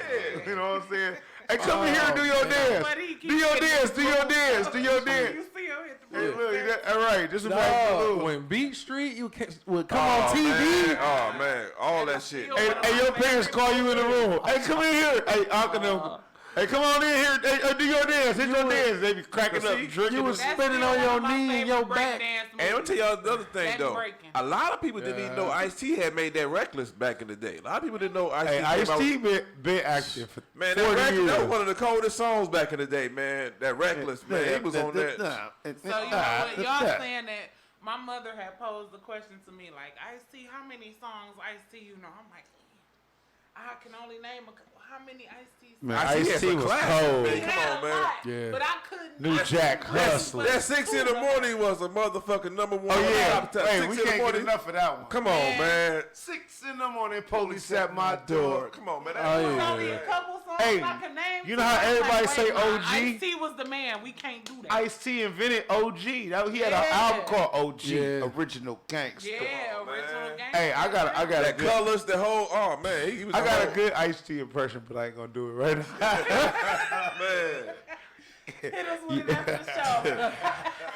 Speaker 5: yeah.
Speaker 6: You know what I'm saying? Hey, come in here and do your dance.
Speaker 7: But he keeps
Speaker 6: Do your
Speaker 7: getting
Speaker 6: dance.
Speaker 7: the
Speaker 6: Do your
Speaker 7: moves.
Speaker 6: dance. Do your dance.
Speaker 7: You see him hit the
Speaker 6: Hey,
Speaker 7: moves.
Speaker 6: look, all right, this is
Speaker 1: Dog,
Speaker 6: Michael.
Speaker 1: when Beat Street would come
Speaker 5: Oh,
Speaker 1: on TV.
Speaker 5: man. Oh man, all that shit.
Speaker 6: Hey, your parents call you in the room. Hey, come in here. Hey, Uncle. Hey, come on in here. Hey, do your dance. Hit your dance. They be cracking up,
Speaker 5: See,
Speaker 6: drinking.
Speaker 1: you was
Speaker 7: That's
Speaker 1: spinning
Speaker 7: still
Speaker 1: on
Speaker 7: one
Speaker 1: your
Speaker 7: of my
Speaker 1: knee and
Speaker 7: favorite
Speaker 1: your back.
Speaker 7: breakdance
Speaker 5: And I'm gonna tell y'all another thing
Speaker 7: Back
Speaker 5: though.
Speaker 7: breaking.
Speaker 5: A lot of people didn't even know Ice-T had made that Reckless back in the day. A lot of people didn't know Ice-T.
Speaker 6: Hey,
Speaker 5: came out
Speaker 6: Ice-T
Speaker 5: with-
Speaker 6: been active for
Speaker 5: Man,
Speaker 6: 40
Speaker 5: that Reckless,
Speaker 6: years.
Speaker 5: that was one of the coldest songs back in the day, man. That Reckless, man. He was on that.
Speaker 7: So you know what? Y'all saying that my mother had posed the question to me like, Ice-T, how many songs Ice-T you know? I'm like, I can only name a couple. How many Ice-T songs?
Speaker 6: Man,
Speaker 5: Ice-T had
Speaker 6: Ice-T
Speaker 5: some
Speaker 6: was
Speaker 5: classics,
Speaker 6: cold.
Speaker 5: man.
Speaker 7: He
Speaker 5: Come
Speaker 7: had
Speaker 5: on,
Speaker 7: a
Speaker 5: man.
Speaker 7: lot,
Speaker 1: Yeah.
Speaker 7: but I couldn't.
Speaker 6: New Jack Hustler.
Speaker 5: That 6 in the morning was a motherfucking number one.
Speaker 6: Oh, yeah.
Speaker 5: top ten.
Speaker 6: Hey,
Speaker 5: 6
Speaker 6: we
Speaker 5: in the
Speaker 6: can't get
Speaker 5: morning.
Speaker 6: enough of that one.
Speaker 5: Come on, man.
Speaker 6: 6 in the morning, police at my door.
Speaker 5: Come on, man.
Speaker 1: Oh,
Speaker 7: There's
Speaker 1: yeah.
Speaker 7: only a couple songs
Speaker 6: Hey,
Speaker 7: I can name.
Speaker 6: you know how
Speaker 7: so I was
Speaker 6: everybody
Speaker 7: like,
Speaker 6: say
Speaker 7: wait, nah,
Speaker 6: OG?
Speaker 7: Ice-T was the man. We can't do that.
Speaker 6: Ice-T invented OG. He had an
Speaker 7: Yeah.
Speaker 6: album called OG,
Speaker 1: Yeah.
Speaker 6: Original Gangster.
Speaker 7: Yeah, original gang.
Speaker 6: Hey, I got a
Speaker 5: That
Speaker 6: good,
Speaker 5: colors, the whole, oh man, he was
Speaker 6: I
Speaker 5: the
Speaker 6: got
Speaker 5: whole-
Speaker 6: a good Ice-T impression, but I ain't gonna do it right now.
Speaker 5: man.
Speaker 7: Hit us with it after the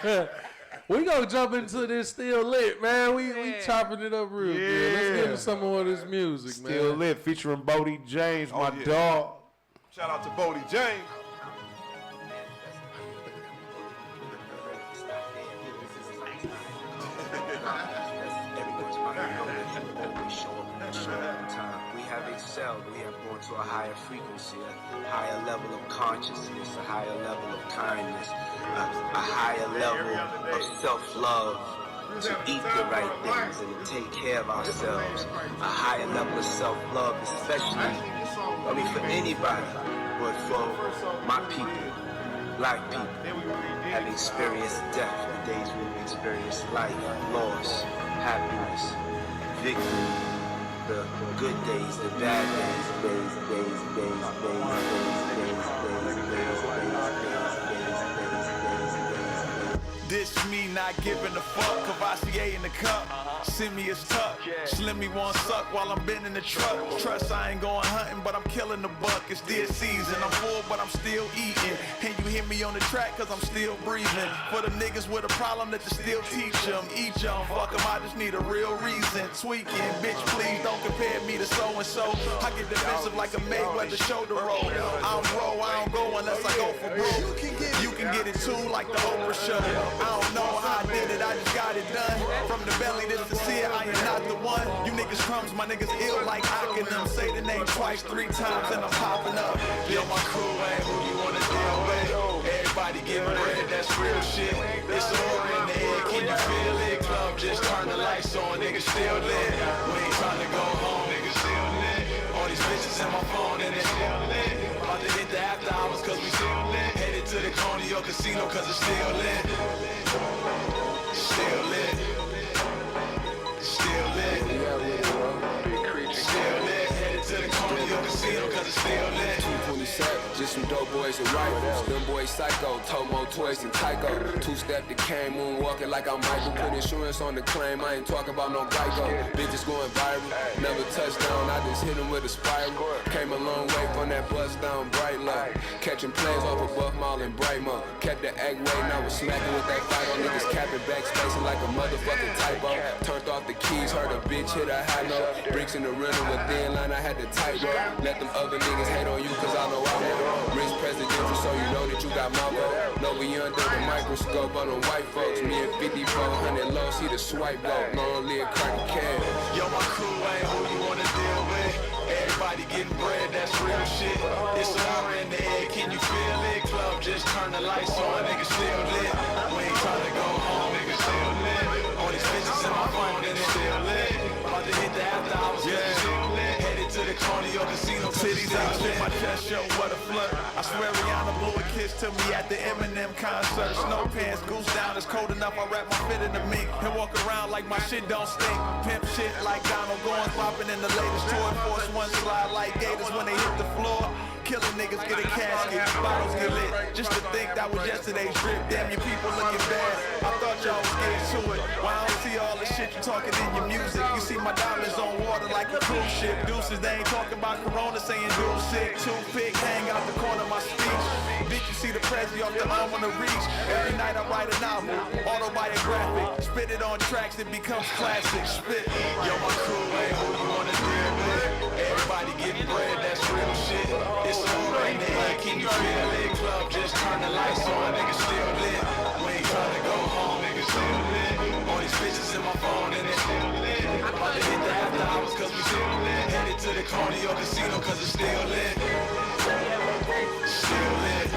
Speaker 7: show.
Speaker 1: We gonna jump into this Still Lit, man. We
Speaker 7: Yeah.
Speaker 1: chopping it up real good. Let's get
Speaker 6: Yeah.
Speaker 1: into some more of this music, man.
Speaker 6: Still Lit, featuring Bodie James, my
Speaker 5: yeah.
Speaker 6: dog.
Speaker 5: Shout out to Bodie James.
Speaker 12: We have excelled, we have gone to a higher frequency, a higher level of consciousness, a higher level of kindness, a higher level of self-love, to eat the right things and to take care of ourselves, a higher level of self-love, especially, for anybody, but for my people, black people, have experienced death, the days we've experienced life, loss, happiness, victory, the good days, the bad days.
Speaker 8: This me not giving a fuck. Cavassier in the cup, send me his tuck. Slim me one suck while I'm bending the truck. Trust I ain't going hunting, but I'm killing the buck. It's dead season, I'm full, but I'm still eating. And you hear me on the track, cause I'm still breathing. For the niggas with a problem that you still teach them. Eat them, fuck them, I just need a real reason. Tweaking, bitch, please don't compare me to so-and-so. I get defensive like a Mayweather shoulder roll. I don't roll, I don't go unless I go for broke. You can get it too, like the Oprah show. I don't know how I did it, I just got it done. From the belly to the sincere, I am not the one. You niggas crumbs, my niggas ill like Ockenham. Say the name twice, 3 times, and I'm popping up. Yo, my crew ain't who you wanna deal with. Everybody getting bread, that's real shit. It's over in the air, can you feel it? Club just turn the lights on, niggas still lit. We ain't trying to go home, niggas still lit. All these bitches in my phone and it's still lit. About to hit the after hours cause we still lit. Headed to the Coney Casino cause it's still lit. Still lit. Still lit. Still lit. Headed to the Coney Casino cause it's still lit.
Speaker 13: 227, just some dope boys and rifles. Them boys psycho, Tomo, Toys, and Tycho. 2-step the cane, moonwalking like I'm Michael. Put insurance on the claim, I ain't talking about no Geico. Bitches going viral, never touchdown, I just hit him with a spiral. Came a long way from that bust down bright light. Catching plays off of Buff Mall and Brightmo. Kept the egg weight, now was smacking with that fight on niggas capping backspacing like a motherfucking typo. Turned off the keys, heard a bitch hit a high note. Bricks in the rental with thin line, I had to tightrope. Let them other niggas hate on you cause I know I won't. Rich presidential so you know that you got my vote. No, we under the microscope on them white folks. Me and 5400 low, see the swipe blow. Long live crack cash.
Speaker 8: Yo, my crew ain't who you wanna deal with. Everybody getting bread, that's real shit. It's an hour in the air, can you feel it? Club just turn the lights on, niggas still lit. We ain't trying to go home, niggas still lit. All these bitches in my phone and it's still lit. About to hit the after hours, yeah. Still lit. Headed to the Coney Casino, titties out, shit, my chest show, what a flirt. I swear Rihanna blew a kiss to me at the Eminem concert. Snow pants, goose down, it's cold enough, I wrap my fit in the mink and walk around like my shit don't stink. Pimp shit like Donald Goins, popping in the latest toy. Force one slide like gators when they hit the floor. Killing niggas get a casket, bottles get lit. Just to think that was yesterday's drip. Damn, you people looking bad. I thought y'all was getting to it. Why I don't see all the shit you talking in your music? You see my diamonds on water like a cruise ship. Deuces, they ain't talking about Corona, saying dual sick. Toothpick hang out the corner of my speech. Bitch, you see the Prezi off the arm on the reach. Every night I write a novel, autobiographic. Spit it on tracks, it becomes classic. Spit. Yo, my crew ain't who you wanna deal with. Everybody getting bread, that's real shit. It's over in the air, can you feel it? Club just turn the lights on, niggas still lit. We ain't trying to go home, niggas still lit. All these bitches in my phone and it's still lit. About to hit the after hours cause we still lit. Headed to the Coney Casino cause it's still lit. Still lit.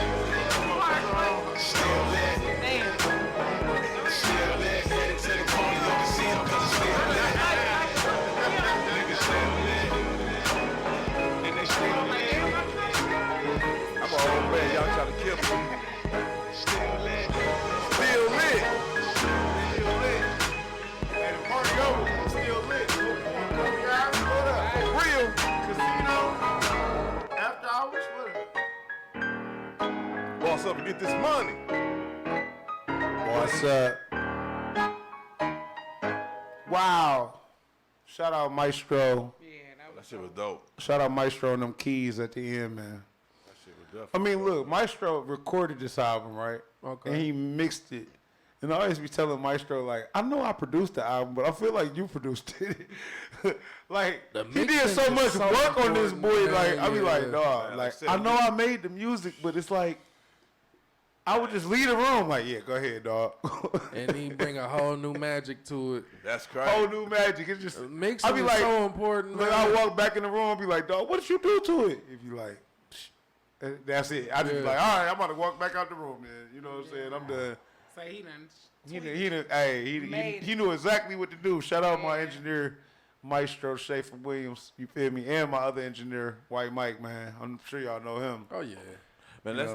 Speaker 8: Still lit. Still lit. Headed to the Coney Casino cause it's still lit. Niggas still lit. And they still lit.
Speaker 5: I'm an old man, y'all trying to kill me.
Speaker 8: Still lit.
Speaker 5: Still lit.
Speaker 3: Still lit. Hey, the party over. Still lit. What up?
Speaker 5: Real.
Speaker 3: Casino. After hours. What up?
Speaker 5: Boss up to get this money.
Speaker 6: What's up? Wow. Shout out Maestro.
Speaker 5: That shit was dope.
Speaker 6: Shout out Maestro and them keys at the end, man.
Speaker 5: That shit was definitely
Speaker 6: I mean, look, Maestro recorded this album, right?
Speaker 1: Okay.
Speaker 6: And he mixed it. And I always be telling Maestro, like, I know I produced the album, but I feel like you produced it. Like,
Speaker 1: The
Speaker 6: he did
Speaker 1: mixing
Speaker 6: so
Speaker 1: is
Speaker 6: much
Speaker 1: so
Speaker 6: work on this
Speaker 1: important,
Speaker 6: boy.
Speaker 1: man.
Speaker 6: Like, I be
Speaker 1: Yeah.
Speaker 6: like, dog,
Speaker 5: Man,
Speaker 6: like,
Speaker 5: I said
Speaker 6: I
Speaker 5: it.
Speaker 6: know I made the music, but it's like, I would just leave the room like, yeah, go ahead, dog.
Speaker 1: And he bring a whole new magic to it.
Speaker 5: That's crazy.
Speaker 6: Whole new magic. It's just,
Speaker 1: Mixing
Speaker 6: I be
Speaker 1: is
Speaker 6: like,
Speaker 1: so important,
Speaker 6: Like,
Speaker 1: man.
Speaker 6: I walk back in the room and be like, dog, what did you do to it? If you like, and that's it. I just be
Speaker 1: Yeah.
Speaker 6: like, all right, I'm about to walk back out the room, man. You know what I'm saying? I'm done.
Speaker 7: Say he done.
Speaker 6: He knew exactly what to do. Shout out my engineer, Maestro Schaefer Williams. You feel me? And my other engineer, White Mike, man. I'm sure y'all know him.
Speaker 1: Oh, yeah.
Speaker 5: Man, let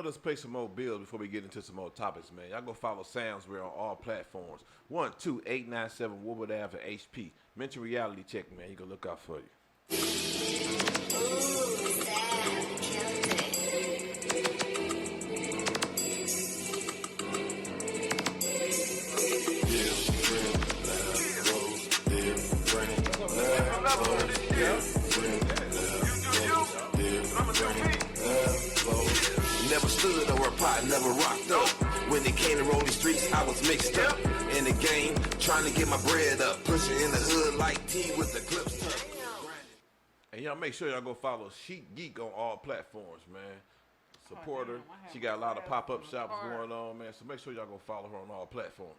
Speaker 5: us play some more bills before we get into some more topics, man. Y'all go follow Sounds. We're on all platforms. 1-2-897 Woodward Ave and HP. Mental reality check, man. He gonna look out for you.
Speaker 2: never rocked up. When it came to rolling streets, I was mixed up. In the game, trying to get my bread up. Pushing in the hood like T with the clips tucked.
Speaker 5: And y'all make sure y'all go follow Chic Geek on all platforms, man. Support her. She got a lot of pop-up shops going on, man. So make sure y'all go follow her on all platforms.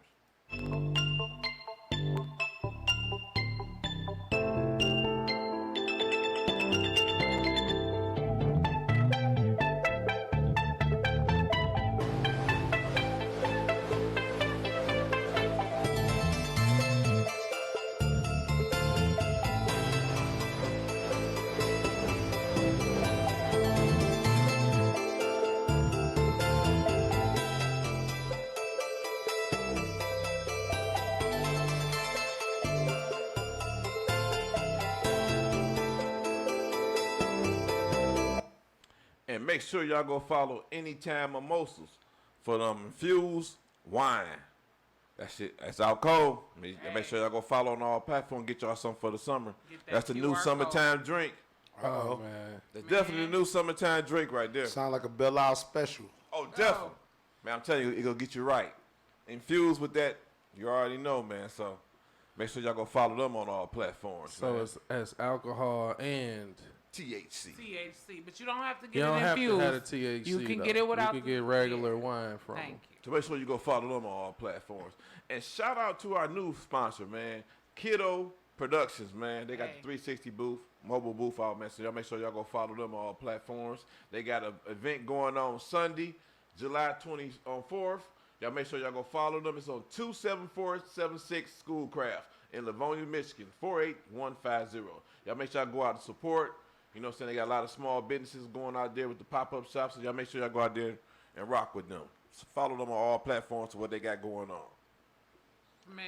Speaker 5: And make sure y'all go follow Anytime Mimosas for them infused wine. That shit, that's out cold. Make sure y'all go follow on all platforms. Get y'all something for the summer. That's the new summertime drink.
Speaker 6: Uh-oh.
Speaker 1: Man.
Speaker 5: That's definitely the new summertime drink right there.
Speaker 6: Sound like a Belle Isle special.
Speaker 5: Oh, definitely. Man, I'm telling you, it gonna get you right. Infused with that, you already know, man. So make sure y'all go follow them on all platforms.
Speaker 1: So
Speaker 5: man.
Speaker 1: it's alcohol and
Speaker 5: THC.
Speaker 7: THC, but you don't have to get
Speaker 1: you don't
Speaker 7: it
Speaker 1: have
Speaker 7: infused.
Speaker 1: to have the THC.
Speaker 7: You can
Speaker 1: though.
Speaker 7: get it without.
Speaker 1: You can get regular wine from
Speaker 7: Thank
Speaker 1: them.
Speaker 7: you.
Speaker 5: So make sure you go follow them on all platforms. And shout out to our new sponsor, man, Kiddo Productions, man. They got the 360 booth, mobile booth out, man. So y'all make sure y'all go follow them on all platforms. They got an event going on Sunday, July 24th. Y'all make sure y'all go follow them. It's on 27476 Schoolcraft in Livonia, Michigan, 48150. Y'all make sure y'all go out and support. You know what I'm saying? They got a lot of small businesses going out there with the pop-up shops. So y'all make sure y'all go out there and rock with them. So follow them on all platforms to what they got going on.
Speaker 7: Man,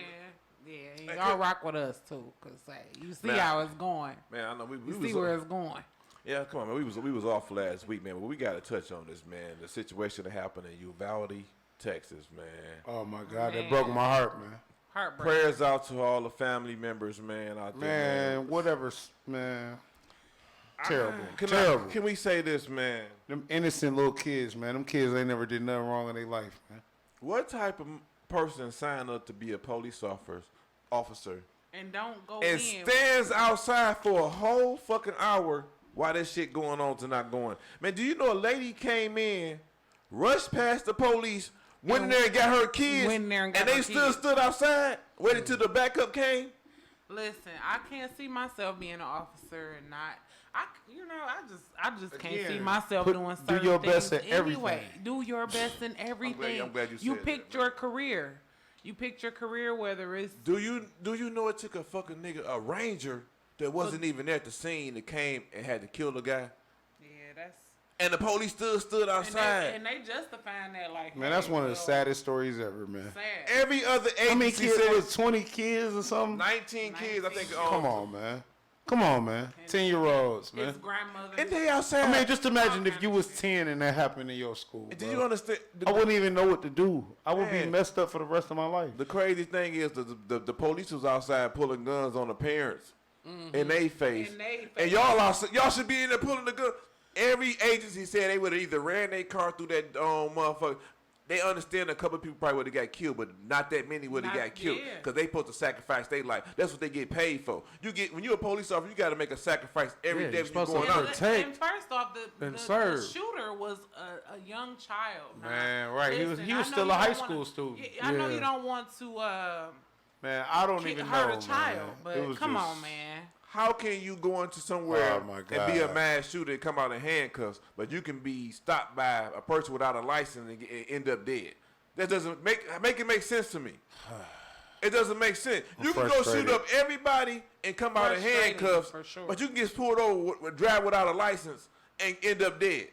Speaker 7: yeah, y'all rock with us too, cause you see how it's going.
Speaker 5: Man, I know we
Speaker 7: see where it's going.
Speaker 5: Yeah, come on, man. We was off last week, man, but we got to touch on this, man. The situation that happened in Uvalde, Texas, man.
Speaker 6: Oh my God, that broke my heart, man.
Speaker 7: Heartbreak.
Speaker 5: Prayers out to all the family members, man, out there.
Speaker 6: Man, whatever, man. Terrible.
Speaker 5: Terrible. Can we say this, man?
Speaker 6: Them innocent little kids, man. Them kids ain't never did nothing wrong in their life, man.
Speaker 5: What type of person signed up to be a police officer
Speaker 7: And don't go
Speaker 5: and
Speaker 7: in.
Speaker 5: stands outside for a whole fucking hour while that shit going on to not going? Man, do you know a lady came in, rushed past the police, went in there and got her kids,
Speaker 7: Went in there and got
Speaker 5: and they
Speaker 7: her
Speaker 5: still
Speaker 7: kids.
Speaker 5: stood outside, waited till the backup came?
Speaker 7: Listen, I can't see myself being an officer and not. I just can't see
Speaker 6: Again,
Speaker 7: myself doing certain
Speaker 6: do your best
Speaker 7: things
Speaker 6: in everything.
Speaker 7: anyway. Do your best in everything.
Speaker 5: I'm glad you
Speaker 7: You
Speaker 5: said
Speaker 7: picked
Speaker 5: that,
Speaker 7: your career. You picked your career, whether it's
Speaker 5: Do you know it took a fucking nigga, a ranger that wasn't even at the scene that came and had to kill the guy?
Speaker 7: yeah, that's
Speaker 5: And the police still stood outside.
Speaker 7: and they justifying that like
Speaker 6: Man, that's one of the saddest stories ever, man.
Speaker 7: sad.
Speaker 5: Every other agency
Speaker 6: How many kids
Speaker 5: said
Speaker 6: was 20 kids or something?
Speaker 5: 19 kids, I think.
Speaker 6: Come on, man. Come on, man. 10-year-olds, man.
Speaker 7: His grandmother.
Speaker 5: And they outside.
Speaker 6: I mean, just imagine if you was 10 and that happened in your school.
Speaker 5: Did
Speaker 6: bro.
Speaker 5: you understand?
Speaker 6: I wouldn't even know what to do. I would be
Speaker 5: Man.
Speaker 6: messed up for the rest of my life.
Speaker 5: The crazy thing is the police was outside pulling guns on the parents in their face.
Speaker 7: In they
Speaker 5: And y'all should be in there pulling the gun. Every agency said they would have either ran their car through that motherfucker. They understand a couple of people probably would have got killed, but not that many would have
Speaker 7: Not-
Speaker 5: got killed
Speaker 7: yeah.
Speaker 5: because they supposed to sacrifice their life. That's what they get paid for. When you're a police officer, you got to make a sacrifice every
Speaker 1: Yeah,
Speaker 5: day
Speaker 1: you're
Speaker 5: when you're
Speaker 1: supposed
Speaker 5: going
Speaker 1: to
Speaker 5: out.
Speaker 1: protect.
Speaker 7: And first off, the
Speaker 1: serve.
Speaker 7: shooter was a young child. Now,
Speaker 6: Man, right. He was
Speaker 7: listen, I know
Speaker 6: still
Speaker 7: you
Speaker 6: a high
Speaker 7: don't
Speaker 6: school
Speaker 7: wanna-
Speaker 6: student.
Speaker 7: I know
Speaker 1: Yeah.
Speaker 7: you don't want to
Speaker 6: Man, I don't even know,
Speaker 7: hurt a child,
Speaker 6: man.
Speaker 7: but
Speaker 6: It was
Speaker 7: come
Speaker 6: just-
Speaker 7: on, man.
Speaker 5: How can you go into somewhere
Speaker 6: Oh, my
Speaker 5: and be a
Speaker 6: God.
Speaker 5: mass shooter and come out in handcuffs, but you can be stopped by a person without a license and end up dead? That doesn't make it make sense to me. It doesn't make sense. You can go shoot
Speaker 6: frustrated.
Speaker 5: up everybody and come out in
Speaker 7: Frustrating,
Speaker 5: handcuffs,
Speaker 7: for sure.
Speaker 5: but you can get pulled over with drive without a license and end up dead.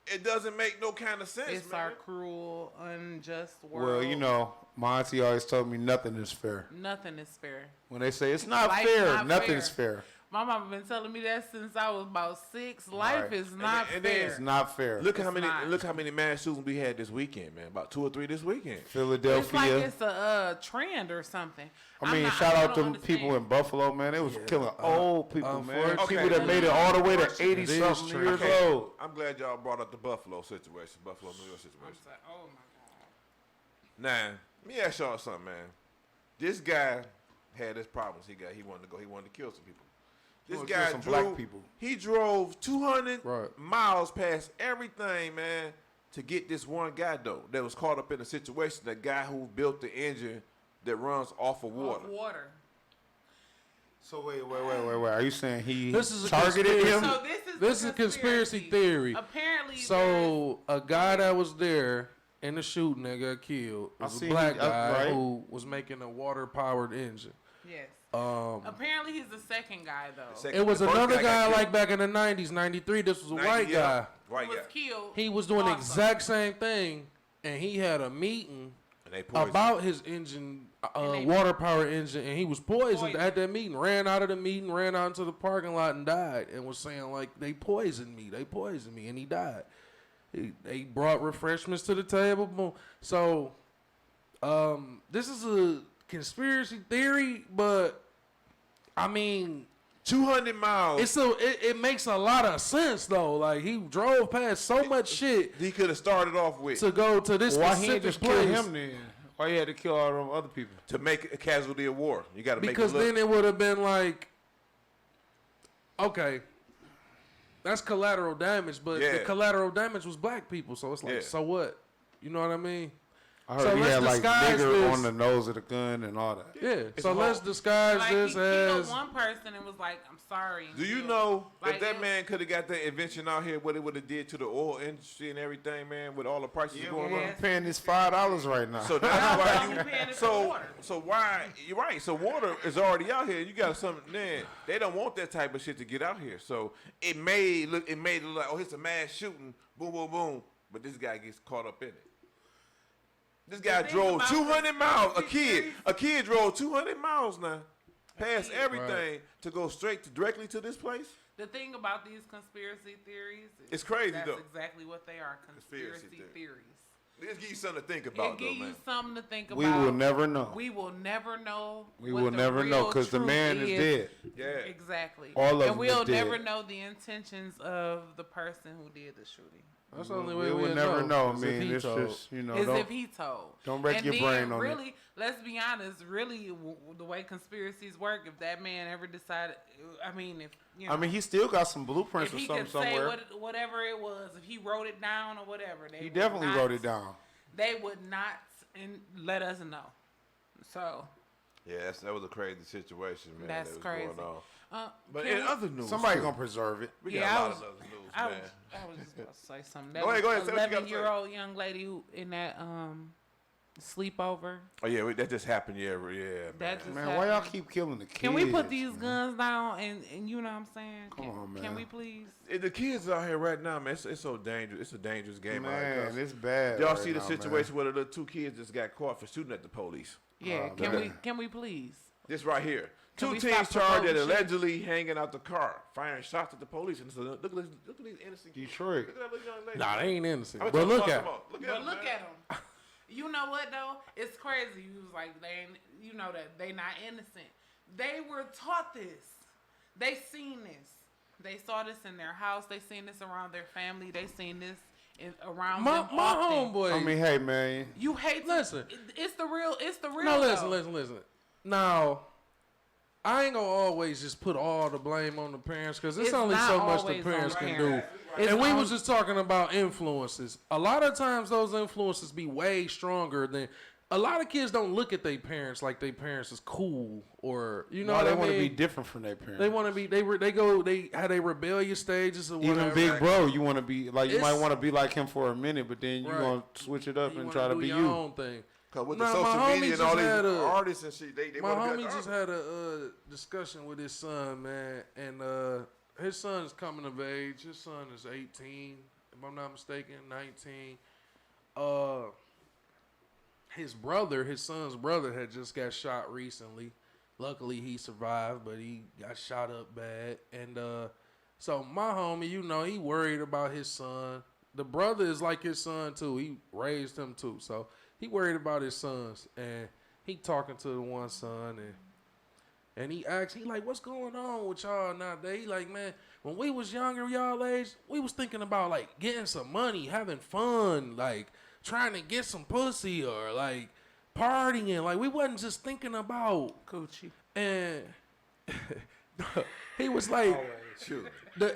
Speaker 5: It doesn't make no kind of sense,
Speaker 7: It's
Speaker 5: man.
Speaker 7: our cruel, unjust world.
Speaker 6: Well, you know, my auntie always told me nothing is fair.
Speaker 7: Nothing is fair.
Speaker 6: When they say it's not
Speaker 7: Life's
Speaker 6: fair,
Speaker 7: not
Speaker 6: nothing's
Speaker 7: fair.
Speaker 6: fair.
Speaker 7: My mama been telling me that since I was about 6. Life
Speaker 6: Right.
Speaker 7: is not
Speaker 5: and
Speaker 7: fair.
Speaker 5: then
Speaker 6: It's not fair.
Speaker 5: Look
Speaker 7: It's
Speaker 5: how many
Speaker 7: not.
Speaker 5: look how many mass shootings we had this weekend, man. About 2 or 3 this weekend.
Speaker 7: It's
Speaker 6: Philadelphia.
Speaker 7: like it's a trend or something.
Speaker 6: I mean,
Speaker 7: I'm not-
Speaker 6: shout
Speaker 7: I
Speaker 6: out to
Speaker 7: don't
Speaker 6: people
Speaker 7: understand.
Speaker 6: in Buffalo, man. They was killing old people, man.
Speaker 1: unfortunately-
Speaker 6: People that made it all the way to
Speaker 1: It
Speaker 6: 80
Speaker 1: is
Speaker 6: something
Speaker 1: true.
Speaker 6: years
Speaker 5: Okay,
Speaker 6: old.
Speaker 5: I'm glad y'all brought up the Buffalo situation, Buffalo, New York
Speaker 7: I'm
Speaker 5: situation.
Speaker 7: like, oh my god.
Speaker 5: Now, let me ask y'all something, man. This guy had his problems. He wanted to go. He wanted to kill some people. This
Speaker 6: wanted to kill
Speaker 5: guy
Speaker 6: some
Speaker 5: drove.
Speaker 6: black people.
Speaker 5: He drove 200
Speaker 1: Right.
Speaker 5: miles past everything, man, to get this one guy though that was caught up in a situation. The guy who built the engine that runs off of water.
Speaker 7: Water.
Speaker 6: So wait. Are you saying he
Speaker 1: This is a
Speaker 6: targeted
Speaker 1: conspiracy.
Speaker 6: him?
Speaker 7: So
Speaker 1: This is a conspiracy theory.
Speaker 7: Apparently,
Speaker 1: So a guy that was there in the shooting that got killed
Speaker 6: I
Speaker 1: was a
Speaker 6: seen
Speaker 1: black
Speaker 6: he-
Speaker 1: guy
Speaker 6: right.
Speaker 1: who was making a water-powered engine.
Speaker 7: yes.
Speaker 1: Apparently
Speaker 7: he's the second guy though.
Speaker 1: It was
Speaker 5: The first
Speaker 1: another
Speaker 5: guy
Speaker 1: guy
Speaker 5: got
Speaker 1: like back in the 90s, 93. This was a
Speaker 5: 90,
Speaker 1: white
Speaker 5: yeah.
Speaker 1: guy.
Speaker 5: White
Speaker 7: Who was
Speaker 5: guy.
Speaker 7: killed.
Speaker 1: He was doing the
Speaker 7: also.
Speaker 1: exact same thing, and he had a meeting
Speaker 5: And they poisoned.
Speaker 1: about his engine,
Speaker 7: they-
Speaker 1: water-powered engine, and he was poisoned
Speaker 7: Poisoned.
Speaker 1: at that meeting. Ran out of the meeting, ran out into the parking lot, and died. And was saying like, "They poisoned me, and he died. They brought refreshments to the table. Boom. So, this is a conspiracy theory, but I mean,
Speaker 5: 200 miles.
Speaker 1: it makes a lot of sense though. Like he drove past so much shit
Speaker 5: He could have started off with
Speaker 1: to go to this
Speaker 6: Why he
Speaker 1: specific
Speaker 6: ain't just
Speaker 1: place.
Speaker 6: kill him then? Why he had to kill all them other people?
Speaker 5: to make a casualty of war. You got to make
Speaker 1: Because
Speaker 5: it look.
Speaker 1: then it would have been like, okay, that's collateral damage, but the
Speaker 5: Yeah.
Speaker 1: collateral damage was black people, so it's like,
Speaker 5: Yeah.
Speaker 1: so what? You know what I mean?
Speaker 6: I heard
Speaker 1: So
Speaker 6: he
Speaker 1: let's
Speaker 6: had like
Speaker 1: disguise
Speaker 6: nigger
Speaker 1: this.
Speaker 6: on the nose of the gun and all that.
Speaker 1: Yeah. So
Speaker 5: hard.
Speaker 1: let's disguise
Speaker 7: Like
Speaker 1: this
Speaker 7: he killed
Speaker 1: as
Speaker 7: one person and was like, "I'm sorry." and
Speaker 5: Do you
Speaker 7: killed.
Speaker 5: know
Speaker 7: Like,
Speaker 5: if that
Speaker 7: it-
Speaker 5: man could have got that invention out here, what it would have did to the oil industry and everything, man, with all the prices going
Speaker 6: I'm
Speaker 5: on?
Speaker 6: paying this $5 right now.
Speaker 5: So that's why
Speaker 7: You paying
Speaker 5: you.
Speaker 7: it for
Speaker 5: So
Speaker 7: water.
Speaker 5: so why you're right. So water is already out here. You got something. Then they don't want that type of shit to get out here. So it made look like, oh, it's a mass shooting. Boom, boom, boom. But this guy gets caught up in it. This guy
Speaker 7: thing
Speaker 5: drove
Speaker 7: about
Speaker 5: 200 miles.
Speaker 7: conspiracy
Speaker 5: A kid drove 200 miles now, past
Speaker 7: kid.
Speaker 5: everything to go directly to this place.
Speaker 7: The thing about these conspiracy theories, is
Speaker 5: It's crazy,
Speaker 7: that's
Speaker 5: though.
Speaker 7: exactly what they are. Conspiracy
Speaker 5: Conspiracy
Speaker 7: theories.
Speaker 5: Let's give you something to think
Speaker 7: It
Speaker 5: about,
Speaker 7: give
Speaker 5: though,
Speaker 7: you
Speaker 5: man.
Speaker 7: something to think about.
Speaker 6: We will never know.
Speaker 7: We will never know.
Speaker 6: We
Speaker 7: what
Speaker 6: will
Speaker 7: the
Speaker 6: never know
Speaker 7: real
Speaker 6: because the
Speaker 7: truth
Speaker 6: man is dead.
Speaker 5: Yeah.
Speaker 7: Exactly.
Speaker 6: All of
Speaker 7: and
Speaker 6: them
Speaker 7: we'll
Speaker 6: is dead.
Speaker 7: never know the intentions of the person who did the shooting.
Speaker 1: that's the only way
Speaker 6: We
Speaker 1: we'll
Speaker 6: will never know. I
Speaker 1: is if
Speaker 6: mean,
Speaker 1: he
Speaker 6: it's
Speaker 1: told.
Speaker 6: just, you know,
Speaker 7: Is
Speaker 6: don't,
Speaker 7: if he told.
Speaker 6: don't wreck
Speaker 7: and
Speaker 6: your
Speaker 7: then
Speaker 6: brain on it.
Speaker 7: really, let's be honest. Really, the way conspiracies work, if that man ever decided, I mean, if you know,
Speaker 6: I mean, he still got some blueprints
Speaker 7: if
Speaker 6: or
Speaker 7: he
Speaker 6: something
Speaker 7: could say
Speaker 6: somewhere.
Speaker 7: whatever it was, if he wrote it down or whatever, they
Speaker 6: He
Speaker 7: would
Speaker 6: definitely
Speaker 7: not-
Speaker 6: wrote it down.
Speaker 7: They would not let us know. So
Speaker 5: Yeah, that was a crazy situation, man.
Speaker 7: That's
Speaker 5: that was
Speaker 7: crazy.
Speaker 5: Going on. But
Speaker 7: can
Speaker 5: in
Speaker 7: we-
Speaker 5: other news,
Speaker 6: Somebody
Speaker 5: too,
Speaker 6: gonna preserve it.
Speaker 5: we
Speaker 7: Yeah,
Speaker 5: got
Speaker 7: I
Speaker 5: a lot
Speaker 7: was-
Speaker 5: of other news,
Speaker 7: I
Speaker 5: man.
Speaker 7: was just about to say something.
Speaker 5: Go ahead, say what you gotta say.
Speaker 7: 11-year-old young lady who in that sleepover.
Speaker 5: Oh yeah, that just happened. Yeah, man.
Speaker 7: That just
Speaker 6: Man, why y'all
Speaker 7: happened.
Speaker 6: keep killing the kids?
Speaker 7: Can we put these guns down and you know what I'm saying?
Speaker 6: Come on, man.
Speaker 7: Can we please?
Speaker 5: The kids out here right now, man. It's so dangerous. It's a dangerous game out here.
Speaker 6: Man,
Speaker 5: 'cause
Speaker 6: it's bad.
Speaker 5: y'all
Speaker 6: right
Speaker 5: see the
Speaker 6: now,
Speaker 5: situation where the little 2 kids just got caught for shooting at the police.
Speaker 7: Yeah. Can we please?
Speaker 5: This right here.
Speaker 7: Can
Speaker 5: 2
Speaker 7: we
Speaker 5: teens
Speaker 7: stop
Speaker 5: charged at
Speaker 7: promoting shit?
Speaker 5: allegedly hanging out the car, firing shots at the police. And so look at these innocent kids.
Speaker 6: Detroit.
Speaker 5: Look at that little young lady.
Speaker 1: Nah, they ain't innocent.
Speaker 5: I'm
Speaker 1: But
Speaker 5: talking
Speaker 1: look
Speaker 5: about
Speaker 1: at
Speaker 5: them
Speaker 1: 'em.
Speaker 5: all. Look at
Speaker 7: But
Speaker 5: them,
Speaker 7: look
Speaker 5: man.
Speaker 7: at them. You know what though? It's crazy. You was like they, ain't, you know that they not innocent. They were taught this. They seen this. They saw this in their house. They seen this around their family. They seen this around
Speaker 1: My
Speaker 7: them often.
Speaker 1: homeboy.
Speaker 6: I mean, hey, man.
Speaker 7: You hate.
Speaker 1: Listen.
Speaker 7: It's the real. It's the real.
Speaker 1: No,
Speaker 7: though.
Speaker 1: listen. Now, I ain't gonna always just put all the blame on the parents because it's
Speaker 7: It's
Speaker 1: only
Speaker 7: not
Speaker 1: so much the
Speaker 7: always on
Speaker 1: parents
Speaker 7: the
Speaker 1: can
Speaker 7: parents.
Speaker 1: do.
Speaker 7: It's
Speaker 1: And we
Speaker 7: on-
Speaker 1: was just talking about influences. A lot of times those influences be way stronger than. A lot of kids don't look at their parents like their parents is cool or you know
Speaker 6: No,
Speaker 1: what
Speaker 6: they
Speaker 1: I
Speaker 6: want to
Speaker 1: mean?
Speaker 6: be different from their parents.
Speaker 1: They want to be. They had a rebellious stages or
Speaker 6: Even
Speaker 1: whatever.
Speaker 6: Big Bro, you want to be like you
Speaker 1: It's-
Speaker 6: might want to be like him for a minute, but then you
Speaker 1: Right.
Speaker 6: gonna switch it up
Speaker 1: You
Speaker 6: and
Speaker 1: wanna
Speaker 6: try to
Speaker 1: do
Speaker 6: be
Speaker 1: your
Speaker 6: you.
Speaker 1: own thing.
Speaker 5: Cause with
Speaker 1: Nah,
Speaker 5: the social
Speaker 1: my
Speaker 5: media
Speaker 1: homie
Speaker 5: and all
Speaker 1: just
Speaker 5: these
Speaker 1: had a-
Speaker 5: artists and shit, they
Speaker 1: My
Speaker 5: want to be
Speaker 1: homie
Speaker 5: like
Speaker 1: just had a discussion with his son, man, and his son is coming of age. His son is 18, if I'm not mistaken, 19. His son's brother, had just got shot recently. luckily he survived, but he got shot up bad. And so my homie, you know, he worried about his son. The brother is like his son too. He raised him too, so he worried about his sons. And he talking to the one son, and he asked, he like, what's going on with y'all nowadays? He like, man, when we was younger, y'all age, we was thinking about like getting some money, having fun, like trying to get some pussy or like partying. Like we wasn't just thinking about
Speaker 7: coochie.
Speaker 1: And he was like,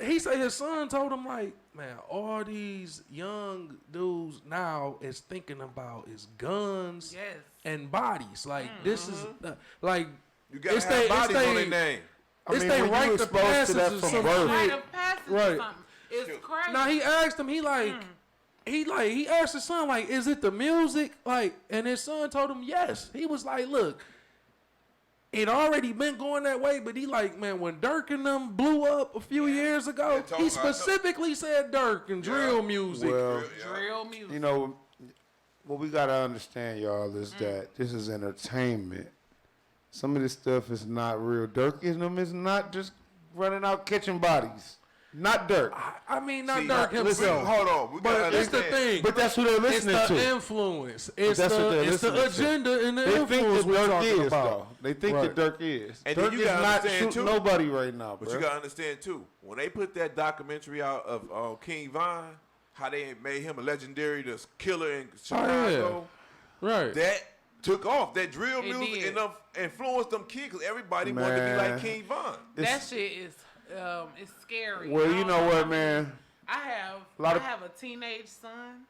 Speaker 1: he said his son told him like, man, all these young dudes now is thinking about is guns and bodies. Like this is like
Speaker 5: you gotta have bodies on their name.
Speaker 1: It's they right to passage or something.
Speaker 7: Right of passage or something. It's crazy.
Speaker 1: Now he asked him, he asked his son, like, is it the music? Like, and his son told him yes. He was like, look, it already been going that way, but he like, man, when Dirk and them blew up a few years ago, he specifically said Dirk and drill music.
Speaker 6: Well,
Speaker 7: drill music.
Speaker 6: You know, what we gotta understand, y'all, is that this is entertainment. Some of this stuff is not real. Dirk is not just running out catching bodies. Not Dirk.
Speaker 1: I mean, not Dirk himself.
Speaker 5: Hold on.
Speaker 1: But it's the thing.
Speaker 6: But that's who they're listening to.
Speaker 1: It's the influence. It's
Speaker 6: that's what they're
Speaker 1: it's the
Speaker 6: listening
Speaker 1: agenda and the
Speaker 6: they
Speaker 1: influence
Speaker 6: think
Speaker 1: we're
Speaker 6: that Dirk
Speaker 1: talking
Speaker 6: is,
Speaker 1: about.
Speaker 6: though. They think that Dirk is.
Speaker 5: And
Speaker 6: Dirk
Speaker 5: then you
Speaker 6: is
Speaker 5: gotta
Speaker 6: not
Speaker 5: understand,
Speaker 6: shooting
Speaker 5: too,
Speaker 6: nobody right now,
Speaker 5: But
Speaker 6: bro.
Speaker 5: you gotta understand too, when they put that documentary out of King Von, how they made him a legendary killer in Chicago,
Speaker 1: right?
Speaker 5: That took off. That drill
Speaker 7: It
Speaker 5: music
Speaker 7: did.
Speaker 5: enough influenced them kids because everybody wanted to be like King Von.
Speaker 7: That shit is it's scary.
Speaker 6: Well, you know what, man?
Speaker 7: I have a teenage son,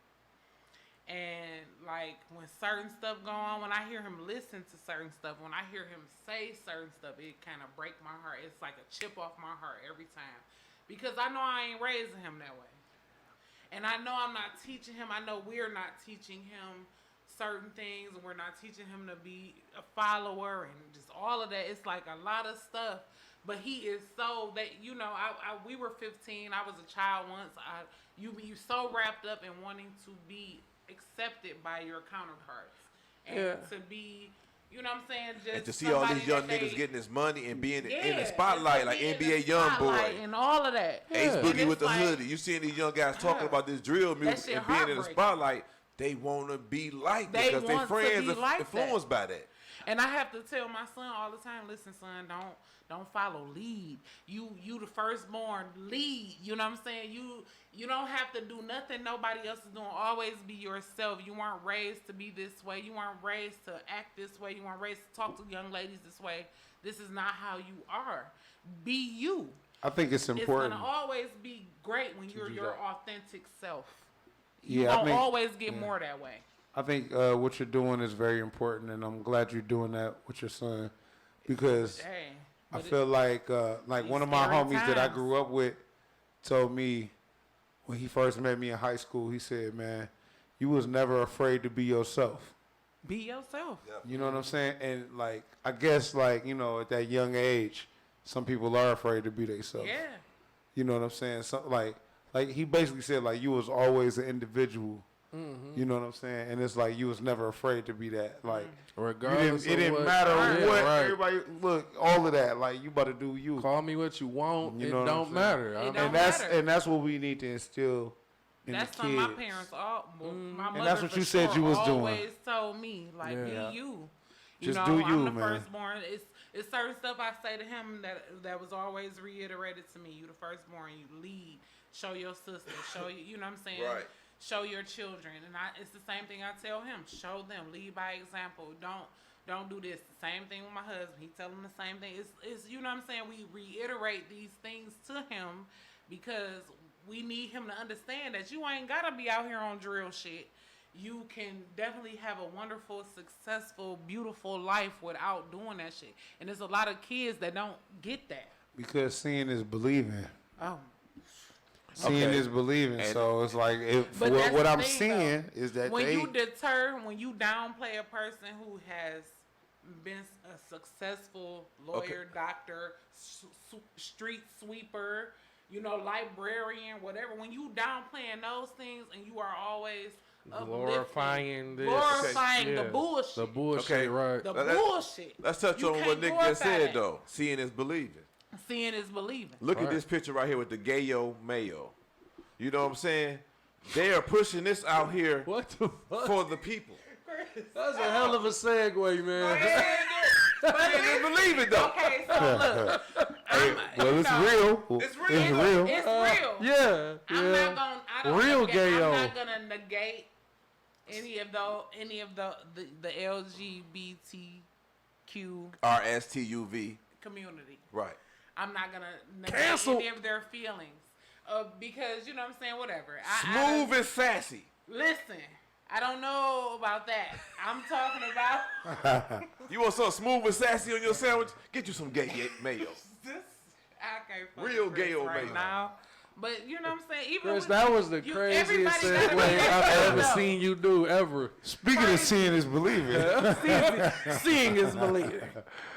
Speaker 7: and like when certain stuff go on, when I hear him listen to certain stuff, when I hear him say certain stuff, it kind of break my heart. It's like a chip off my heart every time, because I know I ain't raising him that way, and I know I'm not teaching him. I know we're not teaching him certain things, and we're not teaching him to be a follower and just all of that. It's like a lot of stuff. But he is so that, you know, we were 15. I was a child once. You so wrapped up in wanting to be accepted by your counterparts and to be, you know what I'm saying? Just
Speaker 5: And to see all these young niggas getting this money and being in the spotlight, like NBA YoungBoy
Speaker 7: and all of that.
Speaker 5: Ace Boogie with the
Speaker 7: like,
Speaker 5: hoodie. You seeing these young guys talking about this drill music and being in the spotlight. They want to be like that because their friends are
Speaker 7: like
Speaker 5: influenced by that.
Speaker 7: And I have to tell my son all the time, listen, son, don't follow, lead. You the firstborn, lead. You know what I'm saying? You don't have to do nothing nobody else is doing. Always be yourself. You weren't raised to be this way. You weren't raised to act this way. You weren't raised to talk to young ladies this way. This is not how you are. Be you.
Speaker 6: I think it's important.
Speaker 7: It's gonna always be great when you're your authentic self.
Speaker 6: Yeah,
Speaker 7: You'll always get more that way.
Speaker 6: I think what you're doing is very important, and I'm glad you're doing that with your son, because I feel like one of my homies that I grew up with told me when he first met me in high school, he said, man, you was never afraid to be yourself.
Speaker 7: Be yourself.
Speaker 6: You know what I'm saying? And like, I guess like, you know, at that young age, some people are afraid to be themselves.
Speaker 7: Yeah.
Speaker 6: You know what I'm saying? So like he basically said like you was always an individual.
Speaker 1: Mm-hmm.
Speaker 6: You know what I'm saying? And it's like you was never afraid to be that. Like
Speaker 1: regardless,
Speaker 6: it didn't matter what everybody look, all of that. Like you about to do you.
Speaker 1: Call me what you want.
Speaker 6: You
Speaker 1: it
Speaker 6: know
Speaker 1: don't matter.
Speaker 6: And that's what we need to instill in
Speaker 7: that's
Speaker 6: the kids.
Speaker 7: my parents my mother
Speaker 6: and that's what
Speaker 7: for
Speaker 6: you said you was doing.
Speaker 7: Always told me like be you.
Speaker 6: Just
Speaker 7: know,
Speaker 6: do you,
Speaker 7: I'm the
Speaker 6: man.
Speaker 7: firstborn. It's certain stuff I say to him that was always reiterated to me. You the firstborn. You lead. Show your sister. Show you. You know what I'm saying?
Speaker 5: Right.
Speaker 7: Show your children, and it's the same thing I tell him. Show them, lead by example. Don't do this. The same thing with my husband. He tell him the same thing. It's you know what I'm saying. We reiterate these things to him because we need him to understand that you ain't gotta be out here on drill shit. You can definitely have a wonderful, successful, beautiful life without doing that shit. And there's a lot of kids that don't get that.
Speaker 6: Because seeing is believing.
Speaker 7: Oh.
Speaker 6: Seeing is believing. And so it's like what I'm seeing is that
Speaker 7: when you downplay a person who has been a successful lawyer, doctor, street sweeper, you know, librarian, whatever. When you downplaying those things and you are always
Speaker 1: glorifying this,
Speaker 7: glorifying the
Speaker 1: Yeah.
Speaker 7: bullshit.
Speaker 1: The bullshit,
Speaker 5: Okay.
Speaker 1: right?
Speaker 7: The
Speaker 5: Let's-
Speaker 7: bullshit.
Speaker 5: Let's touch
Speaker 7: You
Speaker 5: on what
Speaker 7: can't
Speaker 5: Nick
Speaker 7: glorify
Speaker 5: just said,
Speaker 7: that.
Speaker 5: though. Seeing is believing.
Speaker 7: Seeing is believing.
Speaker 5: Look at
Speaker 1: Right.
Speaker 5: this picture right here with the Gayo Mayo. You know what I'm saying? They are pushing this out here
Speaker 1: What the fuck?
Speaker 5: for the people.
Speaker 1: That's a hell of a segue, man.
Speaker 5: Seeing is believing, though.
Speaker 7: Okay, so look.
Speaker 6: Well, it's real.
Speaker 5: It's real.
Speaker 6: It's real.
Speaker 7: It's real.
Speaker 1: Yeah,
Speaker 7: I'm
Speaker 1: yeah.
Speaker 7: not gonna. I don't
Speaker 1: Real
Speaker 7: negate,
Speaker 1: gayo.
Speaker 7: I'm not gonna negate any of the LGBTQ
Speaker 5: RSTUV.
Speaker 7: community.
Speaker 5: Right.
Speaker 7: I'm not gonna negate
Speaker 1: Cancel.
Speaker 7: any of their feelings, because you know what I'm saying. Whatever.
Speaker 5: Smooth and sassy.
Speaker 7: Listen, I don't know about that. I'm talking about.
Speaker 5: You want something smooth and sassy on your sandwich? Get you some gay mayo.
Speaker 7: I can't fuck
Speaker 5: Real
Speaker 7: with Chris
Speaker 5: gayo
Speaker 7: right
Speaker 5: mayo.
Speaker 7: now. But you know what I'm saying? Even
Speaker 1: Chris,
Speaker 7: with
Speaker 1: that was the
Speaker 7: everybody
Speaker 1: craziest
Speaker 7: gotta
Speaker 1: segue
Speaker 7: be
Speaker 1: I've ever
Speaker 7: know.
Speaker 1: seen you do ever.
Speaker 6: Speaking of seeing is believing.
Speaker 1: Seeing is believing.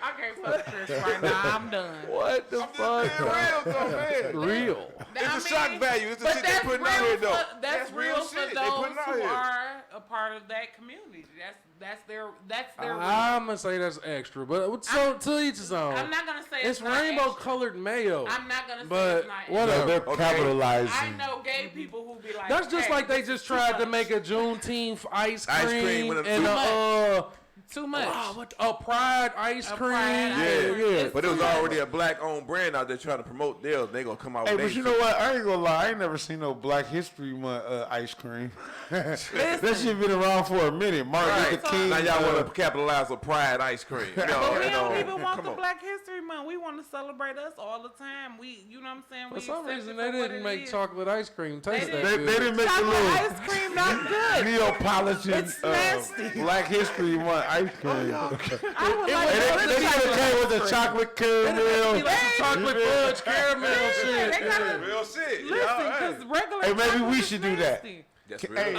Speaker 7: I can't fuck Chris right now. I'm done.
Speaker 1: What the fuck?
Speaker 5: Real though, man.
Speaker 1: Real.
Speaker 5: It's a shock value. It's the
Speaker 7: but
Speaker 5: shit they
Speaker 7: that's
Speaker 5: putting
Speaker 7: real
Speaker 5: out here, though.
Speaker 7: for, that's real
Speaker 5: shit
Speaker 7: for
Speaker 5: they
Speaker 7: those
Speaker 5: putting out
Speaker 7: who
Speaker 5: here.
Speaker 7: are a part of that community. That's their
Speaker 1: I'm gonna say that's extra, but so to each his own.
Speaker 7: I'm not gonna say
Speaker 1: It's
Speaker 7: not
Speaker 1: rainbow
Speaker 7: extra.
Speaker 1: colored mayo.
Speaker 7: I'm not gonna say
Speaker 1: but
Speaker 7: it's not extra.
Speaker 1: whatever.
Speaker 6: They're capitalizing.
Speaker 7: I know gay people who be like,
Speaker 1: That's just
Speaker 7: hey,
Speaker 1: like they
Speaker 7: this
Speaker 1: just
Speaker 7: is too
Speaker 1: tried to
Speaker 7: much.
Speaker 1: make a Juneteenth ice
Speaker 5: Ice
Speaker 1: cream,
Speaker 5: cream with a-
Speaker 1: and
Speaker 7: Too much.
Speaker 1: a Pride ice cream.
Speaker 7: Pride ice
Speaker 5: Yeah,
Speaker 7: cream. It's
Speaker 5: but it was
Speaker 7: too much.
Speaker 5: already a black-owned brand out there trying to promote theirs. They gonna come out
Speaker 6: Hey,
Speaker 5: with
Speaker 6: but you
Speaker 5: their
Speaker 6: know what? I ain't gonna lie. I ain't never seen no Black History Month ice cream. That shit been around for a minute. Martin
Speaker 5: Right.
Speaker 6: Luther King.
Speaker 5: Now y'all want to capitalize on Pride ice cream. You know,
Speaker 7: But we
Speaker 5: you know,
Speaker 7: don't even want
Speaker 5: come
Speaker 7: the
Speaker 5: on.
Speaker 7: Black History Month. We want to celebrate us all the time. You know what I'm saying?
Speaker 1: For
Speaker 7: We
Speaker 1: some
Speaker 7: accept
Speaker 1: reason,
Speaker 7: it
Speaker 1: they
Speaker 7: for what
Speaker 1: didn't
Speaker 7: it
Speaker 1: make
Speaker 7: is.
Speaker 1: chocolate ice cream taste that
Speaker 6: They
Speaker 1: good.
Speaker 6: didn't make the
Speaker 7: Chocolate
Speaker 6: little
Speaker 7: ice cream not good.
Speaker 6: Neapolitan
Speaker 7: It's nasty.
Speaker 6: Black History Month ice cream.
Speaker 7: I would
Speaker 6: They
Speaker 7: like
Speaker 6: didn't came with the chocolate caramel.
Speaker 1: Like some chocolate fudge caramel
Speaker 7: They
Speaker 1: shit.
Speaker 7: gotta
Speaker 5: Real shit.
Speaker 7: listen,
Speaker 5: Y'all,
Speaker 7: because regular.
Speaker 6: Hey, maybe
Speaker 7: chocolate
Speaker 6: we
Speaker 7: is
Speaker 6: should do that.
Speaker 7: nasty.
Speaker 5: That's real.
Speaker 6: Hey,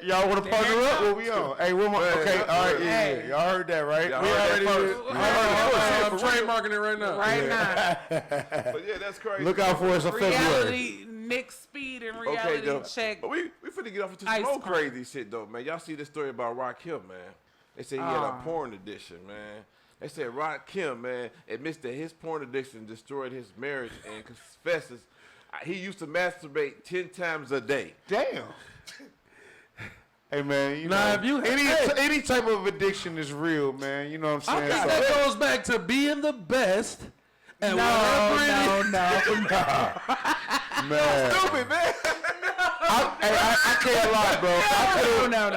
Speaker 6: y'all want to partner up? What we on? Hey, what my, okay, all right, yeah, y'all heard that, right?
Speaker 5: Y'all
Speaker 6: We
Speaker 5: heard
Speaker 6: already
Speaker 5: that
Speaker 6: did.
Speaker 1: I'm trademarking it right now.
Speaker 7: Right now.
Speaker 5: But yeah, that's crazy.
Speaker 6: Look out for us in February.
Speaker 7: Reality, Nick Speed and
Speaker 5: Okay,
Speaker 7: reality
Speaker 5: though.
Speaker 7: check.
Speaker 5: But we finna get off into
Speaker 7: Ice
Speaker 5: some more
Speaker 7: cream.
Speaker 5: crazy shit, though, man. Y'all see this story about Rakim, man. They say he had a porn addiction, man. They said Rakim, man, admits that his porn addiction destroyed his marriage and confesses he used to masturbate 10 times a day.
Speaker 6: Damn. Hey man, you
Speaker 1: Nah,
Speaker 6: know,
Speaker 1: if you-
Speaker 6: any type of addiction is real, man. You know what I'm
Speaker 1: I
Speaker 6: saying?
Speaker 1: think that goes back to being the best. And
Speaker 6: No, man.
Speaker 5: Stupid, man.
Speaker 6: I can't lie, bro.
Speaker 7: No.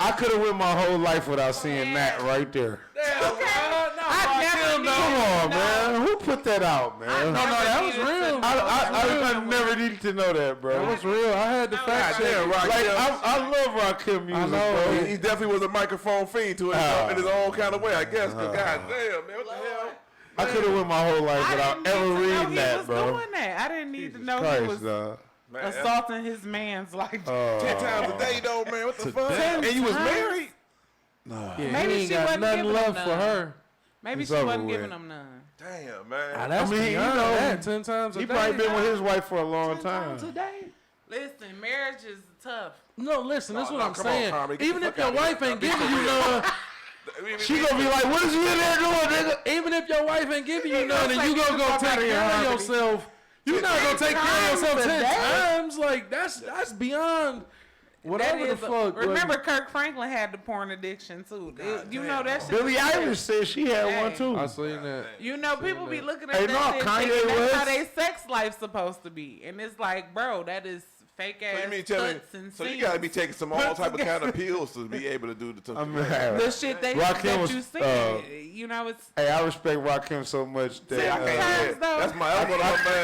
Speaker 6: I could have went my whole life without seeing that right there. Come on, man. Who put that out, man?
Speaker 1: No, that was real.
Speaker 6: I never needed to know that, bro.
Speaker 1: That was real. I had the fact check.
Speaker 5: Damn, Rakim.
Speaker 6: Like, I love Rakim music, bro.
Speaker 5: He definitely was a microphone fiend to it in his own kind of way, I guess. Cause God damn, man, what the hell?
Speaker 6: I could have went my whole life without ever reading that, bro.
Speaker 7: Doing that. I didn't need to know he
Speaker 6: Christ,
Speaker 7: was
Speaker 6: dog.
Speaker 5: Man,
Speaker 7: assaulting his man's like
Speaker 5: 10 times a day, though, man. What the fuck?
Speaker 7: 10
Speaker 5: And you was
Speaker 7: times?
Speaker 5: married?
Speaker 1: Yeah,
Speaker 7: Maybe
Speaker 1: he ain't
Speaker 7: she
Speaker 1: got
Speaker 7: wasn't
Speaker 1: nothing
Speaker 7: giving
Speaker 1: left
Speaker 7: him
Speaker 1: for
Speaker 7: none.
Speaker 1: her.
Speaker 7: Maybe
Speaker 6: It's
Speaker 7: she
Speaker 6: over
Speaker 7: wasn't
Speaker 6: with.
Speaker 7: giving him none.
Speaker 5: Damn, man.
Speaker 1: That's
Speaker 6: you
Speaker 1: beyond
Speaker 6: know,
Speaker 1: that. 10 times a
Speaker 6: He
Speaker 1: day.
Speaker 6: probably been with his wife for a long time.
Speaker 7: Listen, marriage is tough.
Speaker 1: No, listen, this is what I'm
Speaker 5: come on,
Speaker 1: saying.
Speaker 5: Tommy, get
Speaker 1: Even
Speaker 5: the
Speaker 1: if
Speaker 5: fuck
Speaker 1: your
Speaker 5: out of
Speaker 1: wife
Speaker 5: here.
Speaker 1: ain't giving you none,
Speaker 6: She gonna be like, what is you in there doing, nigga?
Speaker 1: even if your wife ain't giving you none, and
Speaker 7: say,
Speaker 1: you
Speaker 7: "Get
Speaker 1: gonna
Speaker 7: the
Speaker 1: go
Speaker 7: fuck
Speaker 1: take
Speaker 7: outta here,
Speaker 1: care of
Speaker 7: Harmony."
Speaker 1: yourself, you're not gonna take care of yourself
Speaker 7: times a
Speaker 1: 10
Speaker 7: day?
Speaker 1: times. Like that's beyond whatever the fuck.
Speaker 7: Remember,
Speaker 1: like,
Speaker 7: Kirk Franklin had the porn addiction too. You know that shit.
Speaker 6: Billie
Speaker 7: was
Speaker 6: Eilish
Speaker 7: bad.
Speaker 6: said she had one
Speaker 7: Hey.
Speaker 6: too.
Speaker 1: I seen that.
Speaker 7: You know, people be looking at
Speaker 6: Hey,
Speaker 7: that
Speaker 6: no,
Speaker 7: shit
Speaker 6: Kanye
Speaker 7: thinking that's how
Speaker 6: West-
Speaker 7: they sex life's supposed to be, and it's like, bro, that is fake ass
Speaker 5: So you mean tell me?
Speaker 7: tuts and
Speaker 5: So you
Speaker 7: scenes.
Speaker 5: gotta be taking some all type of kind of pills to be able to do the.
Speaker 6: I mean,
Speaker 7: the shit they
Speaker 6: Rakim
Speaker 7: that
Speaker 6: was,
Speaker 7: you see. You know, it's
Speaker 6: Hey, I respect Rakim so much that
Speaker 5: I can't
Speaker 7: times,
Speaker 5: hear it.
Speaker 7: though.
Speaker 5: That's my elbow,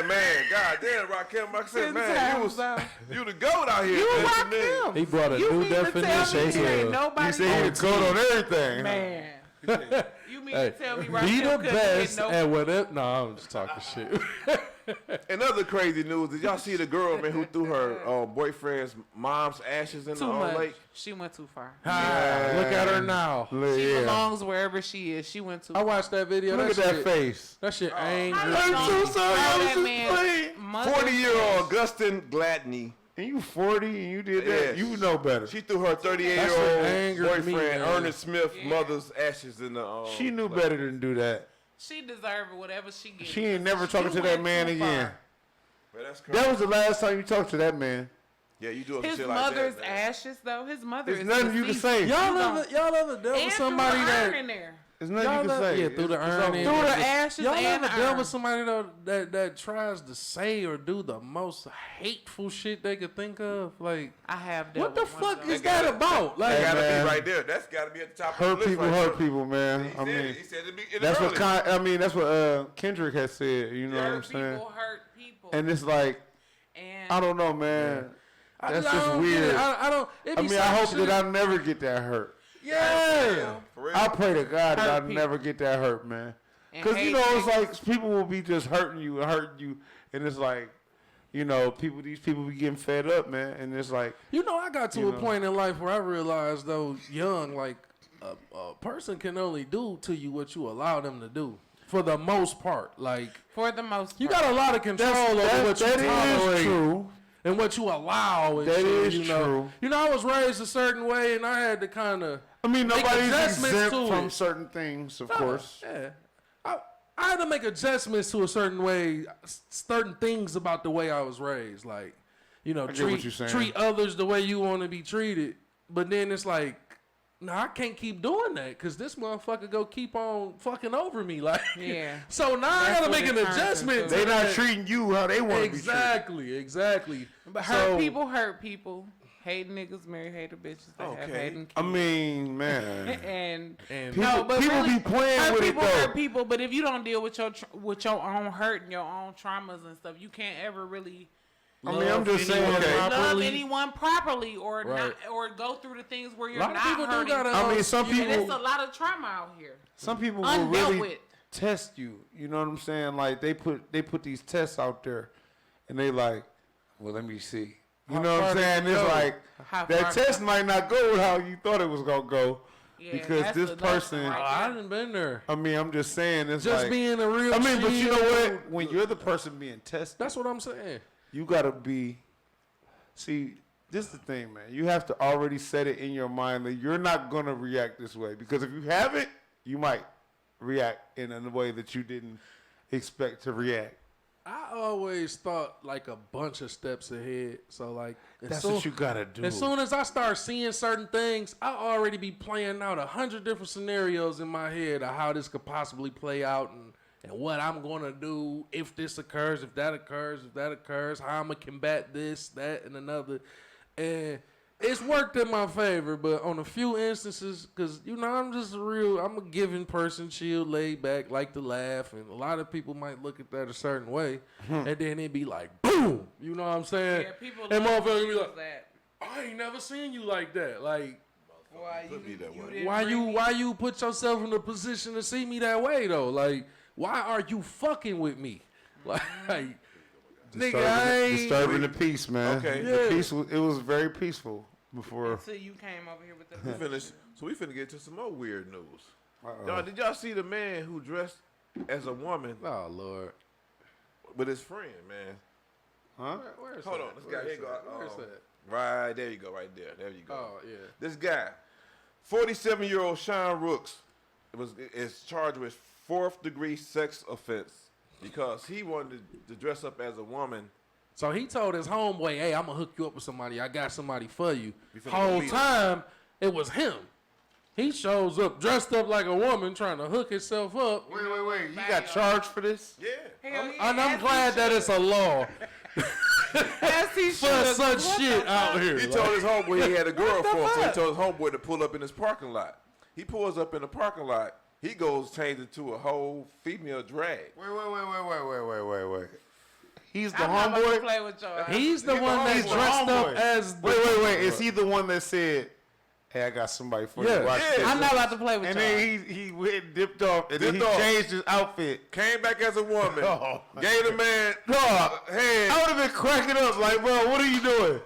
Speaker 5: man. God damn, Rakim. Like I said,
Speaker 7: 10
Speaker 5: man,
Speaker 7: times, though.
Speaker 5: you the goat out here.
Speaker 7: You
Speaker 5: man.
Speaker 7: Rakim.
Speaker 1: He brought a
Speaker 7: You
Speaker 1: new
Speaker 7: mean to tell me
Speaker 1: definition
Speaker 7: you ain't
Speaker 1: to
Speaker 7: nobody
Speaker 6: he said he the goat on everything.
Speaker 7: man. You mean
Speaker 1: Hey,
Speaker 7: to tell me
Speaker 1: be
Speaker 7: Rakim
Speaker 1: the
Speaker 7: couldn't
Speaker 1: best
Speaker 7: get no
Speaker 1: at whatever. No, I'm just talking shit.
Speaker 5: And other crazy news, did y'all see the girl, man, who threw her boyfriend's mom's ashes in
Speaker 7: too
Speaker 5: the
Speaker 7: much.
Speaker 5: lake?
Speaker 7: She went too far.
Speaker 1: Look at her now.
Speaker 7: She belongs wherever she is. She went too
Speaker 1: I
Speaker 7: far.
Speaker 1: watched that video.
Speaker 6: Look at that
Speaker 1: shit,
Speaker 6: face.
Speaker 1: That shit angry.
Speaker 6: I'm so sorry. I was just playing.
Speaker 5: 40-year-old Augustin Gladney
Speaker 6: And you 40 and you did that. You know better.
Speaker 5: She threw her 38-year-old boyfriend, Ernest Smith, mother's ashes in the.
Speaker 6: She knew better than to do that.
Speaker 7: She deserved whatever she gets.
Speaker 6: She ain't never talking to that man again.
Speaker 5: Well, that's crazy.
Speaker 6: That was the last time you talked to that man.
Speaker 5: Yeah, you do
Speaker 7: his
Speaker 5: shit
Speaker 7: mother's
Speaker 5: like that, man.
Speaker 7: ashes, though. His mother
Speaker 6: There's
Speaker 7: is
Speaker 6: nothing you can say.
Speaker 1: Y'all ever dealt with somebody that?
Speaker 7: in there.
Speaker 6: There's nothing you can say.
Speaker 1: Yeah, through the urn.
Speaker 7: Through the ashes
Speaker 1: Y'all
Speaker 7: and
Speaker 1: ever
Speaker 7: the
Speaker 1: dealt
Speaker 7: urn.
Speaker 1: with somebody though that tries to say or do the most hateful shit they could think of? Like,
Speaker 7: I have
Speaker 1: what
Speaker 7: dealt
Speaker 1: the
Speaker 7: with one
Speaker 1: fuck
Speaker 7: of those.
Speaker 1: is that about? Like,
Speaker 5: That gotta
Speaker 6: man.
Speaker 5: be right there. That's gotta be at the top
Speaker 6: Hurt
Speaker 5: of the list.
Speaker 6: people,
Speaker 5: right
Speaker 6: hurt
Speaker 5: there.
Speaker 6: people, man.
Speaker 5: He
Speaker 6: I
Speaker 5: said
Speaker 6: mean,
Speaker 5: it. He said it in
Speaker 6: that's
Speaker 5: the
Speaker 6: what
Speaker 5: early.
Speaker 6: that's what Kendrick has said. You know what I'm
Speaker 7: Hurt
Speaker 6: saying?
Speaker 7: people hurt people.
Speaker 6: And it's like,
Speaker 7: And
Speaker 6: I don't know, man. That's
Speaker 1: I
Speaker 6: just
Speaker 1: don't get
Speaker 6: weird.
Speaker 1: it. I don't. It
Speaker 6: I
Speaker 1: be
Speaker 6: mean, I
Speaker 1: some
Speaker 6: hope
Speaker 1: shit.
Speaker 6: that I never get that hurt.
Speaker 1: Yeah.
Speaker 5: For real.
Speaker 6: I pray to God that
Speaker 7: Hurt
Speaker 6: I
Speaker 7: people.
Speaker 6: never get that hurt, man.
Speaker 7: And
Speaker 6: Because, you
Speaker 7: hate
Speaker 6: know, it's
Speaker 7: niggas.
Speaker 6: like people will be just hurting you, and it's like, you know, these people be getting fed up, man. And it's like,
Speaker 1: You know, I got to
Speaker 6: You
Speaker 1: a
Speaker 6: know.
Speaker 1: point in life where I realized, though, young, like, a person can only do to you what you allow them to do. For the most part. Like,
Speaker 7: for the most part.
Speaker 1: you got a lot of control over what you
Speaker 6: that is
Speaker 1: tolerate
Speaker 6: true.
Speaker 1: and what you allow. And
Speaker 6: That
Speaker 1: shit,
Speaker 6: is
Speaker 1: you know.
Speaker 6: true.
Speaker 1: You know, I was raised a certain way, and I had to kind of.
Speaker 6: I mean,
Speaker 1: make
Speaker 6: nobody's
Speaker 1: adjustments
Speaker 6: exempt
Speaker 1: to
Speaker 6: from
Speaker 1: it.
Speaker 6: certain things, of
Speaker 1: No,
Speaker 6: course.
Speaker 1: Yeah. I had to make adjustments to a certain way, certain things about the way I was raised. Like, you know,
Speaker 6: get what you're saying.
Speaker 1: treat others the way you want to be treated. But then it's like, no, I can't keep doing that because this motherfucker go keep on fucking over me. Like,
Speaker 7: Yeah.
Speaker 1: So now I
Speaker 7: That's
Speaker 1: gotta
Speaker 7: what
Speaker 1: make
Speaker 7: it
Speaker 1: an
Speaker 7: turns
Speaker 1: adjustment.
Speaker 7: into.
Speaker 1: to
Speaker 6: They not
Speaker 1: that.
Speaker 6: treating you how they want to be treated.
Speaker 1: Exactly.
Speaker 7: But hurt
Speaker 1: So-
Speaker 7: people hurt people. Hate niggas marry hater bitches that have
Speaker 5: Okay.
Speaker 7: hating
Speaker 6: I
Speaker 7: kids.
Speaker 6: mean, man.
Speaker 7: and
Speaker 1: And
Speaker 6: People-
Speaker 7: no, but
Speaker 6: people
Speaker 7: really,
Speaker 6: be playing
Speaker 7: hurt
Speaker 6: with it,
Speaker 7: people
Speaker 6: though.
Speaker 7: hurt people. But if you don't deal with your own hurt and your own traumas and stuff, you can't ever really
Speaker 6: I mean, I'm just saying,
Speaker 1: anyone
Speaker 6: okay.
Speaker 7: love
Speaker 1: properly.
Speaker 7: anyone properly or
Speaker 1: Right.
Speaker 7: not, or go through the things where you're
Speaker 1: lot of
Speaker 7: not
Speaker 1: people do
Speaker 7: hurting.
Speaker 1: gotta,
Speaker 6: I mean, some
Speaker 7: and it's
Speaker 6: people,
Speaker 7: a lot of trauma out here.
Speaker 6: some people will
Speaker 7: Undealt
Speaker 6: really
Speaker 7: with.
Speaker 6: test you. You know what I'm saying? Like they put these tests out there, and they like, well, let me see. You
Speaker 1: How
Speaker 6: know what
Speaker 1: far
Speaker 6: I'm
Speaker 1: they
Speaker 6: saying?
Speaker 1: can
Speaker 6: It's
Speaker 1: go.
Speaker 6: like
Speaker 7: How
Speaker 6: that
Speaker 7: far-
Speaker 6: test might not go how you thought it was gonna go,
Speaker 7: Yeah,
Speaker 6: because
Speaker 7: that's
Speaker 6: this
Speaker 7: the lesson
Speaker 6: person.
Speaker 7: right
Speaker 1: I
Speaker 7: there.
Speaker 1: didn't been there.
Speaker 6: I mean, I'm just saying, it's
Speaker 1: Just
Speaker 6: like,
Speaker 1: being a real.
Speaker 6: I mean, but you know
Speaker 1: chill-
Speaker 6: what? When you're the person being tested,
Speaker 1: That's what I'm saying.
Speaker 6: you gotta be. See, this is the thing, man. You have to already set it in your mind that you're not gonna react this way, because if you haven't, you might react in a way that you didn't expect to react.
Speaker 1: I always thought like a bunch of steps ahead. So like
Speaker 6: That's what you gotta do.
Speaker 1: As soon as I start seeing certain things, I already be playing out 100 different scenarios in my head of how this could possibly play out and what I'm gonna do if this occurs, if that occurs, how I'm gonna combat this, that, and another. And it's worked in my favor, but on a few instances, because, you know, I'm a giving person, chill, laid back, like to laugh, and a lot of people might look at that a certain way, and then it be like, boom, you know what I'm saying?
Speaker 7: Yeah, people
Speaker 1: and
Speaker 7: love
Speaker 1: motherfuckers
Speaker 7: to
Speaker 1: be
Speaker 7: use
Speaker 1: like,
Speaker 7: that.
Speaker 1: I ain't never seen you like that. Like,
Speaker 7: Why
Speaker 5: Could be that way.
Speaker 7: didn't
Speaker 1: why
Speaker 7: bring me-
Speaker 1: why you put yourself in a position to see me that way, though? Like, why are you fucking with me? Like, nigga, I ain't...
Speaker 6: Disturbing the peace, man.
Speaker 5: Okay.
Speaker 6: The
Speaker 1: Yeah.
Speaker 6: peace it was very peaceful before.
Speaker 7: Until you came over here with the
Speaker 5: We finna get to some more weird news. Y'all, did y'all see the man who dressed as a woman
Speaker 1: Oh, Lord.
Speaker 5: with his friend, man?
Speaker 6: Huh?
Speaker 1: Where's
Speaker 5: Hold
Speaker 1: that?
Speaker 5: on, this guy here go.
Speaker 1: Where's that?
Speaker 5: Right there you go, right there. There you go.
Speaker 1: Oh, yeah.
Speaker 5: This guy, 47-year-old Sean Rooks, is charged with 4th-degree sex offense because he wanted to dress up as a woman.
Speaker 1: So he told his homeboy, hey, I'm going to hook you up with somebody. I got somebody for you.
Speaker 5: You finna
Speaker 1: Whole
Speaker 5: beat him.
Speaker 1: time, it was him. He shows up dressed up like a woman trying to hook himself up.
Speaker 6: Wait. You got charged for this?
Speaker 5: Yeah.
Speaker 7: Hell
Speaker 1: And
Speaker 7: yeah,
Speaker 1: I'm
Speaker 7: as
Speaker 1: glad
Speaker 7: he
Speaker 1: that it's a law
Speaker 7: As he
Speaker 1: for
Speaker 7: should've.
Speaker 1: such
Speaker 7: What
Speaker 1: shit
Speaker 7: the
Speaker 1: out
Speaker 7: fuck?
Speaker 1: here.
Speaker 5: He
Speaker 1: Like,
Speaker 5: told his homeboy he had a girl
Speaker 1: the
Speaker 5: for him, so he
Speaker 1: fuck?
Speaker 5: told his homeboy to pull up in his parking lot. He pulls up in the parking lot. He goes change into a whole female drag.
Speaker 6: Wait. He's the
Speaker 7: I'm not about to
Speaker 6: homeboy.
Speaker 7: play with y'all.
Speaker 1: he's the
Speaker 5: He's
Speaker 1: one
Speaker 5: the
Speaker 1: that's
Speaker 5: homeboy.
Speaker 1: dressed up
Speaker 6: Homeboy.
Speaker 1: as...
Speaker 6: Wait. Is he the one that said, "Hey, I got somebody for
Speaker 1: Yeah.
Speaker 6: you"? Watch
Speaker 5: Yeah.
Speaker 6: this.
Speaker 7: I'm not about to play with
Speaker 6: And
Speaker 7: y'all.
Speaker 6: then he went and dipped off, and then
Speaker 5: Dipped
Speaker 6: he
Speaker 5: off.
Speaker 6: changed his outfit.
Speaker 5: Came back as a woman.
Speaker 6: Oh,
Speaker 5: Gave the man
Speaker 6: Dog,
Speaker 5: hand.
Speaker 6: I would have been cracking up like, bro, what are you doing?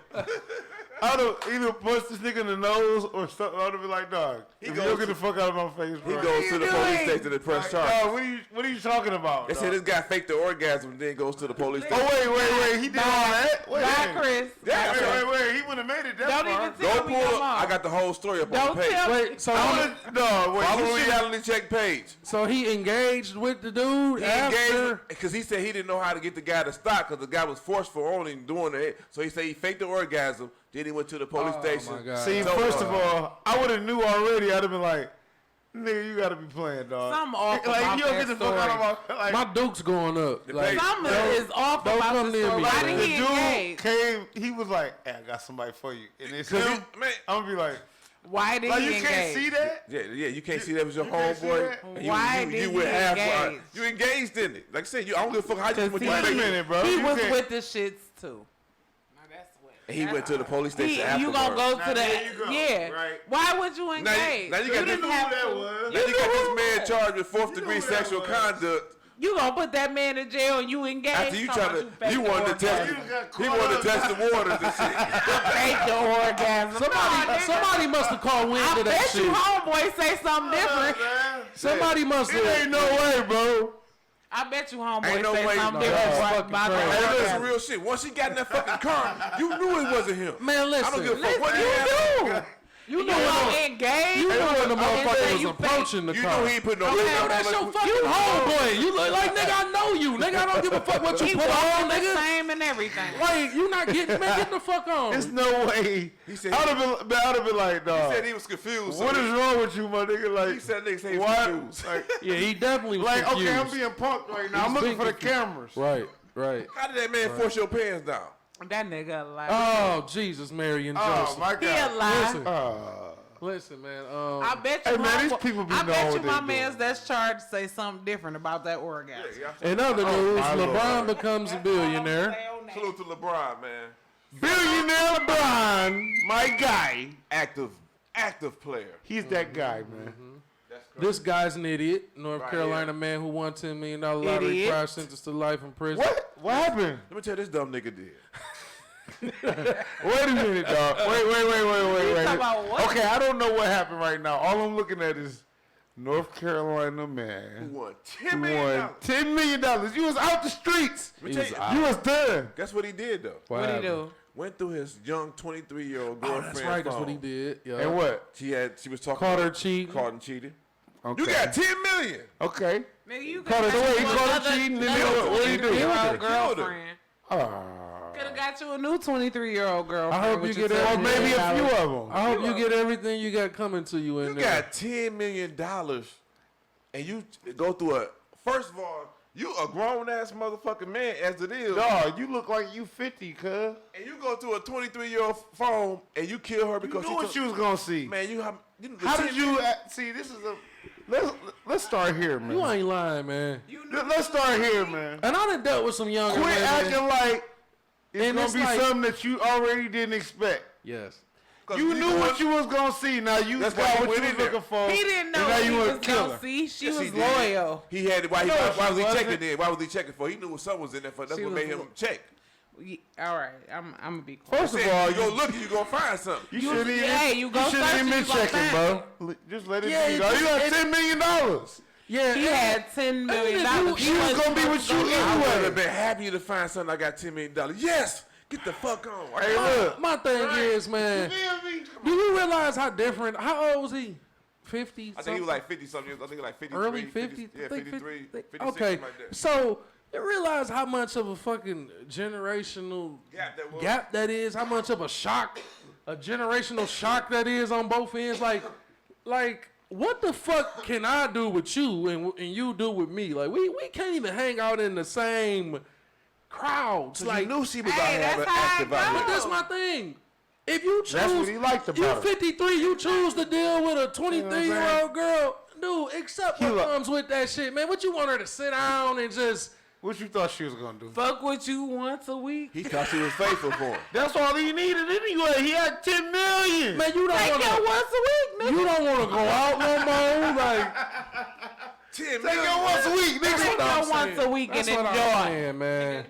Speaker 6: I'd have either punched this nigga in the nose or something. I'd have been like, dog, if you don't get the fuck out of my face,
Speaker 5: He
Speaker 6: bro.
Speaker 5: goes to the police station to press charges.
Speaker 6: Dog, what are you talking about?
Speaker 5: They said this guy faked the orgasm and then goes to the police station.
Speaker 6: Oh, wait. He did all that? Wait,
Speaker 7: Bye, Chris.
Speaker 5: Yeah,
Speaker 6: wait. He wouldn't have made it that
Speaker 7: Don't
Speaker 6: far.
Speaker 7: even
Speaker 5: Go
Speaker 7: tell me
Speaker 5: pull
Speaker 7: no
Speaker 5: up.
Speaker 7: more.
Speaker 5: I got the whole story up on
Speaker 7: Don't
Speaker 5: the page.
Speaker 7: tell
Speaker 1: Wait, so
Speaker 5: Follow
Speaker 1: he,
Speaker 5: reality check page.
Speaker 1: so he engaged with the dude
Speaker 5: He
Speaker 1: after.
Speaker 5: engaged because he said he didn't know how to get the guy to stop because the guy was forceful on him doing it. So he said he faked the orgasm. Then he went to the police station.
Speaker 1: my God.
Speaker 6: See,
Speaker 5: Told
Speaker 6: first
Speaker 5: him.
Speaker 6: of all, I would have knew already. I'd have been like, nigga, you gotta be playing, dog.
Speaker 7: Something off
Speaker 6: like,
Speaker 7: about
Speaker 6: you don't
Speaker 7: that
Speaker 6: get the fuck out of my like.
Speaker 1: My Duke's going up. Like,
Speaker 7: Something is off
Speaker 1: don't
Speaker 7: about
Speaker 1: come
Speaker 7: the
Speaker 1: near
Speaker 7: story.
Speaker 1: me,
Speaker 7: Why
Speaker 1: man.
Speaker 7: did
Speaker 6: the
Speaker 7: he
Speaker 6: dude
Speaker 7: engage?
Speaker 6: came. He was like, "Hey, I got somebody for you," and it's
Speaker 5: Cause
Speaker 6: him.
Speaker 5: man,
Speaker 6: I'm gonna be like,
Speaker 7: Why did
Speaker 6: like
Speaker 7: he
Speaker 6: you
Speaker 7: engage?
Speaker 6: can't see that.
Speaker 5: yeah, you can't see that was your
Speaker 6: you can't see
Speaker 5: homeboy.
Speaker 6: that?
Speaker 5: And
Speaker 7: Why
Speaker 5: you
Speaker 7: did
Speaker 5: went
Speaker 7: he
Speaker 5: half
Speaker 7: engage?
Speaker 5: You engaged in it. Like I said, I don't give a fuck how you went to
Speaker 6: Wait a minute, bro.
Speaker 7: He
Speaker 6: You
Speaker 7: was
Speaker 6: can't-
Speaker 7: with the shits too.
Speaker 5: He went to the police station
Speaker 7: You
Speaker 5: afterwards.
Speaker 7: gonna go
Speaker 6: Now,
Speaker 7: to
Speaker 6: there
Speaker 7: that?
Speaker 6: you go.
Speaker 7: Yeah.
Speaker 6: Right.
Speaker 7: Why would you
Speaker 5: Now
Speaker 7: engage?
Speaker 5: you got
Speaker 7: didn't
Speaker 5: this-
Speaker 7: have
Speaker 6: that
Speaker 7: to.
Speaker 6: was.
Speaker 5: Now you got this man charged with fourth-degree
Speaker 6: who that
Speaker 5: sexual
Speaker 6: was.
Speaker 5: conduct.
Speaker 7: You gonna put that man in jail and you engage?
Speaker 5: After you
Speaker 7: Talking
Speaker 5: try to,
Speaker 7: about
Speaker 5: you
Speaker 7: faked
Speaker 5: wanted to
Speaker 7: the
Speaker 5: test,
Speaker 7: orgasm.
Speaker 5: he wanted to test the waters and shit.
Speaker 7: Fake the orgasm.
Speaker 1: Somebody must have caught wind
Speaker 7: I
Speaker 1: of that
Speaker 7: bet
Speaker 1: shit.
Speaker 7: you homeboy say something different.
Speaker 1: Somebody must
Speaker 6: It
Speaker 1: have.
Speaker 6: ain't no way, bro.
Speaker 7: I bet you homeboy
Speaker 5: Ain't no
Speaker 7: say
Speaker 5: way,
Speaker 7: something
Speaker 5: no.
Speaker 7: different
Speaker 1: That's
Speaker 7: about
Speaker 1: fucking
Speaker 7: the
Speaker 1: crazy.
Speaker 5: Hey, that's some
Speaker 7: orgasm.
Speaker 5: real shit. Once he got in that fucking car, you knew it wasn't him.
Speaker 1: Man, listen.
Speaker 5: I don't give a fuck what he
Speaker 7: You
Speaker 5: had.
Speaker 7: do. You know what engaged?
Speaker 1: You know when the
Speaker 7: and say
Speaker 1: motherfucker was
Speaker 7: you
Speaker 1: approaching the
Speaker 5: You
Speaker 1: car.
Speaker 5: knew he ain't put no
Speaker 7: Okay,
Speaker 5: makeup
Speaker 1: Yo,
Speaker 5: on.
Speaker 1: that's your
Speaker 5: Like,
Speaker 1: fucking homeboy. You look like, nigga, I know you. Nigga, I don't give a fuck what you
Speaker 7: He
Speaker 1: put on,
Speaker 7: walking the
Speaker 1: nigga.
Speaker 7: same and everything.
Speaker 1: Like, you not getting, man, get the fuck on.
Speaker 6: There's no way.
Speaker 5: He said
Speaker 6: I'd have been like, dog.
Speaker 5: he said he was confused.
Speaker 6: What
Speaker 5: so
Speaker 6: is wrong with you, my nigga? Like,
Speaker 5: he said niggas ain't
Speaker 6: why?
Speaker 5: confused.
Speaker 6: Like,
Speaker 1: Yeah, he definitely was
Speaker 6: like,
Speaker 1: confused.
Speaker 6: okay, I'm being punked right now. I'm
Speaker 1: He's
Speaker 6: looking for
Speaker 1: been
Speaker 6: the
Speaker 1: confused.
Speaker 6: cameras.
Speaker 1: Right.
Speaker 5: How did that man force your pants down?
Speaker 7: That nigga like.
Speaker 1: Oh, Jesus, Mary and
Speaker 6: Oh
Speaker 1: Joseph.
Speaker 6: my
Speaker 7: He a
Speaker 6: God.
Speaker 7: lie.
Speaker 1: Listen, man.
Speaker 7: I bet you.
Speaker 6: Hey, man, these
Speaker 7: homeboy-
Speaker 6: people be
Speaker 7: I bet
Speaker 6: knowing
Speaker 7: you
Speaker 6: what
Speaker 7: my
Speaker 6: they
Speaker 7: man's that's charged say something different about that orgasm.
Speaker 1: in other news,
Speaker 6: my
Speaker 1: LeBron
Speaker 6: Lord.
Speaker 1: becomes a billionaire.
Speaker 5: Salute to LeBron, man.
Speaker 6: Billionaire LeBron, my guy.
Speaker 5: Active player.
Speaker 6: He's that guy, man.
Speaker 1: This guy's an idiot. North
Speaker 5: Right,
Speaker 1: Carolina man who won $10 million lottery
Speaker 7: Idiot.
Speaker 1: prize, sentenced to life in prison.
Speaker 6: What happened?
Speaker 5: Let me tell you this dumb nigga did.
Speaker 6: Wait a minute, dog. Wait.
Speaker 7: talking about what?
Speaker 6: Okay, I don't know what happened right now. All I'm looking at is North Carolina
Speaker 5: Who
Speaker 6: man
Speaker 5: won
Speaker 6: who
Speaker 5: $10 million?
Speaker 6: won $10 million. You was out the streets.
Speaker 5: Let me tell you,
Speaker 6: You was done.
Speaker 5: guess what he did though?
Speaker 7: What he do?
Speaker 5: Went through his young 23-year-old
Speaker 1: Oh,
Speaker 5: girlfriend.
Speaker 1: that's right. That's
Speaker 5: phone.
Speaker 1: what he did. Yeah.
Speaker 6: And what?
Speaker 5: She was talking.
Speaker 1: Caught her
Speaker 5: about-
Speaker 1: cheating.
Speaker 5: Caught and cheated.
Speaker 6: Okay.
Speaker 5: You got $10 million.
Speaker 6: Okay.
Speaker 7: Nigga, you
Speaker 6: Caught her the way he caught her cheating. Then what do you do?
Speaker 7: Year-old girlfriend.
Speaker 6: Ah.
Speaker 7: Could have got you a new 23-year-old girlfriend.
Speaker 1: I hope
Speaker 7: with
Speaker 1: you
Speaker 7: your
Speaker 1: get
Speaker 6: Or
Speaker 1: $10
Speaker 6: maybe a
Speaker 1: million.
Speaker 6: few of them.
Speaker 1: I hope you get everything you got coming to you in
Speaker 5: You
Speaker 1: there.
Speaker 5: got $10 million, and you go through a. First of all, you a grown ass motherfucking man as it is.
Speaker 6: Dog, you look like you 50, cuz.
Speaker 5: And you go through a 23-year-old phone and you kill her
Speaker 6: You
Speaker 5: because
Speaker 6: knew what you was gonna see.
Speaker 5: Man, you
Speaker 6: How did you see? This is a. Let's start here, man.
Speaker 1: You ain't lying, man.
Speaker 6: Let's start here, man.
Speaker 1: And I done dealt with some younger
Speaker 6: Quit
Speaker 1: women.
Speaker 6: acting like it's
Speaker 1: And
Speaker 6: gonna
Speaker 1: it's
Speaker 6: be
Speaker 1: like-
Speaker 6: something that you already didn't expect.
Speaker 1: Yes.
Speaker 6: You knew what you was gonna see. Now you
Speaker 5: That's
Speaker 6: got
Speaker 5: why
Speaker 6: what
Speaker 5: you
Speaker 6: you
Speaker 5: went
Speaker 6: was
Speaker 5: in there.
Speaker 6: looking for.
Speaker 7: He didn't know
Speaker 6: and now
Speaker 7: what
Speaker 6: you
Speaker 7: he
Speaker 6: wanna
Speaker 7: was
Speaker 6: kill
Speaker 7: gonna
Speaker 6: her.
Speaker 7: see. She
Speaker 5: Yes,
Speaker 7: was
Speaker 5: he did.
Speaker 7: loyal.
Speaker 5: He had why
Speaker 6: No,
Speaker 5: was
Speaker 6: she
Speaker 5: he
Speaker 6: wasn't.
Speaker 5: checking then? Why was he checking for? He knew what something was in there for. That's
Speaker 7: She
Speaker 5: what
Speaker 7: was
Speaker 5: made him
Speaker 7: lo-
Speaker 5: check.
Speaker 7: All right, I'm gonna be quiet.
Speaker 6: First of all,
Speaker 5: you go look and you gonna find something.
Speaker 6: You shouldn't even.
Speaker 7: hey, you go
Speaker 6: shouldn't
Speaker 7: search
Speaker 6: even
Speaker 7: and
Speaker 6: been
Speaker 7: you gonna
Speaker 6: checking,
Speaker 7: find
Speaker 6: bro. Just let it
Speaker 1: Yeah,
Speaker 6: be.
Speaker 1: it
Speaker 6: Dog. You got
Speaker 1: just-
Speaker 6: $10 million.
Speaker 1: Yeah.
Speaker 7: He had $10 million.
Speaker 6: She was gonna be with you
Speaker 5: I would
Speaker 6: anyway.
Speaker 5: have been happy to find something. I got $10 million. Yes, get the fuck on.
Speaker 6: Hey, look.
Speaker 1: My thing is, man, do you realize how different? How old was he? 50?
Speaker 5: I think he was like 50 something years. I think he was like 53.
Speaker 1: early 50s.
Speaker 5: Yeah,
Speaker 1: I think
Speaker 5: 53, 56,
Speaker 1: Okay,
Speaker 5: something like that.
Speaker 1: so you realize how much of a fucking generational
Speaker 5: Gap that was.
Speaker 1: that is. How much of a shock, a generational shock that is on both ends. Like what the fuck can I do with you and you do with me? Like we can't even hang out in the same crowds.
Speaker 5: So
Speaker 1: like
Speaker 5: you knew she was
Speaker 7: Hey,
Speaker 5: out having
Speaker 7: that's how
Speaker 5: active
Speaker 7: it
Speaker 5: out
Speaker 1: but
Speaker 5: here.
Speaker 1: that's my thing. If you choose,
Speaker 6: That's what he liked
Speaker 1: you
Speaker 6: about her.
Speaker 1: 53, you choose to deal with a 23-year-old girl. Dude, accept what
Speaker 6: He
Speaker 1: comes with that shit, man. What you want her to sit down and just...
Speaker 6: What you thought she was gonna do?
Speaker 7: Fuck with you once a week.
Speaker 5: He thought she was faithful for him.
Speaker 6: That's all he needed anyway. He had $10 million.
Speaker 1: Man, you don't
Speaker 7: Take
Speaker 1: want
Speaker 7: her
Speaker 1: to...
Speaker 7: once a week, nigga.
Speaker 1: You don't want to go out no more. Like,
Speaker 5: 10
Speaker 6: Take her once a week,
Speaker 1: that's
Speaker 6: nigga.
Speaker 1: what I'm
Speaker 7: her once
Speaker 1: saying.
Speaker 7: a week
Speaker 1: That's
Speaker 7: and
Speaker 1: what I'm
Speaker 7: enjoy.
Speaker 1: saying, man.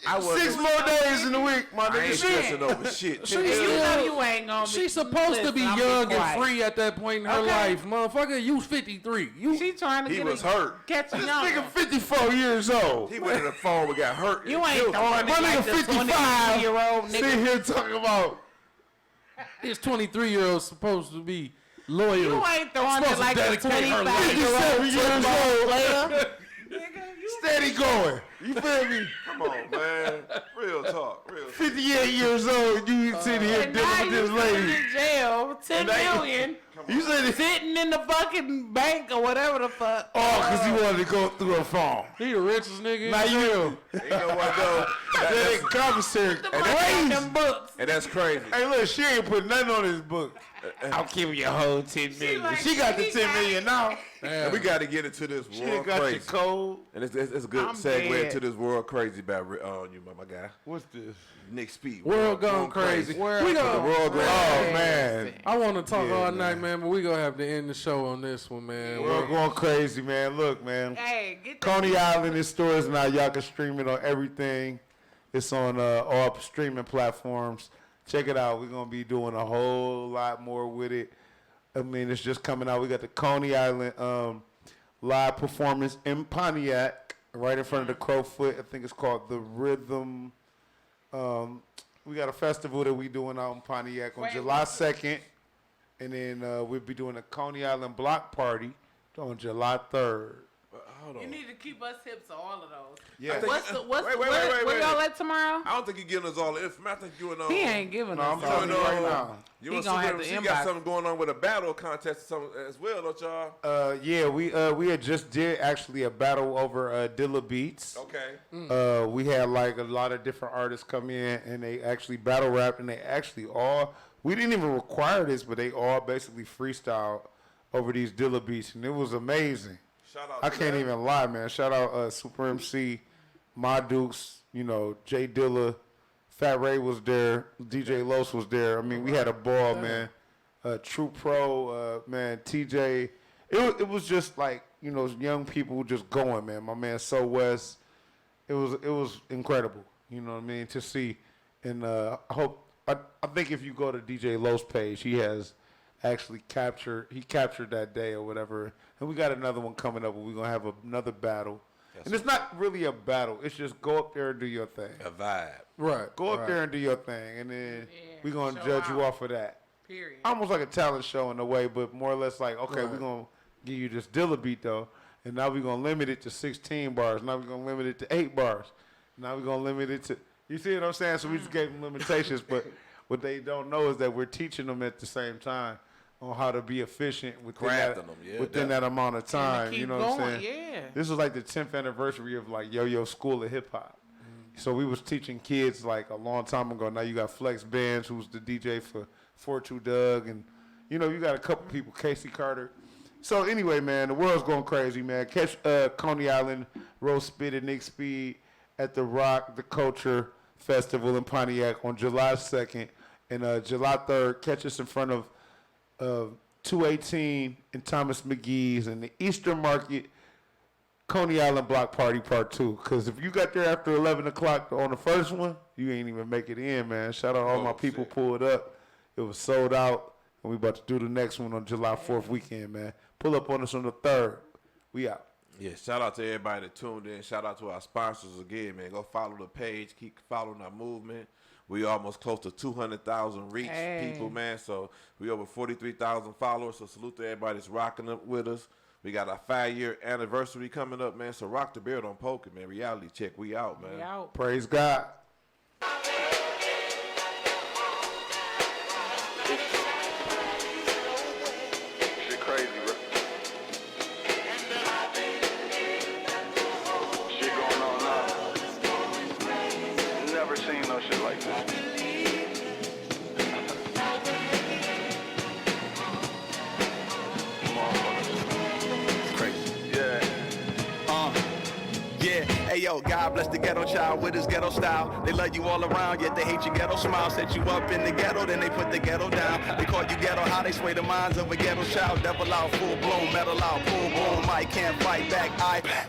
Speaker 5: I wasn't-
Speaker 6: 6 more days in the week, my
Speaker 5: I ain't
Speaker 6: nigga.
Speaker 5: stressing over shit.
Speaker 7: You know you ain't gonna be.
Speaker 1: She's supposed to be
Speaker 7: Listen, I'm
Speaker 1: young
Speaker 7: be
Speaker 1: and
Speaker 7: quiet.
Speaker 1: free at that point in her
Speaker 7: Okay.
Speaker 1: life, motherfucker. You 53.
Speaker 7: She trying to
Speaker 5: He
Speaker 7: get
Speaker 5: was
Speaker 7: a,
Speaker 5: hurt.
Speaker 7: catch a
Speaker 6: This
Speaker 7: young.
Speaker 6: nigga 54 years old.
Speaker 5: He went to the phone and got hurt.
Speaker 7: You ain't
Speaker 5: Killed
Speaker 7: throwing
Speaker 5: him.
Speaker 7: it
Speaker 6: My
Speaker 7: like
Speaker 6: nigga
Speaker 7: the
Speaker 6: 55.
Speaker 7: 23-year-old
Speaker 6: Sit
Speaker 7: nigga.
Speaker 6: here talking about
Speaker 1: This 23-year-old supposed to be loyal.
Speaker 7: You ain't throwing
Speaker 1: Supposed
Speaker 7: it
Speaker 1: to
Speaker 7: like a
Speaker 1: dedicate her life.
Speaker 7: 25-year-old
Speaker 6: 57 years old.
Speaker 7: player.
Speaker 6: Steady going. You feel me?
Speaker 5: Come on, man. Real talk. Real talk.
Speaker 6: 58 years old. You sitting here
Speaker 7: And now
Speaker 6: dealing with
Speaker 7: you
Speaker 6: this
Speaker 7: sitting
Speaker 6: lady.
Speaker 7: in jail, $10 million,
Speaker 6: You said it.
Speaker 7: sitting in the fucking bank or whatever the fuck.
Speaker 6: Oh, because he wanted to go through her phone.
Speaker 1: He the richest nigga.
Speaker 6: Now
Speaker 1: in
Speaker 6: you.
Speaker 1: jail.
Speaker 5: You know what, though?
Speaker 6: That commissary.
Speaker 7: Crazy. Them books.
Speaker 5: And that's crazy.
Speaker 6: Hey, look, she ain't put nothing on his book. I'll give you a whole 10 million.
Speaker 7: like,
Speaker 6: She got the
Speaker 7: she
Speaker 6: 10
Speaker 7: got
Speaker 6: million now.
Speaker 5: And we got to get into this
Speaker 6: She
Speaker 5: world
Speaker 6: got
Speaker 5: crazy.
Speaker 6: your code.
Speaker 5: And it's a good
Speaker 7: I'm
Speaker 5: segue
Speaker 7: dead.
Speaker 5: into this world crazy about you, my guy.
Speaker 6: What's this?
Speaker 5: Nick Speed.
Speaker 1: World gone crazy.
Speaker 7: World
Speaker 1: We
Speaker 5: The
Speaker 1: gonna,
Speaker 5: world going
Speaker 6: Oh, man.
Speaker 1: I want to talk
Speaker 6: Yeah,
Speaker 1: all
Speaker 6: man.
Speaker 1: night, man, but we gonna have to end the show on this one, man.
Speaker 6: We're going crazy, man. Look, man.
Speaker 7: Hey, get the
Speaker 6: Coney Island is stores now. Y'all can stream it on everything. It's on all streaming platforms. Check it out. We're going to be doing a whole lot more with it. I mean, it's just coming out. We got the Coney Island live performance in Pontiac, right in front of the Crowfoot. I think it's called The Rhythm. We got a festival that we doing out in Pontiac on July 2nd. And then we'll be doing a Coney Island block party on July 3rd.
Speaker 5: Hold on.
Speaker 7: You need to keep us hip to all of those.
Speaker 6: Yeah.
Speaker 7: What's
Speaker 5: Wait,
Speaker 7: where y'all at tomorrow?
Speaker 5: I don't think you're giving us all the information. I think you and
Speaker 7: He ain't giving
Speaker 6: No, I'm
Speaker 7: us all.
Speaker 6: telling you right now.
Speaker 5: You
Speaker 7: He
Speaker 5: and
Speaker 7: gonna have
Speaker 5: Super
Speaker 7: to
Speaker 5: MC got
Speaker 7: inbox.
Speaker 5: something going on with a battle contest or something as well, don't y'all?
Speaker 6: Yeah, we had just did actually a battle over Dilla Beats.
Speaker 5: Okay.
Speaker 6: We had like a lot of different artists come in and they actually battle rap and they actually all, we didn't even require this, but they all basically freestyled over these Dilla Beats and it was amazing.
Speaker 5: Shout out
Speaker 6: I
Speaker 5: to
Speaker 6: can't
Speaker 5: that.
Speaker 6: even lie, man. Shout out Super MC, My Dukes, you know, Jay Dilla, Fat Ray was there, DJ Los was there. I mean, we had a ball, man. True Pro, man, TJ. It was just like, you know, young people just going, man. My man So West. It was incredible, you know what I mean, to see. And I think if you go to DJ Los page, he has actually captured that day or whatever. And we got another one coming up where we're going to have another battle. And it's not really a battle. It's just go up there and do your thing.
Speaker 5: A vibe.
Speaker 1: Right.
Speaker 6: Go up there and do your thing. And then we're going to judge you off of that.
Speaker 7: Period.
Speaker 6: Almost like a talent show in a way, but more or less like, okay,
Speaker 1: Right.
Speaker 6: we're going to give you this Dilla beat, though. And now we're going to limit it to 16 bars. Now we're going to limit it to 8 bars. Now we're going to limit it to, you see what I'm saying? So we just gave them limitations. But what they don't know is that we're teaching them at the same time on how to be efficient within, that amount of time.
Speaker 7: keep
Speaker 6: You know what I'm
Speaker 7: going,
Speaker 6: saying?
Speaker 7: yeah.
Speaker 6: This was like the 10th anniversary of like Yo-Yo School of Hip Hop. So we was teaching kids like a long time ago. Now you got Flex Benz, who's the DJ for 42 Doug, and you know you got a couple people, Casey Carter. So anyway, man, the world's going crazy, man. Catch Coney Island, Rose Spit, and Nick Speed at the Rock, the Culture Festival in Pontiac on July 2nd. And July 3rd, catch us in front of 218 and Thomas McGee's and the Eastern Market Coney Island Block Party Part 2. Because if you got there after 11 o'clock on the first one, you ain't even make it in, man. Shout out all my people pulled up. It was sold out. And we about to do the next one on July 4th weekend, man. Pull up on us on the 3rd. We out.
Speaker 5: Yeah, shout out to everybody that tuned in. Shout out to our sponsors again, man. Go follow the page. Keep following our movement. We almost close to 200,000 reach people, man. So we over 43,000 followers. So salute to everybody that's rocking up with us. We got our 5-year anniversary coming up, man. So rock the beard on poker, man. Reality check. We out, man.
Speaker 7: We out.
Speaker 6: Praise God.
Speaker 3: Shit crazy, bro. Shit going on now. Never seen no shit like this.
Speaker 8: Crazy.
Speaker 3: Yeah.
Speaker 8: Yeah, hey Hey yo, God bless the ghetto child with his ghetto style. They love you all around, yet they hate your ghetto smile. Set you up in the ghetto, then they put the ghetto down. They call you ghetto, how they sway the minds of a ghetto child. Devil out, full blown, metal out, boom boom. Mike can't fight back.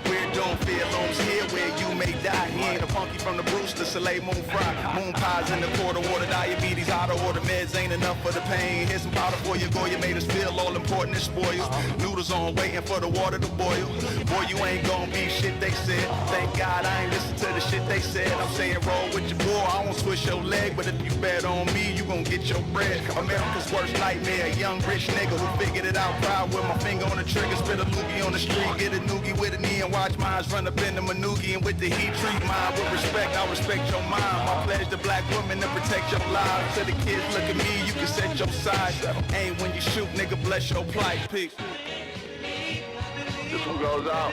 Speaker 8: We're doing fear looms here where you may die. He ain't a punky from the Brewster, Soleil Moon Fry. Moon pies in the quarter, water diabetes, out of order meds ain't enough for the pain. Here's some powder for your Goya, made us feel all important and spoils. Noodles on, waiting for the water to boil. Boy, you ain't gonna be shit they said. Thank God I ain't listen to the shit they said. I'm saying roll with your boy, I won't switch your leg, but if you bet on me, you gon' get your bread. America's worst nightmare, a young rich nigga who figured it out, proud with my finger on the trigger, spit a loogie on the street, get a noogie with a knee and watch mines run up in the manoogie, and with the heat treat mine with respect, I respect your mind. My pledge to black women to protect your lives. To the kids, look at me, you can set your side. Aim when you shoot, nigga, bless your plight. Peace.
Speaker 14: This one goes out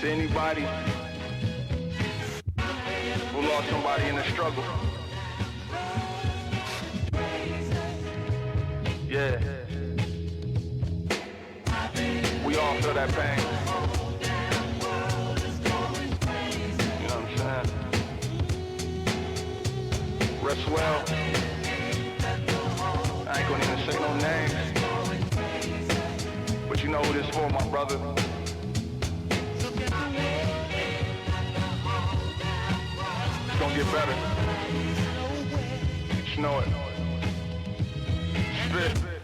Speaker 14: to anybody who lost somebody in the struggle. Yeah. We all feel that pain. You know what I'm saying? Rest well. I ain't gonna even say no names. But you know who this for, my brother. It's gonna get better. Just know it. Spit.